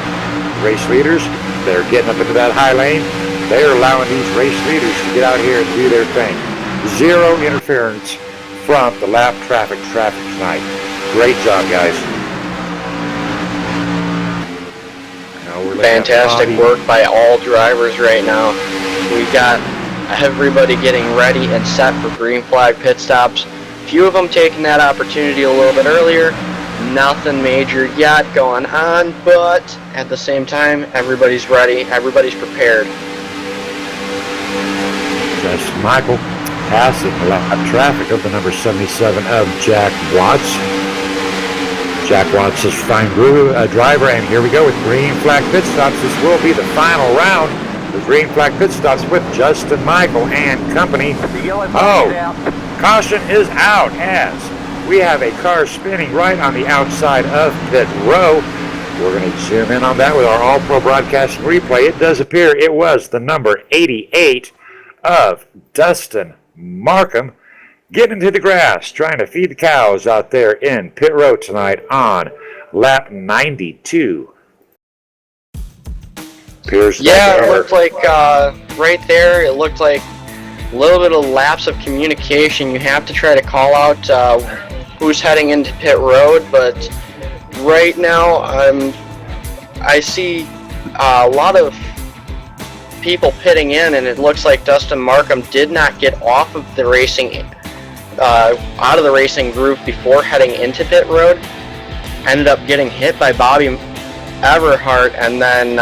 race leaders. They're getting up into that high lane. They are allowing these race leaders to get out here and do their thing. Zero interference from the lap traffic tonight. Great job, guys. Fantastic work by all drivers right now. We've got everybody getting ready and set for green flag pit stops. Few of them taking that opportunity a little bit earlier. Nothing major yet going on, but at the same time, everybody's ready, everybody's prepared. Justin Michael passing the lap traffic of the number 77 of Jack Watts. Jack Watts is fine driver, and here we go with green flag pit stops. This will be the final round. The green flag pit stops with Justin Michael and company. Oh, caution is out as we have a car spinning right on the outside of pit row. We're going to zoom in on that with our All-Pro Broadcasting replay. It does appear it was the number 88 of Dustin Markham getting into the grass, trying to feed the cows out there in pit road tonight on lap 92. Appears Yeah, it looked like right there, it looked like a little bit of lapse of communication. You have to try to call out who's heading into pit road, but right now I see a lot of people pitting in, and it looks like Dustin Markham did not get off of the racing, out of the racing group before heading into pit road. Ended up getting hit by Bobby Everhart, and then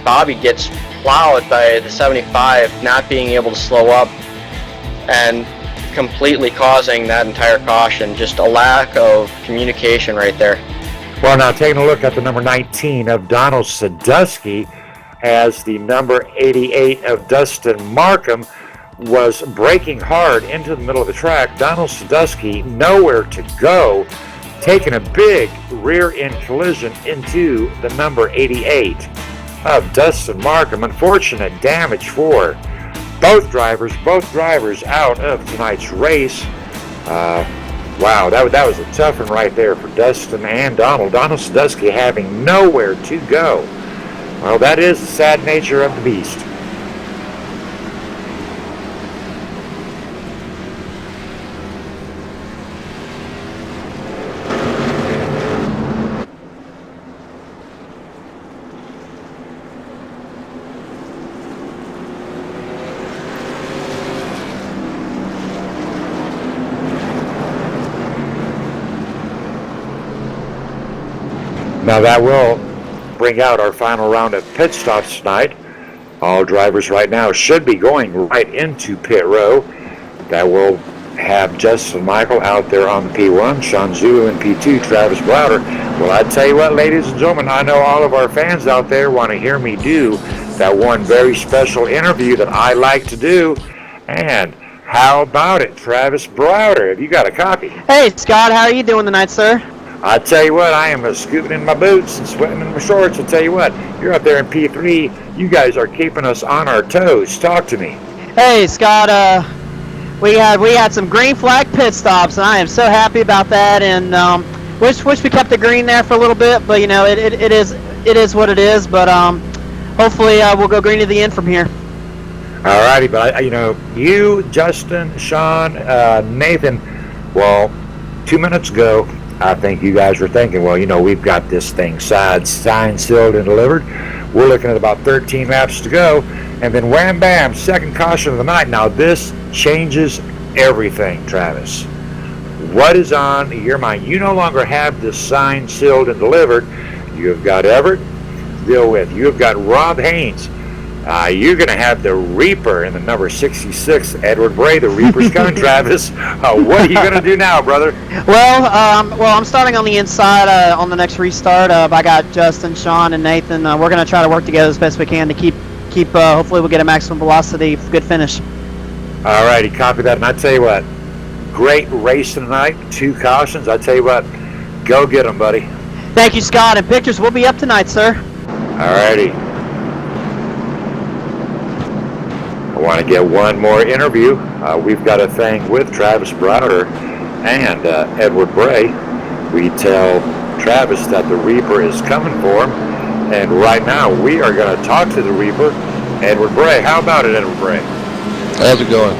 Bobby gets plowed by the 75, not being able to slow up and completely causing that entire caution. Just a lack of communication right there. Well, now taking a look at the number 19 of Donald Sadusky, as the number 88 of Dustin Markham was braking hard into the middle of the track. Donald Sadusky nowhere to go, taking a big rear-end collision into the number 88 of Dustin Markham. Unfortunate damage for both drivers out of tonight's race. Wow, that was a tough one right there for Dustin and Donald. Donald Sadusky having nowhere to go. Well, that is the sad nature of the beast. Now that will bring out our final round of pit stops tonight. All drivers right now should be going right into pit row. That will have Justin Michael out there on the P1, Sean Zulu in P2, Travis Blauder. Well, I tell you what, ladies and gentlemen, I know all of our fans out there want to hear me do that one very special interview that I like to do. And how about it, Travis Blauder? Have you got a copy? Hey, Scott, how are you doing tonight, sir? I tell you what, I am scooting in my boots and sweating in my shorts. I tell you what, you're up there in P3. You guys are keeping us on our toes. Talk to me. Hey, Scott. We had some green flag pit stops, and I am so happy about that. And wish we kept the green there for a little bit, but you know it is what it is. But hopefully we'll go green to the end from here. All righty, but you, Justin, Sean, Nathan. Well, 2 minutes ago, I think you guys were thinking, well, we've got this thing signed, sealed, and delivered. We're looking at about 13 laps to go, and then wham, bam, second caution of the night. Now, this changes everything, Travis. What is on your mind? You no longer have this signed, sealed, and delivered. You've got Everett to deal with. You've got Rob Haynes. You're going to have the Reaper in the number 66, Edward Bray. The Reaper's coming, Travis. What are you going to do now, brother? Well, I'm starting on the inside on the next restart. I got Justin, Sean, and Nathan. We're going to try to work together as best we can to keep. Hopefully, we'll get a maximum velocity, good finish. All righty, copy that. And I tell you what, great race tonight. 2 cautions. I tell you what, go get them, buddy. Thank you, Scott. And pictures will be up tonight, sir. All righty. I want to get one more interview. We've got a thing with Travis Browder and Edward Bray. We tell Travis that the Reaper is coming for him, and right now we are going to talk to the Reaper, Edward Bray. How about it, Edward Bray? How's it going?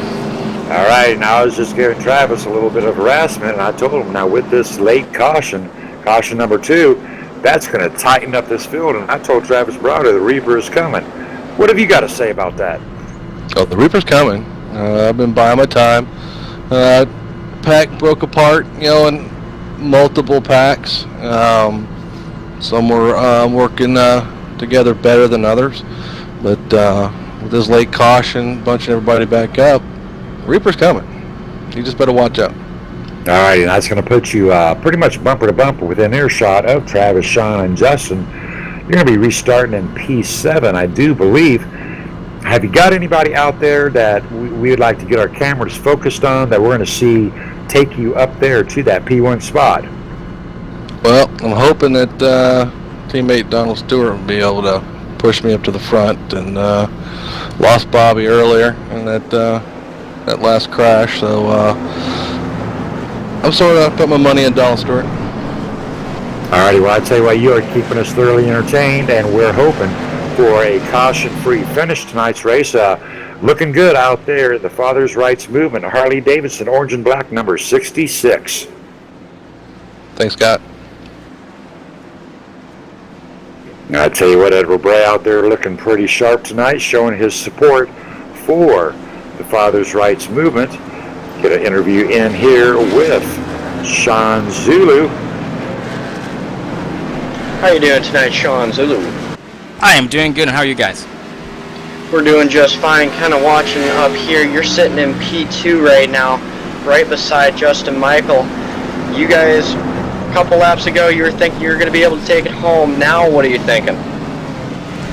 All right, now I was just giving Travis a little bit of harassment, and I told him, now with this late caution number 2, that's going to tighten up this field, and I told Travis Browder the Reaper is coming. What have you got to say about that? Oh, the Reaper's coming. I've been buying my time. Pack broke apart, in multiple packs. Some were working together better than others. But with this late caution, bunching everybody back up, Reaper's coming. You just better watch out. All right, and that's going to put you pretty much bumper to bumper within earshot of Travis, Sean, and Justin. You're going to be restarting in P7, I do believe. Have you got anybody out there that we would like to get our cameras focused on that we're going to see take you up there to that P1 spot? Well, I'm hoping that teammate Donald Stewart will be able to push me up to the front and lost Bobby earlier in that last crash. So I'm sort of put my money in Donald Stewart. Alrighty, well, I tell you what, you are keeping us thoroughly entertained, and we're hoping for a caution-free finish tonight's race. Looking good out there, the Father's Rights Movement, Harley-Davidson, orange and black, number 66. Thanks, Scott. I tell you what, Edward Bray out there looking pretty sharp tonight, showing his support for the Father's Rights Movement. Get an interview in here with Sean Zulu. How you doing tonight, Sean Zulu? I am doing good, and how are you guys? We're doing just fine. Kind of watching up here. You're sitting in P2 right now, right beside Justin Michael. You guys, a couple laps ago, you were thinking you were going to be able to take it home. Now, what are you thinking?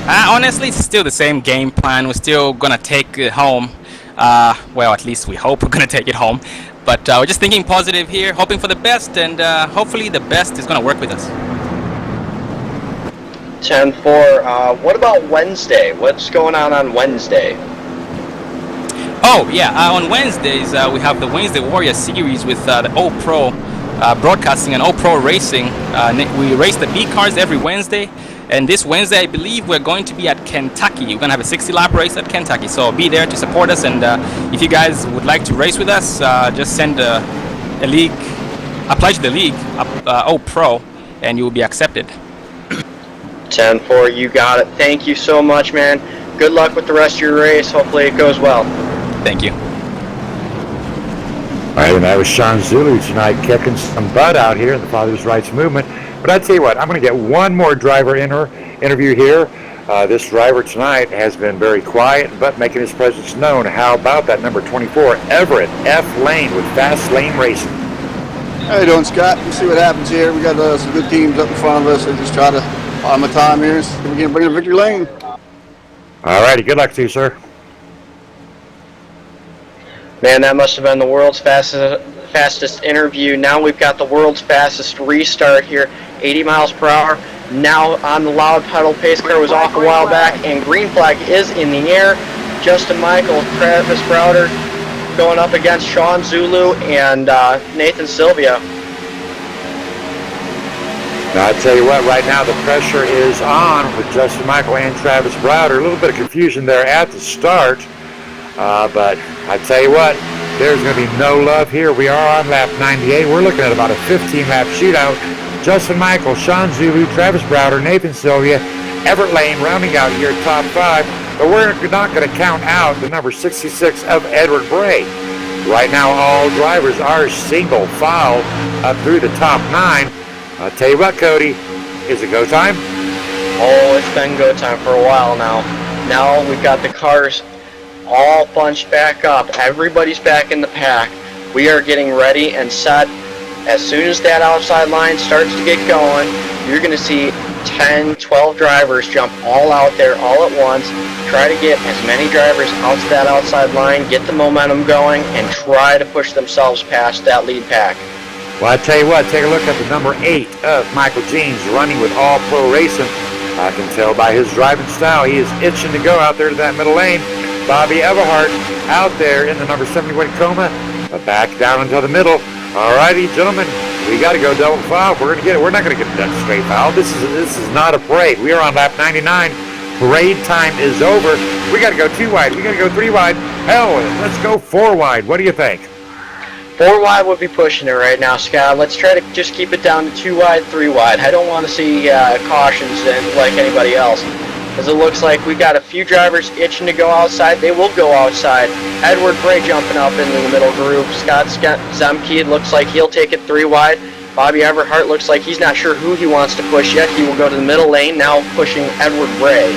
Honestly, it's still the same game plan. We're still going to take it home. Well, at least we hope we're going to take it home. But we're just thinking positive here, hoping for the best, and hopefully the best is going to work with us. 10-4. What about Wednesday? What's going on Wednesday? Oh, yeah. On Wednesdays, we have the Wednesday Warrior Series with the O-Pro Broadcasting and O-Pro Racing. We race the B cars every Wednesday. And this Wednesday, I believe we're going to be at Kentucky. We're going to have a 60-lap race at Kentucky. So be there to support us. And if you guys would like to race with us, just send a league, apply to the league, O-Pro, and you will be accepted. 10-4, you got it. Thank you so much, man. Good luck with the rest of your race. Hopefully it goes well. Thank you. All right, and that was Sean Zulu tonight kicking some butt out here in the Father's Rights Movement. But I tell you what, I'm going to get one more driver interview here. This driver tonight has been very quiet, but making his presence known. How about that number 24, Everett F. Lane with Fast Lane Racing? How you doing, Scott? Let's see what happens here. We got some good teams up in front of us. I just try to on my time here. We're going to bring a victory lane. All righty, good luck to you, sir. Man, that must have been the world's fastest interview. Now we've got the world's fastest restart here, 80 miles per hour. Now on the loud pedal, pace car was off a while back, and green flag is in the air. Justin Michael, Travis Browder going up against Sean Zulu and Nathan Sylvia. Now, I tell you what, right now the pressure is on with Justin Michael and Travis Browder. A little bit of confusion there at the start, but I tell you what, there's going to be no love here. We are on lap 98. We're looking at about a 15-lap shootout. Justin Michael, Sean Zulu, Travis Browder, Nathan Sylvia, Everett Lane rounding out your top 5, but we're not going to count out the number 66 of Edward Bray. Right now, all drivers are single file up through the top 9. I'll tell you what, Cody, is it go time? Oh, it's been go time for a while now. Now we've got the cars all bunched back up. Everybody's back in the pack. We are getting ready and set. As soon as that outside line starts to get going, you're going to see 10, 12 drivers jump all out there all at once. Try to get as many drivers out to that outside line, get the momentum going, and try to push themselves past that lead pack. Well, I tell you what, take a look at the number 8 of Michael Jeans running with All Pro Racing. I can tell by his driving style, he is itching to go out there to that middle lane. Bobby Everhart out there in the number 71 Kma, back down into the middle. All righty, gentlemen, we got to go double file. We're not going to get that straight file. This is not a parade. We are on lap 99. Parade time is over. We got to go 2 wide. We got to go 3 wide. Hell, let's go 4 wide. What do you think? 4 wide would be pushing it right now, Scott. Let's try to just keep it down to 2 wide, 3 wide. I don't want to see cautions like anybody else, as it looks like we've got a few drivers itching to go outside. They will go outside. Edward Bray jumping up into the middle group. Scott Zemke looks like he'll take it 3 wide. Bobby Everhart looks like he's not sure who he wants to push yet. He will go to the middle lane, now pushing Edward Bray.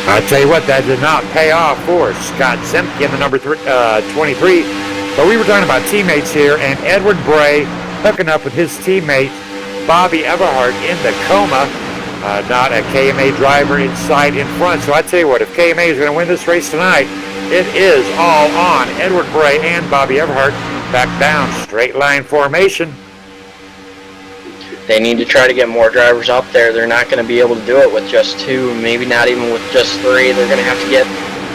I'll tell you what, that did not pay off for Scott Zemke in the number 23. But we were talking about teammates here, and Edward Bray hooking up with his teammate Bobby Everhart in the Kma. Not a KMA driver inside in front. So I tell you what, if KMA is going to win this race tonight, it is all on Edward Bray and Bobby Everhart. Back down, straight line formation. They need to try to get more drivers up there. They're not going to be able to do it with just 2, maybe not even with just 3. They're going to have to get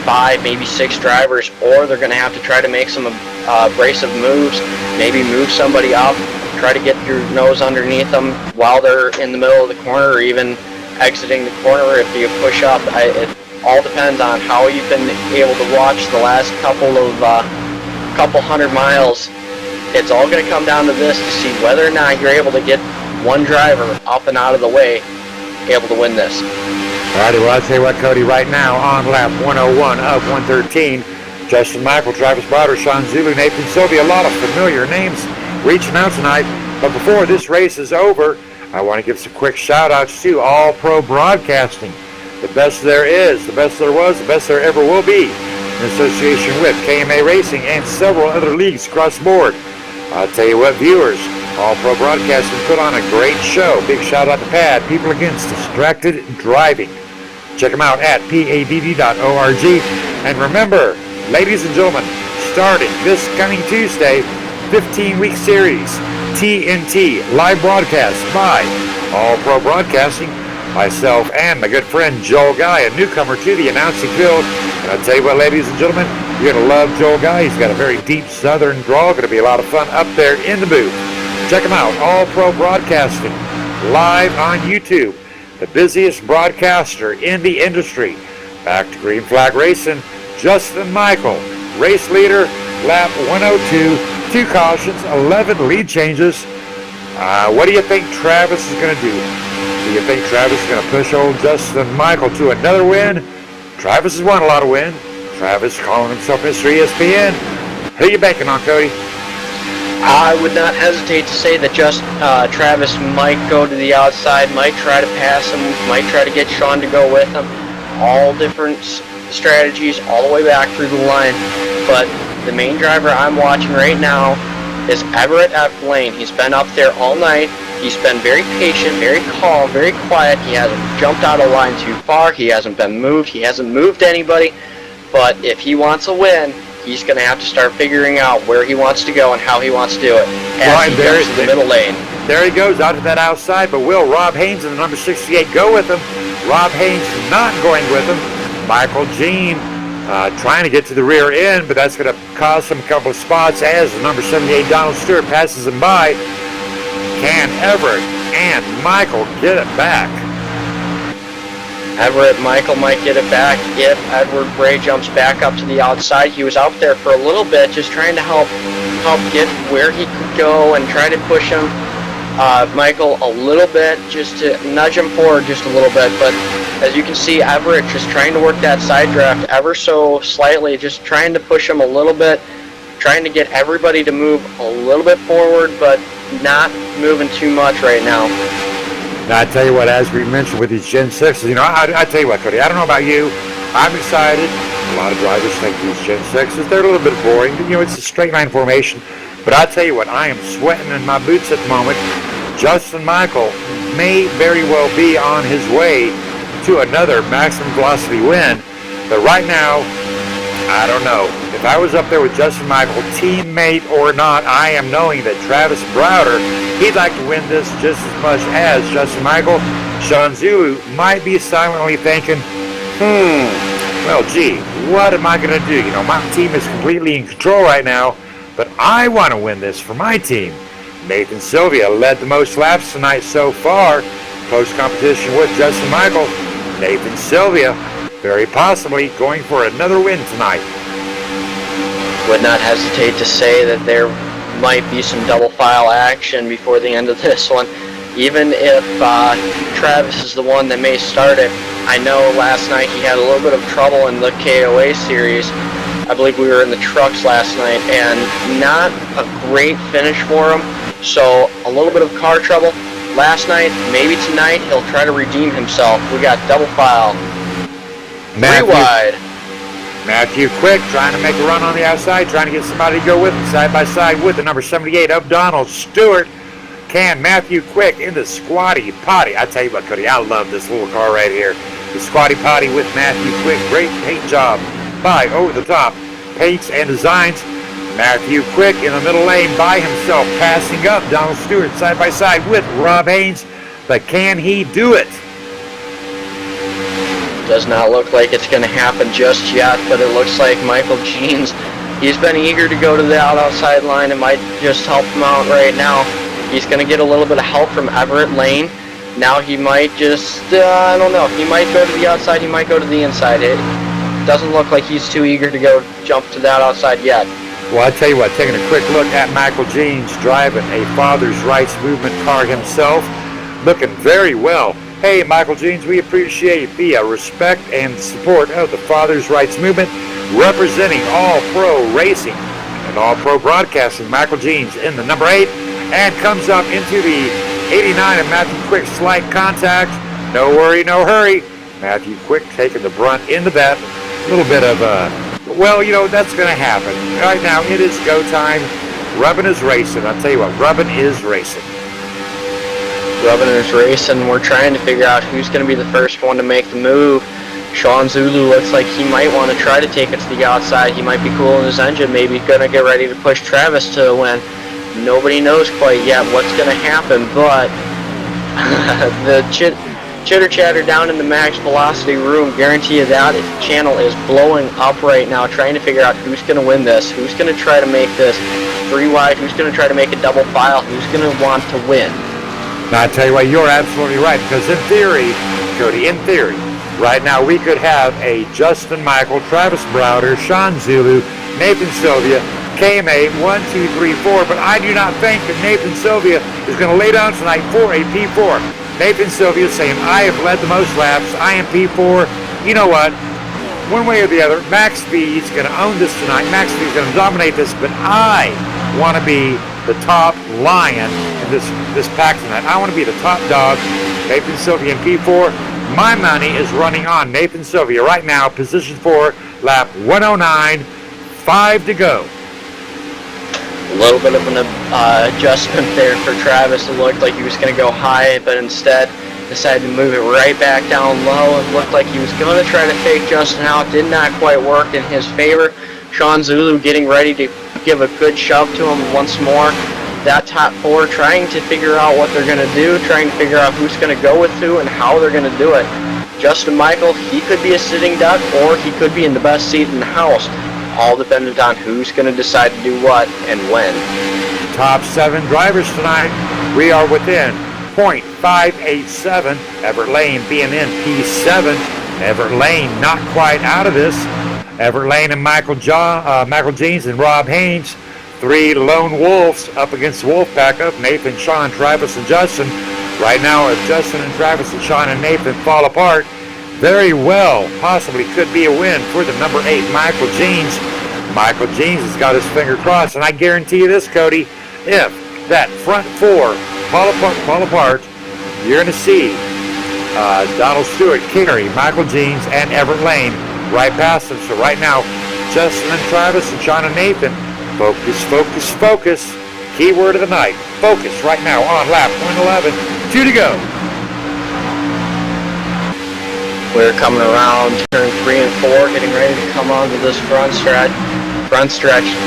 5, maybe 6 drivers, or they're going to have to try to make some abrasive moves, maybe move somebody up, try to get your nose underneath them while they're in the middle of the corner, or even exiting the corner if you push up. It all depends on how you've been able to watch the last couple hundred miles. It's all going to come down to this to see whether or not you're able to get one driver up and out of the way, able to win this. Alrighty, well, I'll tell you what, Cody, right now on lap 101 of 113, Justin Michael, Travis Browder, Sean Zulu, Nathan Sylvia, a lot of familiar names reaching out tonight. But before this race is over, I want to give some quick shout-outs to All Pro Broadcasting. The best there is, the best there was, the best there ever will be, in association with KMA Racing and several other leagues across the board. I'll tell you what, viewers, All Pro Broadcasting put on a great show. Big shout-out to PAD, People Against Distracted Driving. Check them out at padd.org. And remember, ladies and gentlemen, starting this coming Tuesday, 15-week series, TNT live broadcast by All Pro Broadcasting, myself and my good friend Joel Guy, a newcomer to the announcing field. And I'll tell you what, ladies and gentlemen, you're going to love Joel Guy. He's got a very deep southern drawl. Going to be a lot of fun up there in the booth. Check him out, All Pro Broadcasting, live on YouTube. The busiest broadcaster in the industry. Back to Green Flag Racing, Justin Michael, race leader, lap 102, 2 cautions, 11 lead changes. What do you think Travis is going to do? Do you think Travis is going to push old Justin Michael to another win? Travis has won a lot of wins. Travis calling himself Mr. ESPN. Who are you banking on, Cody? I would not hesitate to say that Travis might go to the outside, might try to pass him, might try to get Sean to go with him. All different strategies all the way back through the line. But the main driver I'm watching right now is Everett F. Lane. He's been up there all night. He's been very patient, very calm, very quiet. He hasn't jumped out of line too far. He hasn't been moved. He hasn't moved anybody. But if he wants a win, he's going to have to start figuring out where he wants to go and how he wants to do it as he goes to the middle lane. There he goes out to that outside, but will Rob Haynes and the number 68 go with him? Rob Haynes not going with him. Michael Jean trying to get to the rear end, but that's going to cost him a couple of spots as the number 78 Donald Stewart passes him by. Can Everett and Michael get it back? Everett Michael might get it back if Edward Bray jumps back up to the outside. He was out there for a little bit just trying to help get where he could go and try to push him, Michael, a little bit, just to nudge him forward just a little bit. But as you can see, Everett just trying to work that side draft ever so slightly, just trying to push him a little bit, trying to get everybody to move a little bit forward, but not moving too much right now. Now, I tell you what, as we mentioned with these Gen 6s, I tell you what, Cody, I don't know about you, I'm excited. A lot of drivers think these Gen 6s, they're a little bit boring. It's a straight line formation. But I tell you what, I am sweating in my boots at the moment. Justin Michael may very well be on his way to another maximum velocity win. But right now, I don't know. If I was up there with Justin Michael, teammate or not, I am knowing that Travis Browder, he'd like to win this just as much as Justin Michael. Sean Zulu might be silently thinking, well, gee, what am I going to do? My team is completely in control right now, but I want to win this for my team. Nathan Sylvia led the most laps tonight so far. Close competition with Justin Michael. Nathan Sylvia very possibly going for another win tonight. Would not hesitate to say that there might be some double file action before the end of this one. Even if Travis is the one that may start it, I know last night he had a little bit of trouble in the KOA series. I believe we were in the trucks last night, and not a great finish for him. So a little bit of car trouble last night. Maybe tonight he'll try to redeem himself. We got double file. Three wide. Matthew Quick trying to make a run on the outside, trying to get somebody to go with him side by side with the number 78 of Donald Stewart. Can Matthew Quick in the Squatty Potty? I tell you what, Cody, I love this little car right here. The Squatty Potty with Matthew Quick. Great paint job by Over the Top Paints and Designs. Matthew Quick in the middle lane by himself, passing up Donald Stewart side by side with Rob Haynes. But can he do it? Does not look like it's going to happen just yet, but it looks like Michael Jeans, he's been eager to go to the outside line. It might just help him out right now. He's going to get a little bit of help from Everett Lane. Now he might just, I don't know, he might go to the outside, he might go to the inside. It doesn't look like he's too eager to go jump to that outside yet. Well, I tell you what, taking a quick look at Michael Jeans driving a Father's Rights Movement car himself, looking very well. Hey, Michael Jeans, we appreciate the respect and support of the Father's Rights Movement, representing All Pro Racing and All Pro Broadcasting. Michael Jeans in the number 8 and comes up into the 89 of Matthew Quick, slight contact. No worry, no hurry. Matthew Quick taking the brunt in the bet. A little bit of well, you know, that's going to happen. Right now, it is go time. Rubbin is racing. I'll tell you what, Rubbin is racing. Rubbin is racing. We're trying to figure out who's going to be the first one to make the move. Sean Zulu looks like he might want to try to take it to the outside. He might be cooling his engine, maybe going to get ready to push Travis to a win. Nobody knows quite yet what's going to happen, but the chitter chatter down in the max velocity room, guarantee you that channel is blowing up right now, trying to figure out who's going to win this, who's going to try to make this 3 wide, who's going to try to make a double file, who's going to want to win. Now, I tell you what, you're absolutely right, because in theory, Cody, in theory, right now we could have a Justin Michael, Travis Browder, Sean Zulu, Nathan Sylvia, KMA, 1, 2, 3, 4, but I do not think that Nathan Sylvia is going to lay down tonight for a P4. Nathan Sylvia saying, I have led the most laps, I am P4. You know what? One way or the other, Max Speed's going to own this tonight. Max Speed's going to dominate this, but I want to be the top lion in this pack tonight. I want to be the top dog. Nathan Sylvia in P4. My money is running on Nathan Sylvia right now, position 4, lap 109, 5 to go. A little bit of an adjustment there for Travis. It looked like he was going to go high, but instead decided to move it right back down low. It looked like he was going to try to fake Justin out. Did not quite work in his favor. Sean Zulu getting ready to give a good shove to him once more. That top 4 trying to figure out what they're going to do, trying to figure out who's going to go with who and how they're going to do it. Justin Michael, he could be a sitting duck or he could be in the best seat in the house. All dependent on who's going to decide to do what and when. Top 7 drivers tonight. We are within .587. Everett Lane being in P7. Everett Lane not quite out of this. Everett Lane and Michael Jeans and Rob Haynes. 3 lone wolves up against the wolf pack of Nathan, Sean, Travis, and Justin. Right now, if Justin and Travis and Sean and Nathan fall apart, very well, possibly could be a win for the number 8, Michael Jeans. Michael Jeans has got his finger crossed, and I guarantee you this, Cody, if that front 4 fall apart, you're going to see Donald Stewart carry Michael Jeans and Everett Lane right past them. So right now, Justin and Travis and Sean and Nathan, focus, focus, focus. Key word of the night, focus right now on lap 111, 2 to go. We're coming around turn 3 and 4, getting ready to come onto this front stretch.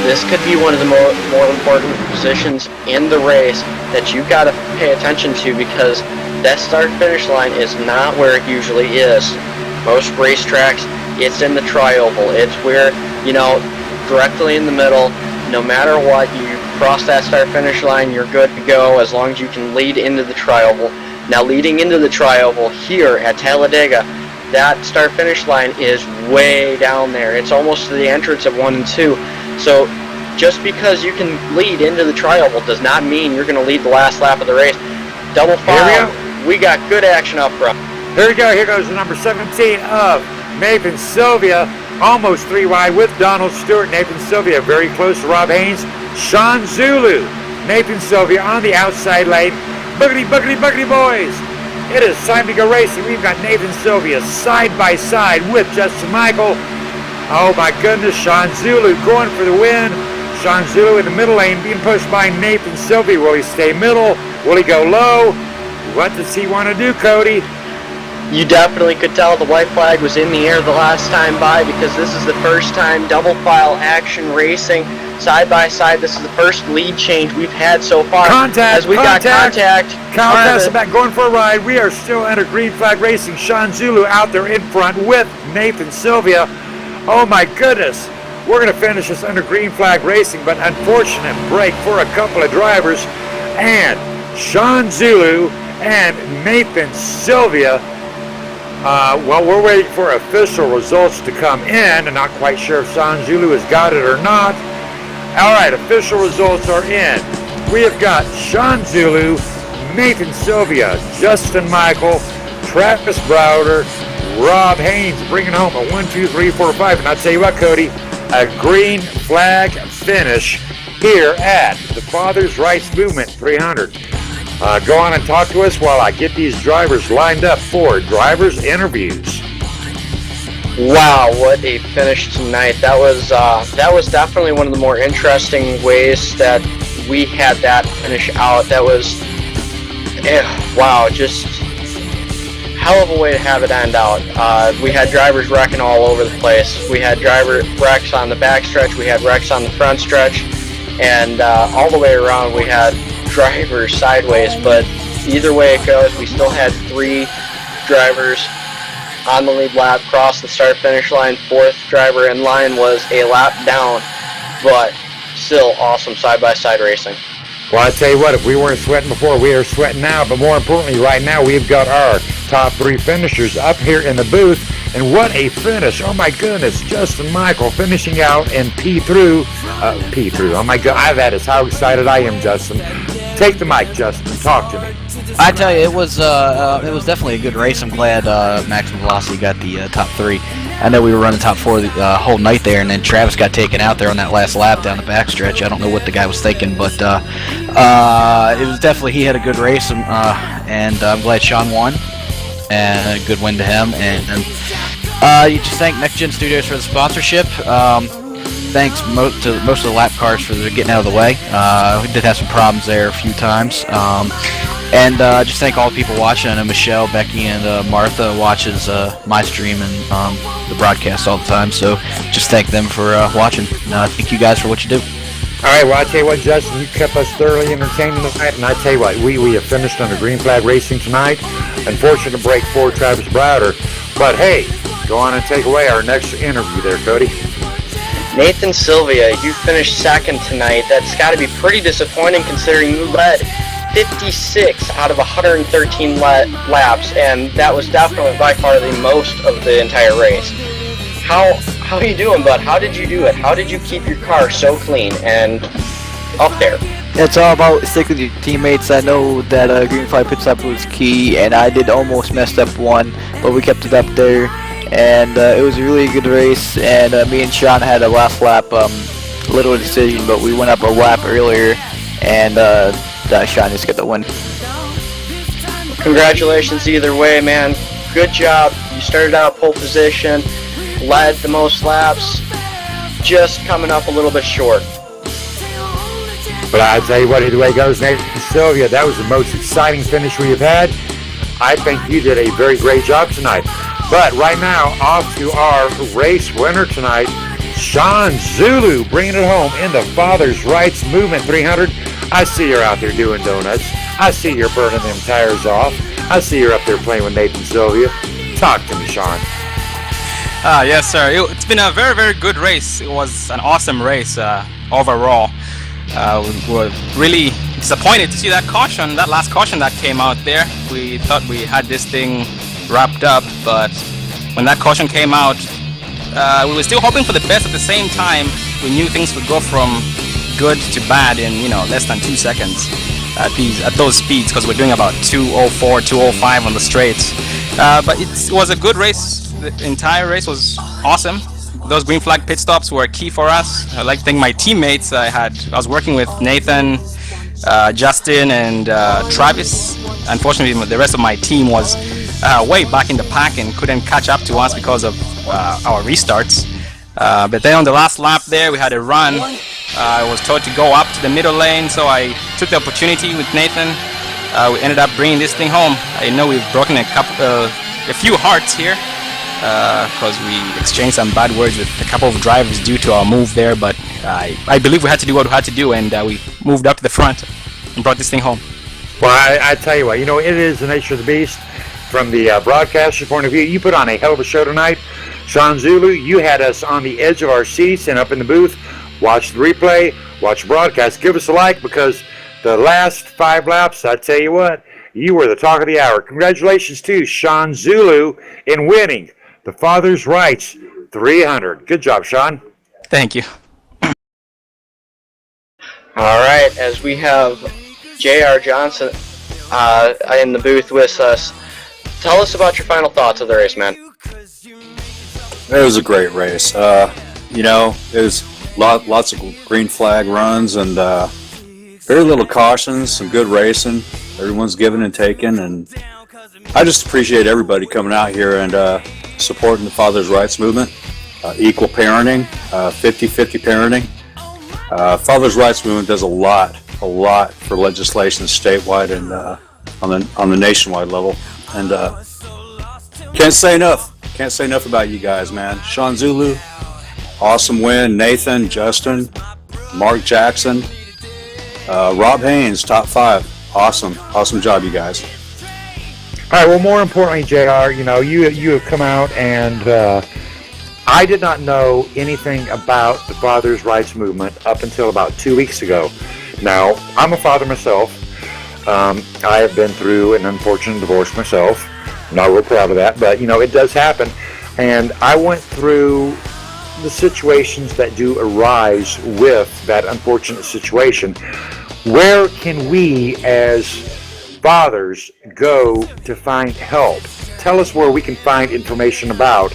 This could be one of the more important positions in the race that you've got to pay attention to, because that start-finish line is not where it usually is. Most racetracks, it's in the tri-oval. It's where, you know, directly in the middle. No matter what, you cross that start-finish line, you're good to go as long as you can lead into the tri-oval. Now, leading into the tri-oval here at Talladega, that start-finish line is way down there. It's almost to the entrance of 1 and 2. So just because you can lead into the tri-oval does not mean you're going to lead the last lap of the race. Double file, we got good action up front. Here we go. Here goes the number 17 of Nathan Sylvia. Almost 3 wide with Donald Stewart. Nathan Sylvia very close to Rob Haynes. Sean Zulu. Nathan Sylvia on the outside lane. Boogity, boogity, boogity, boys. It is time to go racing. We've got Nathan Sylvia side by side with Justin Michael. Oh my goodness, Sean Zulu going for the win. Sean Zulu in the middle lane being pushed by Nathan Sylvia. Will he stay middle? Will he go low? What does he want to do, Cody? You definitely could tell the white flag was in the air the last time by, because this is the first time double file action racing side by side. This is the first lead change we've had so far. As we got contact. Kyle Pesselback going for a ride. We are still under green flag racing. Sean Zulu out there in front with Nathan Sylvia. Oh my goodness. We're going to finish this under green flag racing, but unfortunate break for a couple of drivers. And Sean Zulu and Nathan Sylvia. Well, we're waiting for official results to come in. I'm not quite sure if Sean Zulu has got it or not. All right, official results are in. We have got Sean Zulu, Nathan Sylvia, Justin Michael, Travis Browder, Rob Haynes bringing home a 1, 2, 3, 4, 5. And I'll tell you what, Cody, a green flag finish here at the Father's Rights Movement 300. Go on and talk to us while I get these drivers lined up for drivers' interviews. Wow, what a finish tonight. That was definitely one of the more interesting ways that we had that finish out. That was, wow, just hell of a way to have it end out. We had drivers wrecking all over the place. We had driver wrecks on the back stretch, we had wrecks on the front stretch, and all the way around we had drivers sideways. But either way it goes, we still had 3 drivers on the lead lap, cross the start-finish line. 4th driver in line was a lap down, but still awesome side-by-side racing. Well, I tell you what, if we weren't sweating before, we are sweating now. But more importantly, right now, we've got our top 3 finishers up here in the booth. And what a finish. Oh, my goodness. Justin Michael finishing out in P through. Oh, my God. That is how excited I am, Justin. Take the mic, Justin. Talk to me. I tell you, it was definitely a good race. I'm glad Maximum Velocity got the top 3. I know we were running top 4 the whole night there, and then Travis got taken out there on that last lap down the backstretch. I don't know what the guy was thinking, but it was definitely, he had a good race, and I'm glad Sean won, and a good win to him. And you just thank Next Gen Studios for the sponsorship. Thanks to most of the lap cars for getting out of the way. We did have some problems there a few times. And just thank all the people watching. I know Michelle, Becky, and Martha watches my stream and the broadcast all the time. So just thank them for watching. Thank you guys for what you do. All right, well, I tell you what, Justin, you kept us thoroughly entertained tonight. And I tell you what, we have finished under green flag racing tonight. Unfortunate break for Travis Browder. But hey, go on and take away our next interview there, Cody. Nathan Sylvia, you finished 2nd tonight. That's got to be pretty disappointing considering you led 56 out of 113 laps, and that was definitely by far the most of the entire race. How are you doing, bud? How did you do it? How did you keep your car so clean and up there? It's all about sticking with your teammates. I know that green flag pit stop was key, and I did almost messed up one, but we kept it up there, and it was a really good race. And me and Sean had a last lap little decision, but we went up a lap earlier, and Sean just got the win. Congratulations either way, man. Good job. You started out pole position, led the most laps, just coming up a little bit short. But I'll tell you what, either way it goes, Nathan Sylvia, that was the most exciting finish we have had. I think you did a very great job tonight. But right now, off to our race winner tonight, Sean Zulu, bringing it home in the Father's Rights Movement 300. I see you're out there doing donuts. I see you're burning them tires off. I see you're up there playing with Nathan Sylvia. Talk to me, Sean. Yes, sir. It's been a very, very good race. It was an awesome race overall. We were really disappointed to see that last caution that came out there. We thought we had this thing wrapped up, but when that caution came out, we were still hoping for the best. At the same time, we knew things would go from good to bad in less than 2 seconds at those speeds, because we're doing about 204, 205 on the straights. But it was a good race. The entire race was awesome. Those green flag pit stops were key for us. I'd like to thank my teammates. I was working with Nathan, Justin, and Travis. Unfortunately, the rest of my team was way back in the pack and couldn't catch up to us because of our restarts. But then on the last lap there, we had a run. I was told to go up to the middle lane, so I took the opportunity with Nathan. We ended up bringing this thing home. I know we've broken a a few hearts here because we exchanged some bad words with a couple of drivers due to our move there. But I believe we had to do what we had to do, and we moved up to the front and brought this thing home. Well, I tell you what, it is the nature of the beast. From the broadcaster's point of view, you put on a hell of a show tonight. Sean Zulu, you had us on the edge of our seats and up in the booth. Watch the replay, watch the broadcast. Give us a like, because the last 5 laps, I tell you what, you were the talk of the hour. Congratulations to Sean Zulu in winning the Father's Rights 300. Good job, Sean. Thank you. All right, as we have J.R. Johnson in the booth with us, tell us about your final thoughts of the race, man. It was a great race. There's lots of green flag runs and very little cautions, some good racing. Everyone's giving and taking, and I just appreciate everybody coming out here and supporting the Father's Rights movement, equal parenting, 50-50 parenting. Father's Rights movement does a lot for legislation statewide and on the nationwide level. And can't say enough about you guys, man. Sean Zulu, awesome win. Nathan, Justin, Mark Jackson, Rob Haynes, top 5. Awesome job, you guys. All right, well, more importantly, JR, you have come out, and I did not know anything about the Father's Rights movement up until about 2 weeks ago. Now, I'm a father myself. I have been through an unfortunate divorce myself. I'm not real proud of that, but it does happen. And I went through the situations that do arise with that unfortunate situation. Where can we as fathers go to find help? Tell us where we can find information about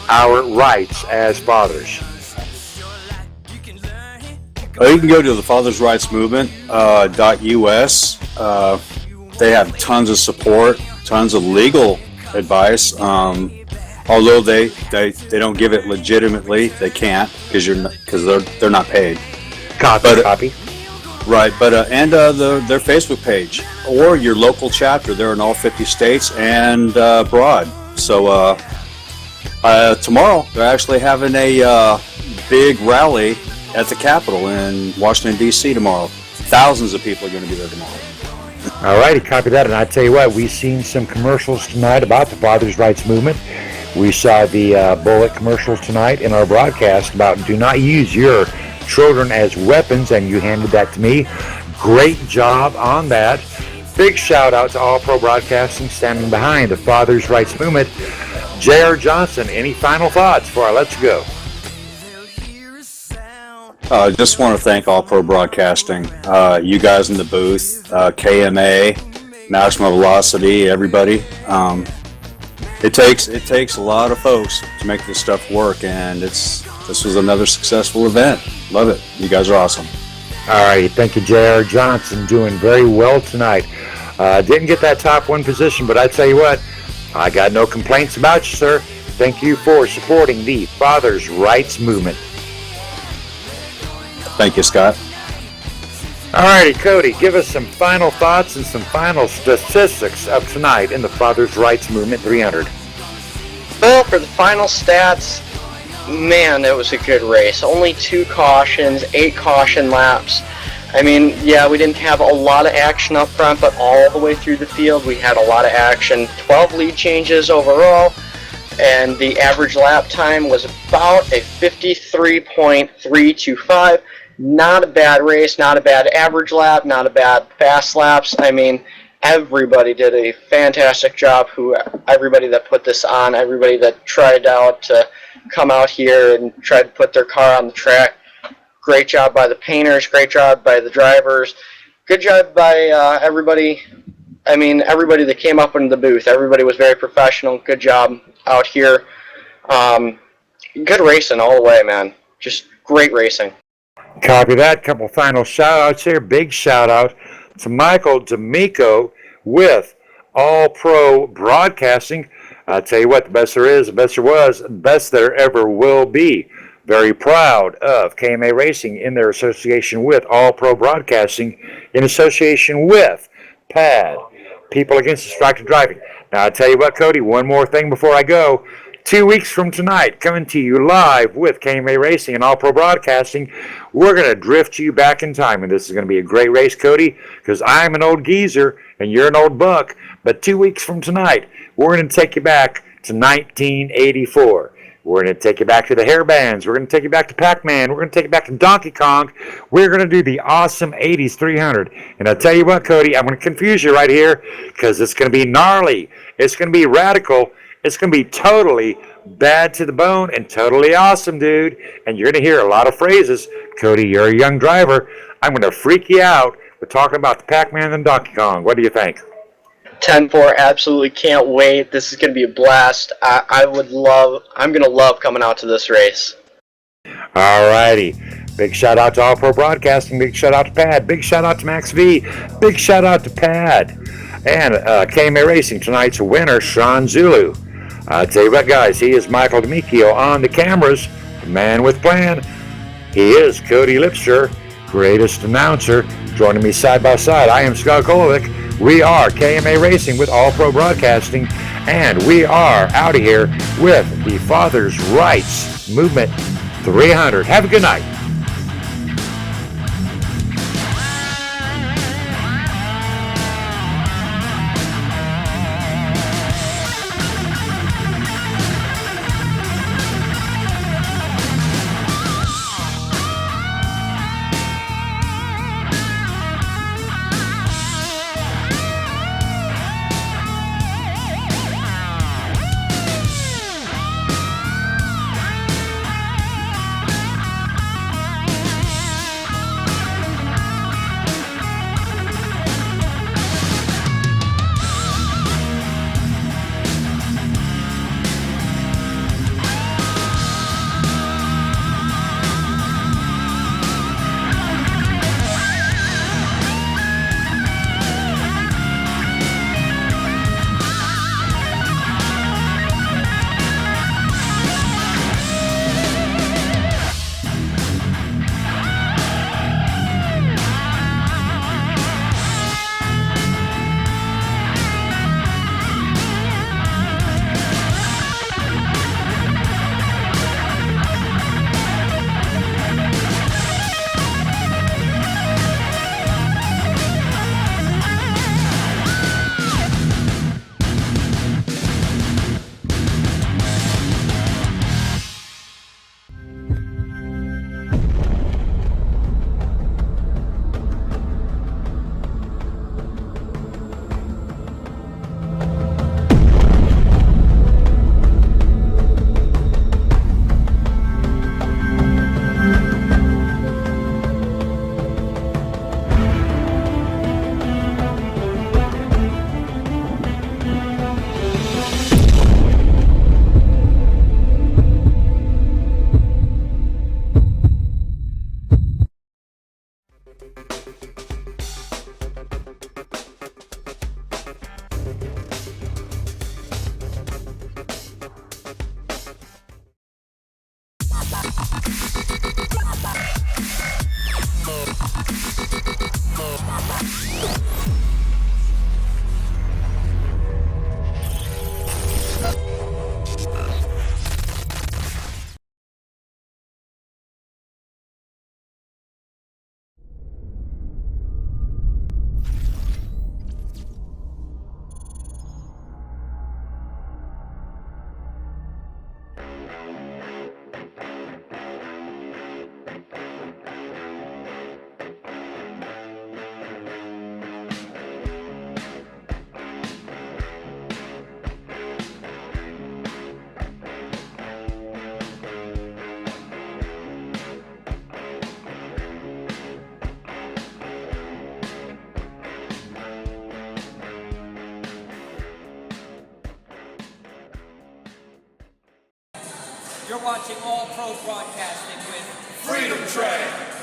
our rights as fathers. You can go to the Father's Rights Movement .us. They have tons of support, tons of legal advice. Although they don't give it legitimately, they can't because they're not paid. Copy. Right, but their Facebook page or your local chapter. They're in all 50 states and abroad. So tomorrow they're actually having a big rally at the Capitol in Washington, D.C. tomorrow. Thousands of people are going to be there tomorrow. All righty, copy that. And I tell you what, we've seen some commercials tonight about the Father's Rights movement. We saw the bullet commercials tonight in our broadcast about do not use your children as weapons, and you handed that to me. Great job on that. Big shout out to All Pro Broadcasting standing behind the Father's Rights movement. J.R. Johnson, any final thoughts before I let you go? I just want to thank All Pro Broadcasting, you guys in the booth, KMA, Maximum Velocity, everybody. It takes a lot of folks to make this stuff work, and this was another successful event. Love it. You guys are awesome. All right, thank you, J.R. Johnson, doing very well tonight. Didn't get that top 1 position, but I tell you what, I got no complaints about you, sir. Thank you for supporting the Father's Rights movement. Thank you, Scott. All righty, Cody, give us some final thoughts and some final statistics of tonight in the Father's Rights Movement 300. Well, for the final stats, man, it was a good race. Only 2 cautions, 8 caution laps. I mean, yeah, we didn't have a lot of action up front, but all the way through the field, we had a lot of action. 12 lead changes overall, and the average lap time was about a 53.325. Not a bad race, not a bad average lap, not a bad fast laps. I mean, everybody did a fantastic job. Everybody that put this on, everybody that tried out to come out here and try to put their car on the track. Great job by the painters, great job by the drivers, good job by everybody. I mean, everybody that came up into the booth. Everybody was very professional. Good job out here. Good racing all the way, man. Just great racing. Copy that. Couple final shout-outs here. Big shout-out to Michael D'Amico with All Pro Broadcasting. I tell you what, the best there is, the best there was, the best there ever will be. Very proud of KMA Racing in their association with All Pro Broadcasting, in association with PAD, People Against Distracted Driving. Now, I'll tell you what, Cody, one more thing before I go. 2 weeks from tonight, coming to you live with KMA Racing and All Pro Broadcasting, we're going to drift you back in time. And this is going to be a great race, Cody, because I'm an old geezer and you're an old buck. But 2 weeks from tonight, we're going to take you back to 1984. We're going to take you back to the hairbands. We're going to take you back to Pac-Man. We're going to take you back to Donkey Kong. We're going to do the awesome 80s 300. And I'll tell you what, Cody, I'm going to confuse you right here because it's going to be gnarly. It's going to be radical. It's going to be totally bad to the bone and totally awesome, dude. And you're going to hear a lot of phrases. Cody, you're a young driver. I'm going to freak you out with talking about the Pac-Man and Donkey Kong. What do you think? 10-4, absolutely can't wait. This is going to be a blast. I'm going to love coming out to this race. All righty. Big shout out to All Pro Broadcasting. Big shout out to Pad. Big shout out to Max V. Big shout out to Pad. And KMA Racing, tonight's winner, Sean Zulu. I'll tell you what, guys, he is Michael D'Amico on the cameras, the man with plan. He is Cody Lipster, greatest announcer. Joining me side by side, I am Scott Kolovic. We are KMA Racing with All Pro Broadcasting, and we are out of here with the Father's Rights Movement 300. Have a good night. You're watching All Pro Broadcasting with Freedom Train.